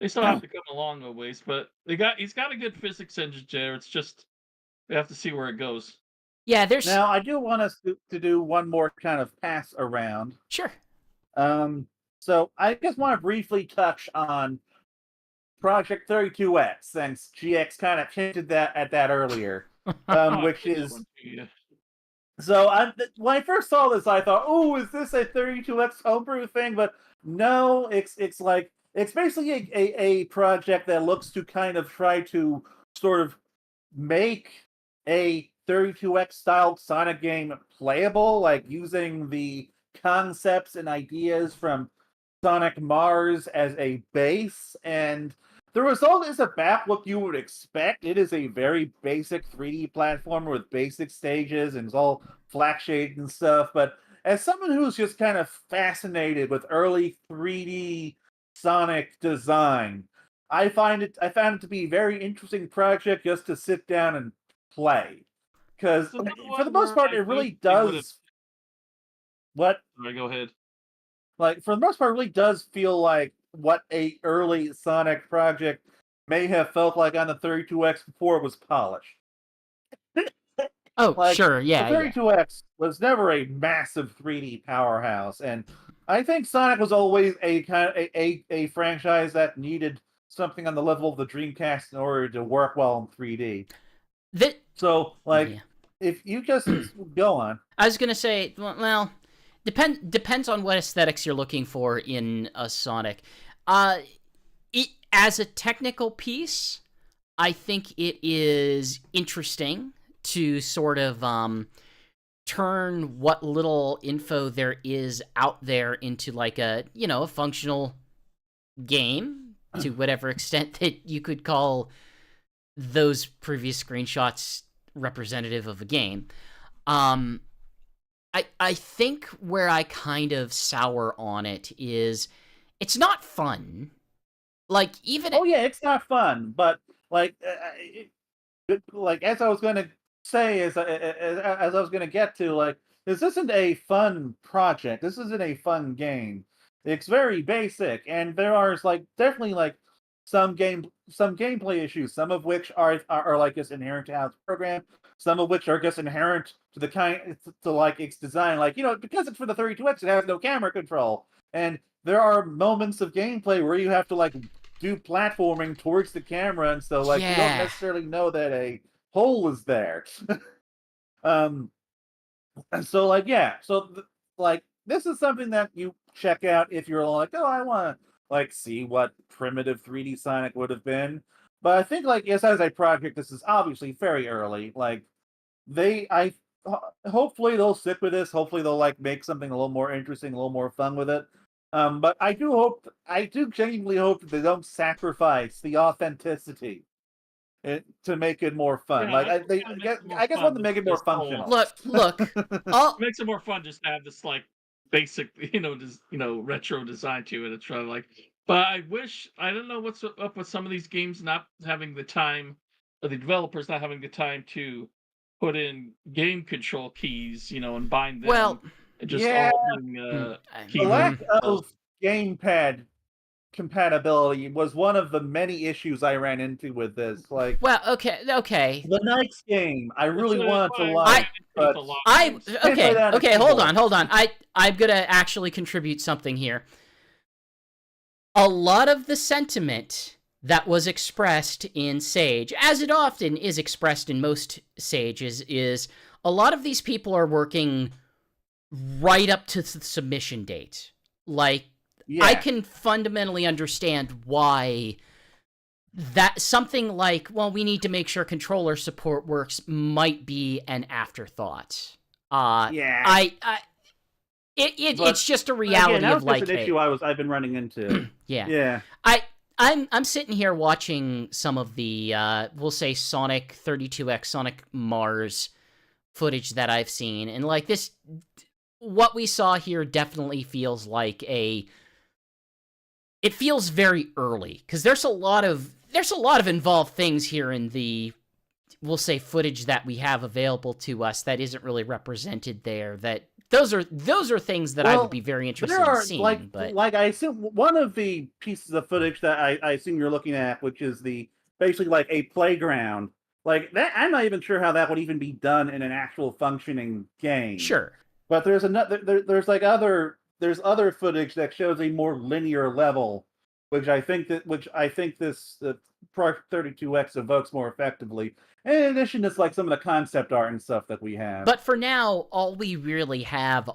they still have to come along a ways. But he's got a good physics engine there. It's just we have to see where it goes. yeah, there's now I do want us to do one more kind of pass around. sure. So I just want to briefly touch on Project 32X, since GX kind of hinted at that earlier, which is so. When I first saw this, I thought, "Oh, is this a 32X homebrew thing?" But no, it's basically a project that looks to kind of try to sort of make a 32X style Sonic game playable, like using the concepts and ideas from Sonic Mars as a base, and the result is about what you would expect. It is a very basic 3D platformer with basic stages and it's all flat shaded and stuff. But as someone who's just kind of fascinated with early 3D Sonic design, I found it to be a very interesting project just to sit down and play. Because for the most part, it really does. What? Sorry, go ahead. Like, for the most part, it really does feel like what a early Sonic project may have felt like on the 32X before it was polished. Oh, sure, yeah, the 32X was never a massive 3D powerhouse, and I think Sonic was always a kind of a franchise that needed something on the level of the Dreamcast in order to work well in 3D. So, if you just go on, I was gonna say, well, depends on what aesthetics you're looking for in a Sonic. It as a technical piece, I think it is interesting to sort of turn what little info there is out there into like a, a functional game to whatever extent that you could call those previous screenshots representative of a game. I think where I kind of sour on it is it's not fun. Like, even Oh yeah, it's not fun, but like as I was going to say, as I was going to get to, like, this isn't a fun project. This isn't a fun game. It's very basic, and there are like definitely like some gameplay issues. Some of which are like just inherent to how it's programmed. Some of which are just inherent to the kind to like its design. Like, because it's for the 32X, it has no camera control, and there are moments of gameplay where you have to like do platforming towards the camera, and so like you don't Yeah. necessarily know that a hole is there. um, and so like yeah, so like this is something that you check out if you're like, oh, I want to like see what primitive 3D Sonic would have been. But I think like as a project, this is obviously very early. Like hopefully they'll stick with this. Hopefully they'll like make something a little more interesting, a little more fun with it. But I do genuinely hope that they don't sacrifice the authenticity to make it more fun. Yeah, Like that's what kinda makes it more I guess fun, want to make it more this whole functional. Look, it all makes it more fun just to have this, like, basic, retro design to it. It's really like, but I don't know what's up with some of these games not having the time, or the developers not having the time to put in game control keys, and bind well, them, and just Yeah, all being, the keyboard lack controls. of gamepad compatibility was one of the many issues I ran into with this. Like well, okay. the Knights game, I That's really wanted what to I like, ran into with but a lot of I games. can't play that on a okay, hold keyboard. on. I'm gonna actually contribute something here. A lot of the sentiment that was expressed in Sage, as it often is expressed in most Sages, is a lot of these people are working right up to the submission date. Like, I Yeah, can fundamentally understand why that something like, well, we need to make sure controller support works might be an afterthought. yeah. It's just a Again, reality that of was just like, an hey, issue I've been running into. yeah. Yeah. I'm sitting here watching some of the we'll say Sonic 32X Sonic Mars footage that I've seen, and like this, what we saw here definitely feels like it feels very early, because there's a lot of involved things here in the, we'll say, footage that we have available to us that isn't really represented there. That those are things that I would be very interested there in are seeing. But I assume one of the pieces of footage that I assume you're looking at, which is the basically like a playground, like that. I'm not even sure how that would even be done in an actual functioning game. sure, But there's another there's other footage that shows a more linear level, which I think this Project 32X evokes more effectively. In addition to like some of the concept art and stuff that we have. but for now, all we really have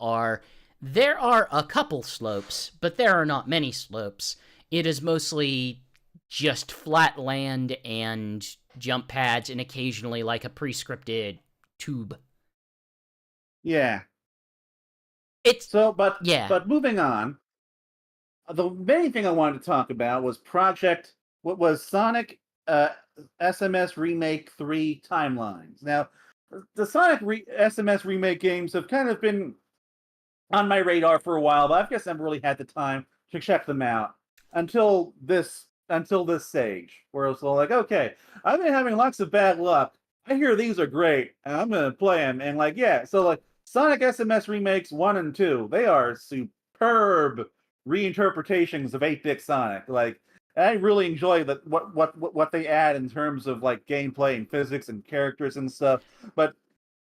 there are a couple slopes, but there are not many slopes. It is mostly just flat land and jump pads, and occasionally like a pre-scripted tube. Yeah. It's So, yeah. but moving on, the main thing I wanted to talk about was what was Sonic SMS Remake 3 timelines. Now, the SMS Remake games have kind of been on my radar for a while, but I guess I've never really had the time to check them out until this stage, where it's like, okay, I've been having lots of bad luck. I hear these are great, and I'm gonna play them. And like, yeah, so like Sonic SMS remakes 1 and 2, they are superb reinterpretations of 8-bit Sonic. Like, I really enjoy what they add in terms of like gameplay and physics and characters and stuff. But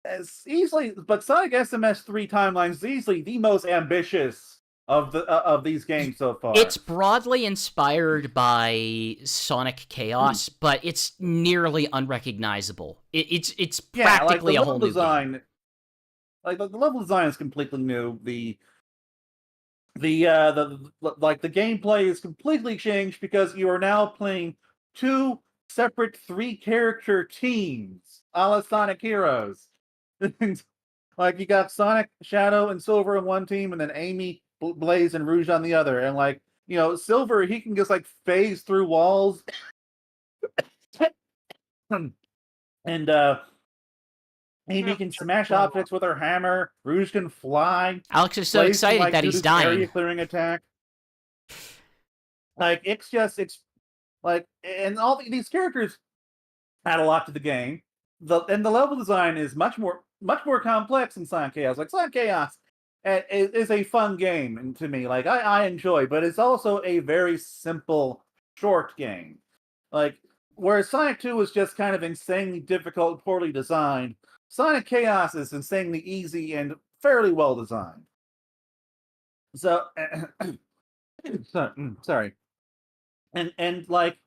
Sonic SMS 3 Timelines is easily the most ambitious of these games so far. It's broadly inspired by Sonic Chaos, but it's nearly unrecognizable. It's practically a whole new game. Like the level design is completely new. The gameplay is completely changed because you are now playing two separate 3-character teams, a la Sonic Heroes. Like, you got Sonic, Shadow, and Silver on one team, and then Amy, Blaze, and Rouge on the other. And, like, you know, Silver, he can just, like, phase through walls. And, Amy can smash objects with her hammer. Rouge can fly. Alex is so Blaze excited can, like, that do he's this dying. area clearing attack. Like, it's like, and all these characters add a lot to the game. And the level design is much more complex in Sonic Chaos. Like, Sonic Chaos is a fun game, and to me, like, I enjoy, but it's also a very simple, short game. Like, whereas Sonic 2 was just kind of insanely difficult, poorly designed, Sonic Chaos is insanely easy and fairly well designed. So, sorry. And like,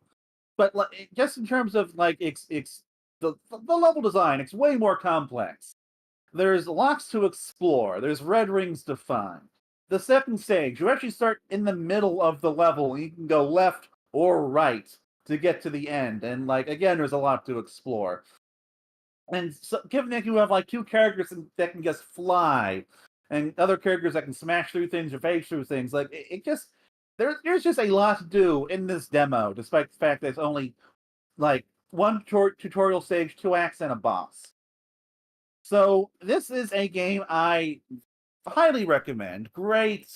but like, just in terms of like the level design, it's way more complex. There's lots to explore. There's red rings to find. The second stage, you actually start in the middle of the level. You can go left or right to get to the end. And like, again, there's a lot to explore. And so, given that you have like 2 characters that can just fly, and other characters that can smash through things or phase through things, like it just there's just a lot to do in this demo, despite the fact that it's only like 1 tutorial stage, 2 acts, and a boss. So this is a game I highly recommend. Great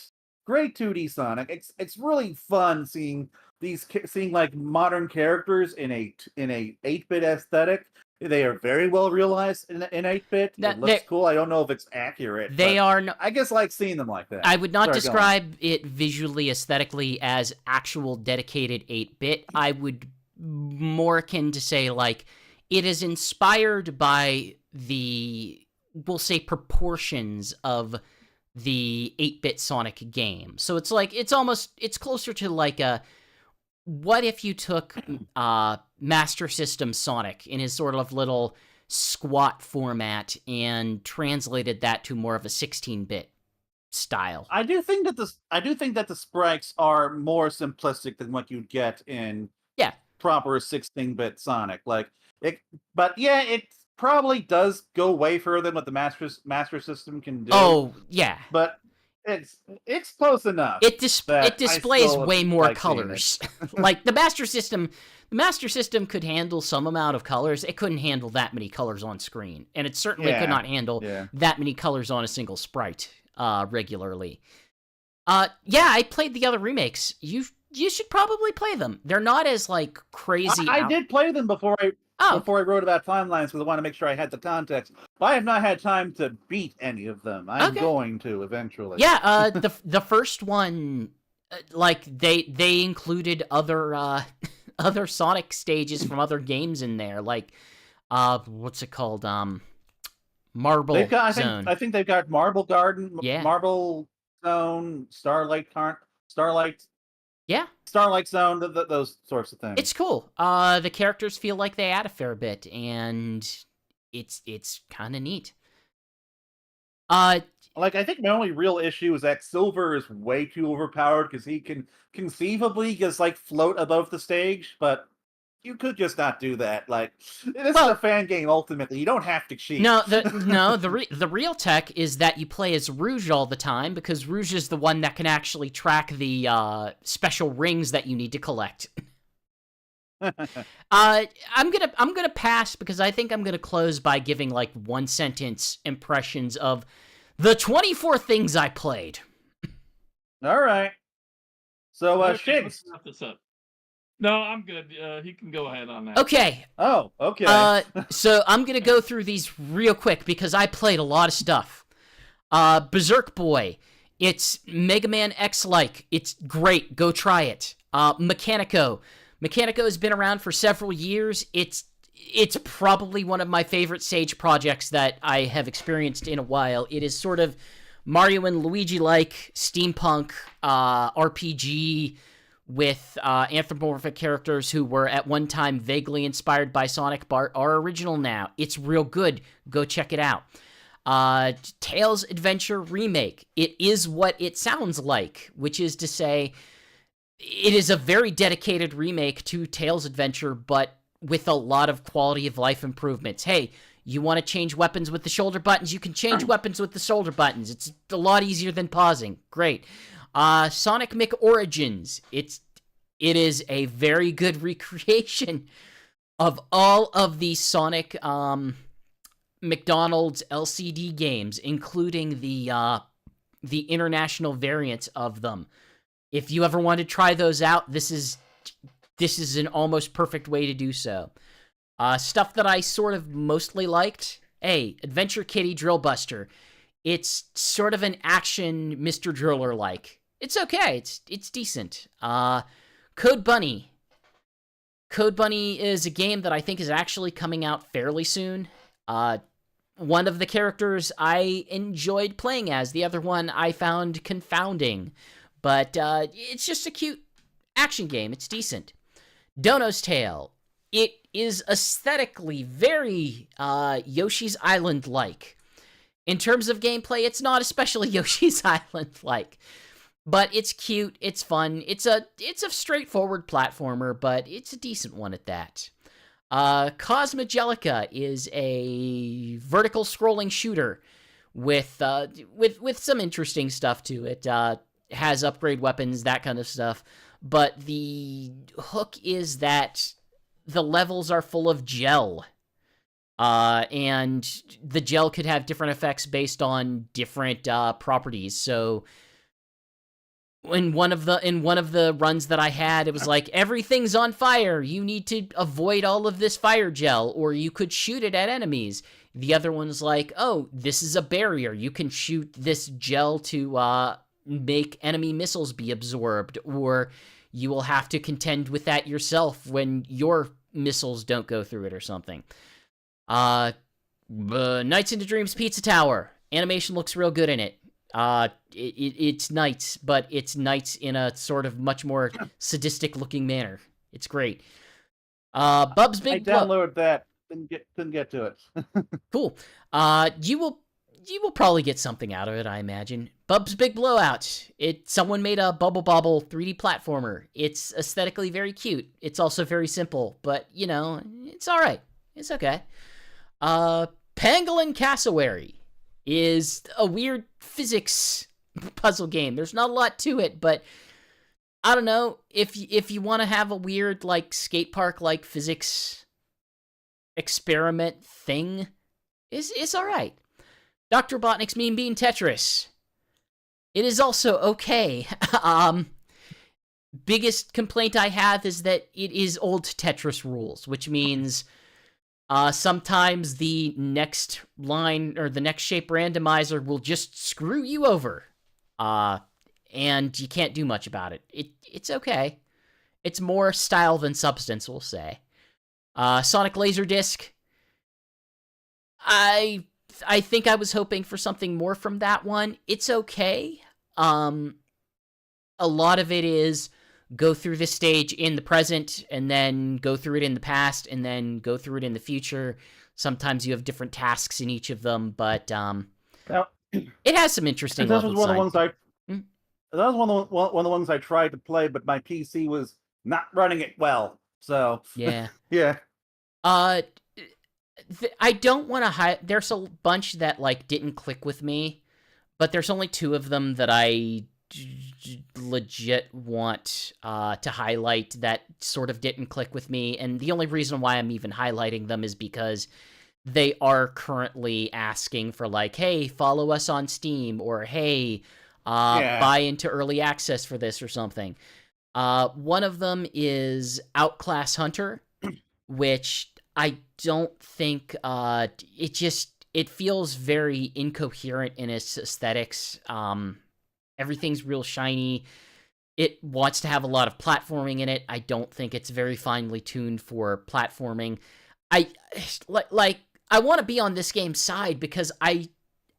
2D Sonic. It's really fun seeing like modern characters in a 8-bit aesthetic. They are very well realized in 8-bit. It looks cool. I don't know if it's accurate. They are. I guess like seeing them like that. I would not describe it visually, aesthetically as actual dedicated 8-bit. I would more akin to say like it is inspired by the, we'll say, proportions of the 8-bit Sonic game. So it's like it's closer to like a, what if you took Master System Sonic in his sort of little squat format and translated that to more of a 16-bit style. I do think that the sprites are more simplistic than what you'd get in proper 16-bit Sonic. Like it, but yeah, it probably does go way further than what the Master System can do. Oh yeah, but it's close enough. It displays way more colors. Like the Master System could handle some amount of colors. It couldn't handle that many colors on screen, and it certainly could not handle that many colors on a single sprite regularly. Yeah, I played the other remakes. You should probably play them. They're not as like crazy. I did play them before I wrote about timelines because I want to make sure I had the context. But I have not had time to beat any of them. I'm going to eventually. Yeah, the first one, like they included other Sonic stages from other games in there, like what's it called? Marble Zone. I think they've got Marble Garden, yeah. Marble Zone, Starlight. Yeah. Starlight Zone, those sorts of things. It's cool. The characters feel like they add a fair bit, and it's kind of neat. Like, I think my only real issue is that Silver is way too overpowered because he can conceivably just, like, float above the stage, but you could just not do that. Like, this is a fan game, ultimately. You don't have to cheat. No, the real tech is that you play as Rouge all the time, because Rouge is the one that can actually track the special rings that you need to collect. I'm gonna pass because I think I'm gonna close by giving like 1-sentence impressions of the 24 things I played. All right. So, Shigs. No, I'm good. He can go ahead on that. Okay. Oh, okay. So I'm gonna go through these real quick because I played a lot of stuff. Berserk Boy. It's Mega Man X-like. It's great. Go try it. Mechanico. Mechanico has been around for several years. It's probably one of my favorite Sage projects that I have experienced in a while. It is sort of Mario and Luigi-like steampunk RPG with anthropomorphic characters who were at one time vaguely inspired by Sonic but are original now. It's real good. Go check it out. Tails Adventure Remake. It is what it sounds like, which is to say, it is a very dedicated remake to Tails Adventure, but with a lot of quality of life improvements. Hey, you want to change weapons with the shoulder buttons? You can change weapons with the shoulder buttons. It's a lot easier than pausing. Great. Sonic McOrigins. It is a very good recreation of all of the Sonic McDonald's LCD games, including the international variants of them. If you ever want to try those out, this is an almost perfect way to do so. Stuff that I sort of mostly liked. Hey, Adventure Kitty Drill Buster. It's sort of an action Mr. Driller-like. It's okay. It's decent. Code Bunny. Code Bunny is a game that I think is actually coming out fairly soon. One of the characters I enjoyed playing as. The other one I found confounding. But it's just a cute action game. It's decent. Dono's Tale. It is aesthetically very Yoshi's Island-like. In terms of gameplay, it's not especially Yoshi's Island-like. But it's cute, it's fun, it's a straightforward platformer, but it's a decent one at that. Cosmogelica is a vertical scrolling shooter with some interesting stuff to it. Has upgrade weapons, that kind of stuff. But the hook is that the levels are full of gel. And the gel could have different effects based on different properties. So in one of the runs that I had, it was like, everything's on fire. You need to avoid all of this fire gel, or you could shoot it at enemies. The other one's like, oh, this is a barrier. You can shoot this gel to make enemy missiles be absorbed, or you will have to contend with that yourself when your missiles don't go through it or something. Nights into Dreams Pizza Tower. Animation looks real good in it. It's Knights, but it's Knights in a sort of much more sadistic-looking manner. It's great. Bub's Big Blow. I downloaded that. Couldn't get to it. Cool. You will probably get something out of it, I imagine. Bub's Big Blowout. Someone made a Bubble Bobble 3D platformer. It's aesthetically very cute. It's also very simple, but, it's alright. It's okay. Pangolin Cassowary is a weird physics puzzle game. There's not a lot to it, but I don't know, if you want to have a weird, like, skate park-like physics experiment thing, it's alright. Dr. Robotnik's Mean Bean Tetris. It is also okay. Biggest complaint I have is that it is old Tetris rules, which means sometimes the next line or the next shape randomizer will just screw you over. And you can't do much about it. It's okay. It's more style than substance, we'll say. Sonic Laserdisc. I think I was hoping for something more from that one. It's okay. A lot of it is go through this stage in the present, and then go through it in the past, and then go through it in the future. Sometimes you have different tasks in each of them, but Now, it has some interesting that was level one of the design. ones that was one of the ones I tried to play, but my PC was not running it well. So Yeah. yeah. I don't want to there's a bunch that, like, didn't click with me, but there's only 2 of them that I legit want to highlight that sort of didn't click with me, and the only reason why I'm even highlighting them is because they are currently asking for, like, hey, follow us on Steam, or hey, buy into early access for this or something. One of them is Outclass Hunter, which I don't think it feels very incoherent in its aesthetics. Everything's real shiny. It wants to have a lot of platforming in it. I don't think it's very finely tuned for platforming. I want to be on this game's side because I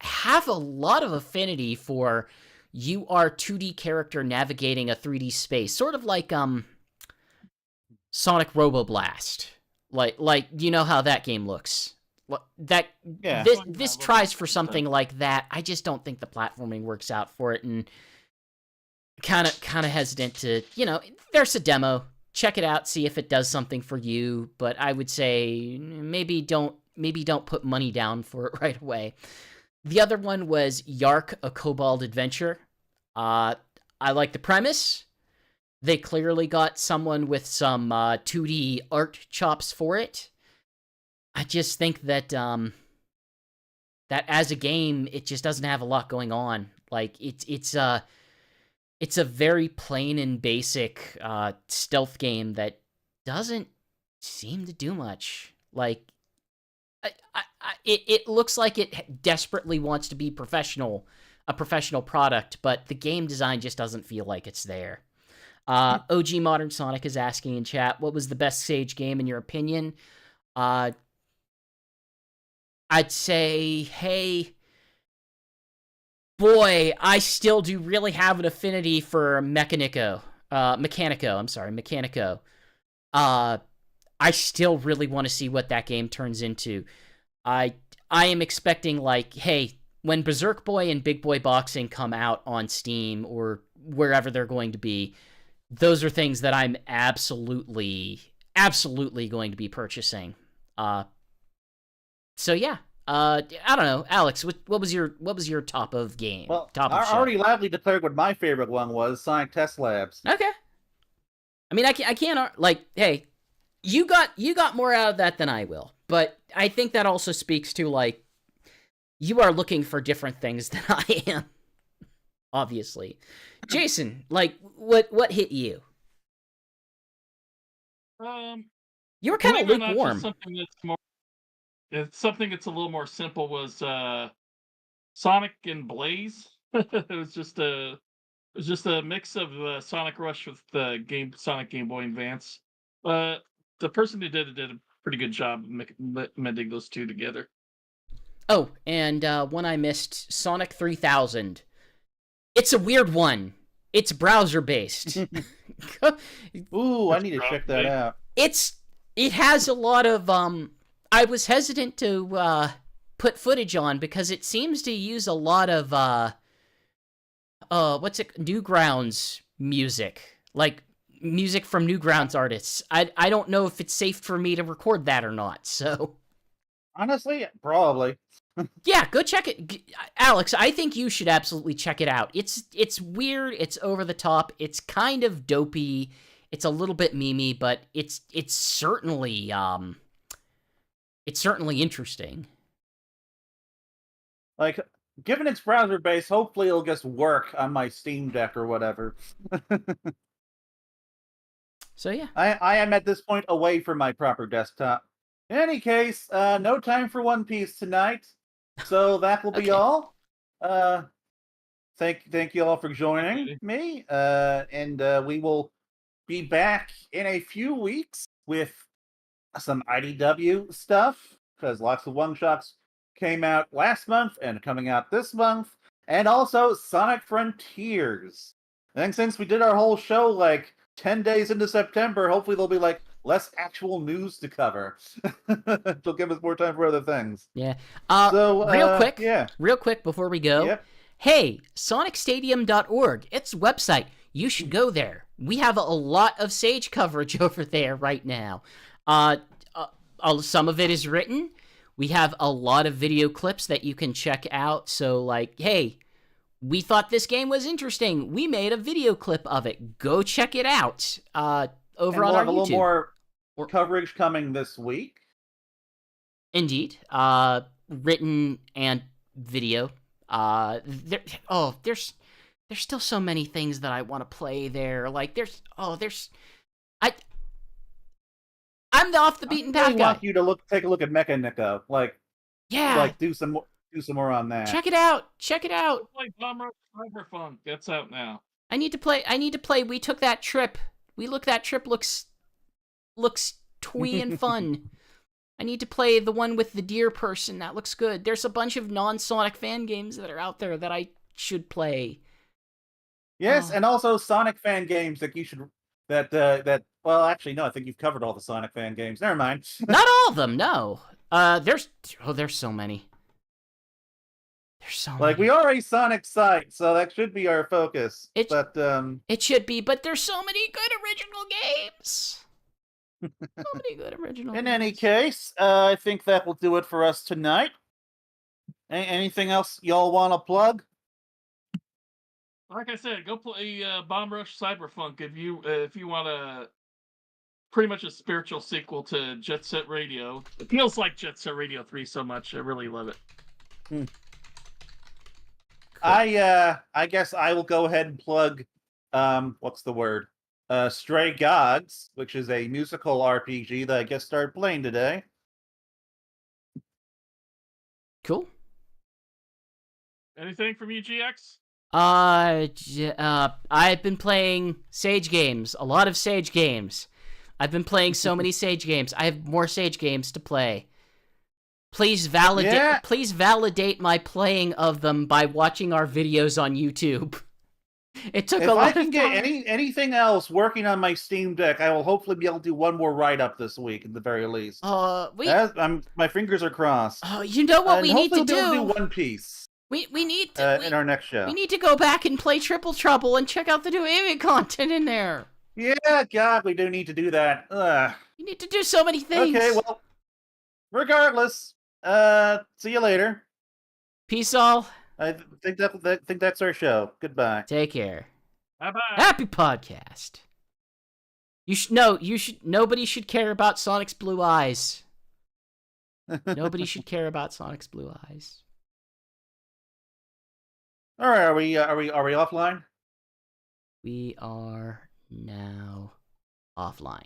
have a lot of affinity for you are 2D character navigating a 3D space, sort of like Sonic Roboblast. Like you know how that game looks. This tries for something like that. I just don't think the platforming works out for it, and kind of hesitant to, there's a demo. check it out, see if it does something for you, but I would say maybe don't put money down for it right away. The other one was Yark: A Kobold Adventure. I like the premise. They clearly got someone with some 2D art chops for it. I just think that that as a game, it just doesn't have a lot going on. Like it's a very plain and basic stealth game that doesn't seem to do much. Like it looks like it desperately wants to be a professional product, but the game design just doesn't feel like it's there. OG Modern Sonic is asking in chat, what was the best Sage game in your opinion? I'd say, hey, boy, I still do really have an affinity for Mechanico. Mechanico. I still really want to see what that game turns into. I am expecting, like, hey, when Berserk Boy and Big Boy Boxing come out on Steam or wherever they're going to be, those are things that I'm absolutely going to be purchasing. So yeah, I don't know, Alex, what was your top of game? Well, top of I show? already loudly declared what my favorite one was: Sonic Test Labs. Okay. I mean, I can't like, hey, you got more out of that than I will, but I think that also speaks to, like, you are looking for different things than I am. Obviously. Jason, like, what hit you? You were kind of lukewarm. Something that's a little more simple was Sonic and Blaze. It was just a mix of Sonic Rush with Sonic Game Boy Advance. The person who did it did a pretty good job of mending those two together. Oh, and one I missed, Sonic 3000. It's a weird one. It's browser-based. Ooh, I need to check that out. It has a lot of, I was hesitant to put footage on because it seems to use a lot of, Newgrounds music. Like, music from Newgrounds artists. I don't know if it's safe for me to record that or not, so... Honestly, probably. Yeah, go check it. Alex, I think you should absolutely check it out. It's weird, it's over the top, it's kind of dopey, it's a little bit memey, but it's certainly interesting. Like, given its browser base, hopefully it'll just work on my Steam Deck or whatever. So yeah. I am at this point away from my proper desktop. In any case, no time for One Piece tonight. So that will be all. Thank you all for joining me. And we will be back in a few weeks with some IDW stuff, because lots of one-shots came out last month and coming out this month, and also Sonic Frontiers. And since we did our whole show like 10 days into September, hopefully there'll be like less actual news to cover. It'll give us more time for other things. Yeah. So real quick before we go. Yep. Hey, sonicstadium.org. It's a website. You should go there. We have a lot of Sage coverage over there right now. Some of it is written. We have a lot of video clips that you can check out. So, like, hey, we thought this game was interesting. We made a video clip of it. Go check it out. Over on our YouTube. A little more coverage coming this week. Indeed. Written and video. There's still so many things that I want to play there. Like, I'm the off the beaten path guy. I want you to take a look at Mechanico. Like, yeah, like do some more on that. Check it out. Play Bomb Rush Cyberpunk. That's out now. I need to play. We took that trip. That trip looks twee and fun. I need to play the one with the deer person. That looks good. There's a bunch of non-Sonic fan games that are out there that I should play. Yes, and also Sonic fan games that you should well, actually no, I think you've covered all the Sonic fan games. Never mind. Not all of them, no. There's so many. Like, we are a Sonic site, so that should be our focus. It should be, but there's so many good original games. So many good original. In any games. case, I think that will do it for us tonight. Anything else y'all want to plug? Like I said, go play Bomb Rush Cyberfunk if you want a pretty much a spiritual sequel to Jet Set Radio. It feels like Jet Set Radio 3 so much. I really love it. Cool. I guess I will go ahead and plug what's the word? Stray Gods, which is a musical RPG that I just started playing today. Cool. Anything from you, GX? I've been playing Sage games. A lot of Sage games. I've been playing so many Sage games. I have more Sage games to play. Please validate my playing of them by watching our videos on YouTube. It took a lot of time. If I can get anything else working on my Steam Deck, I will hopefully be able to do one more write-up this week at the very least. My fingers are crossed. You know what we need to do? do? One Piece. We need to in our next show. We need to go back and play Triple Trouble and check out the new anime content in there. Yeah, God, we do need to do that. Ugh. You need to do so many things. Okay, well, regardless, see you later. Peace all. I think that's our show. Goodbye. Take care. Bye-bye. Happy podcast. Nobody should care about Sonic's blue eyes. Nobody should care about Sonic's blue eyes. All right, are we offline? We are now offline.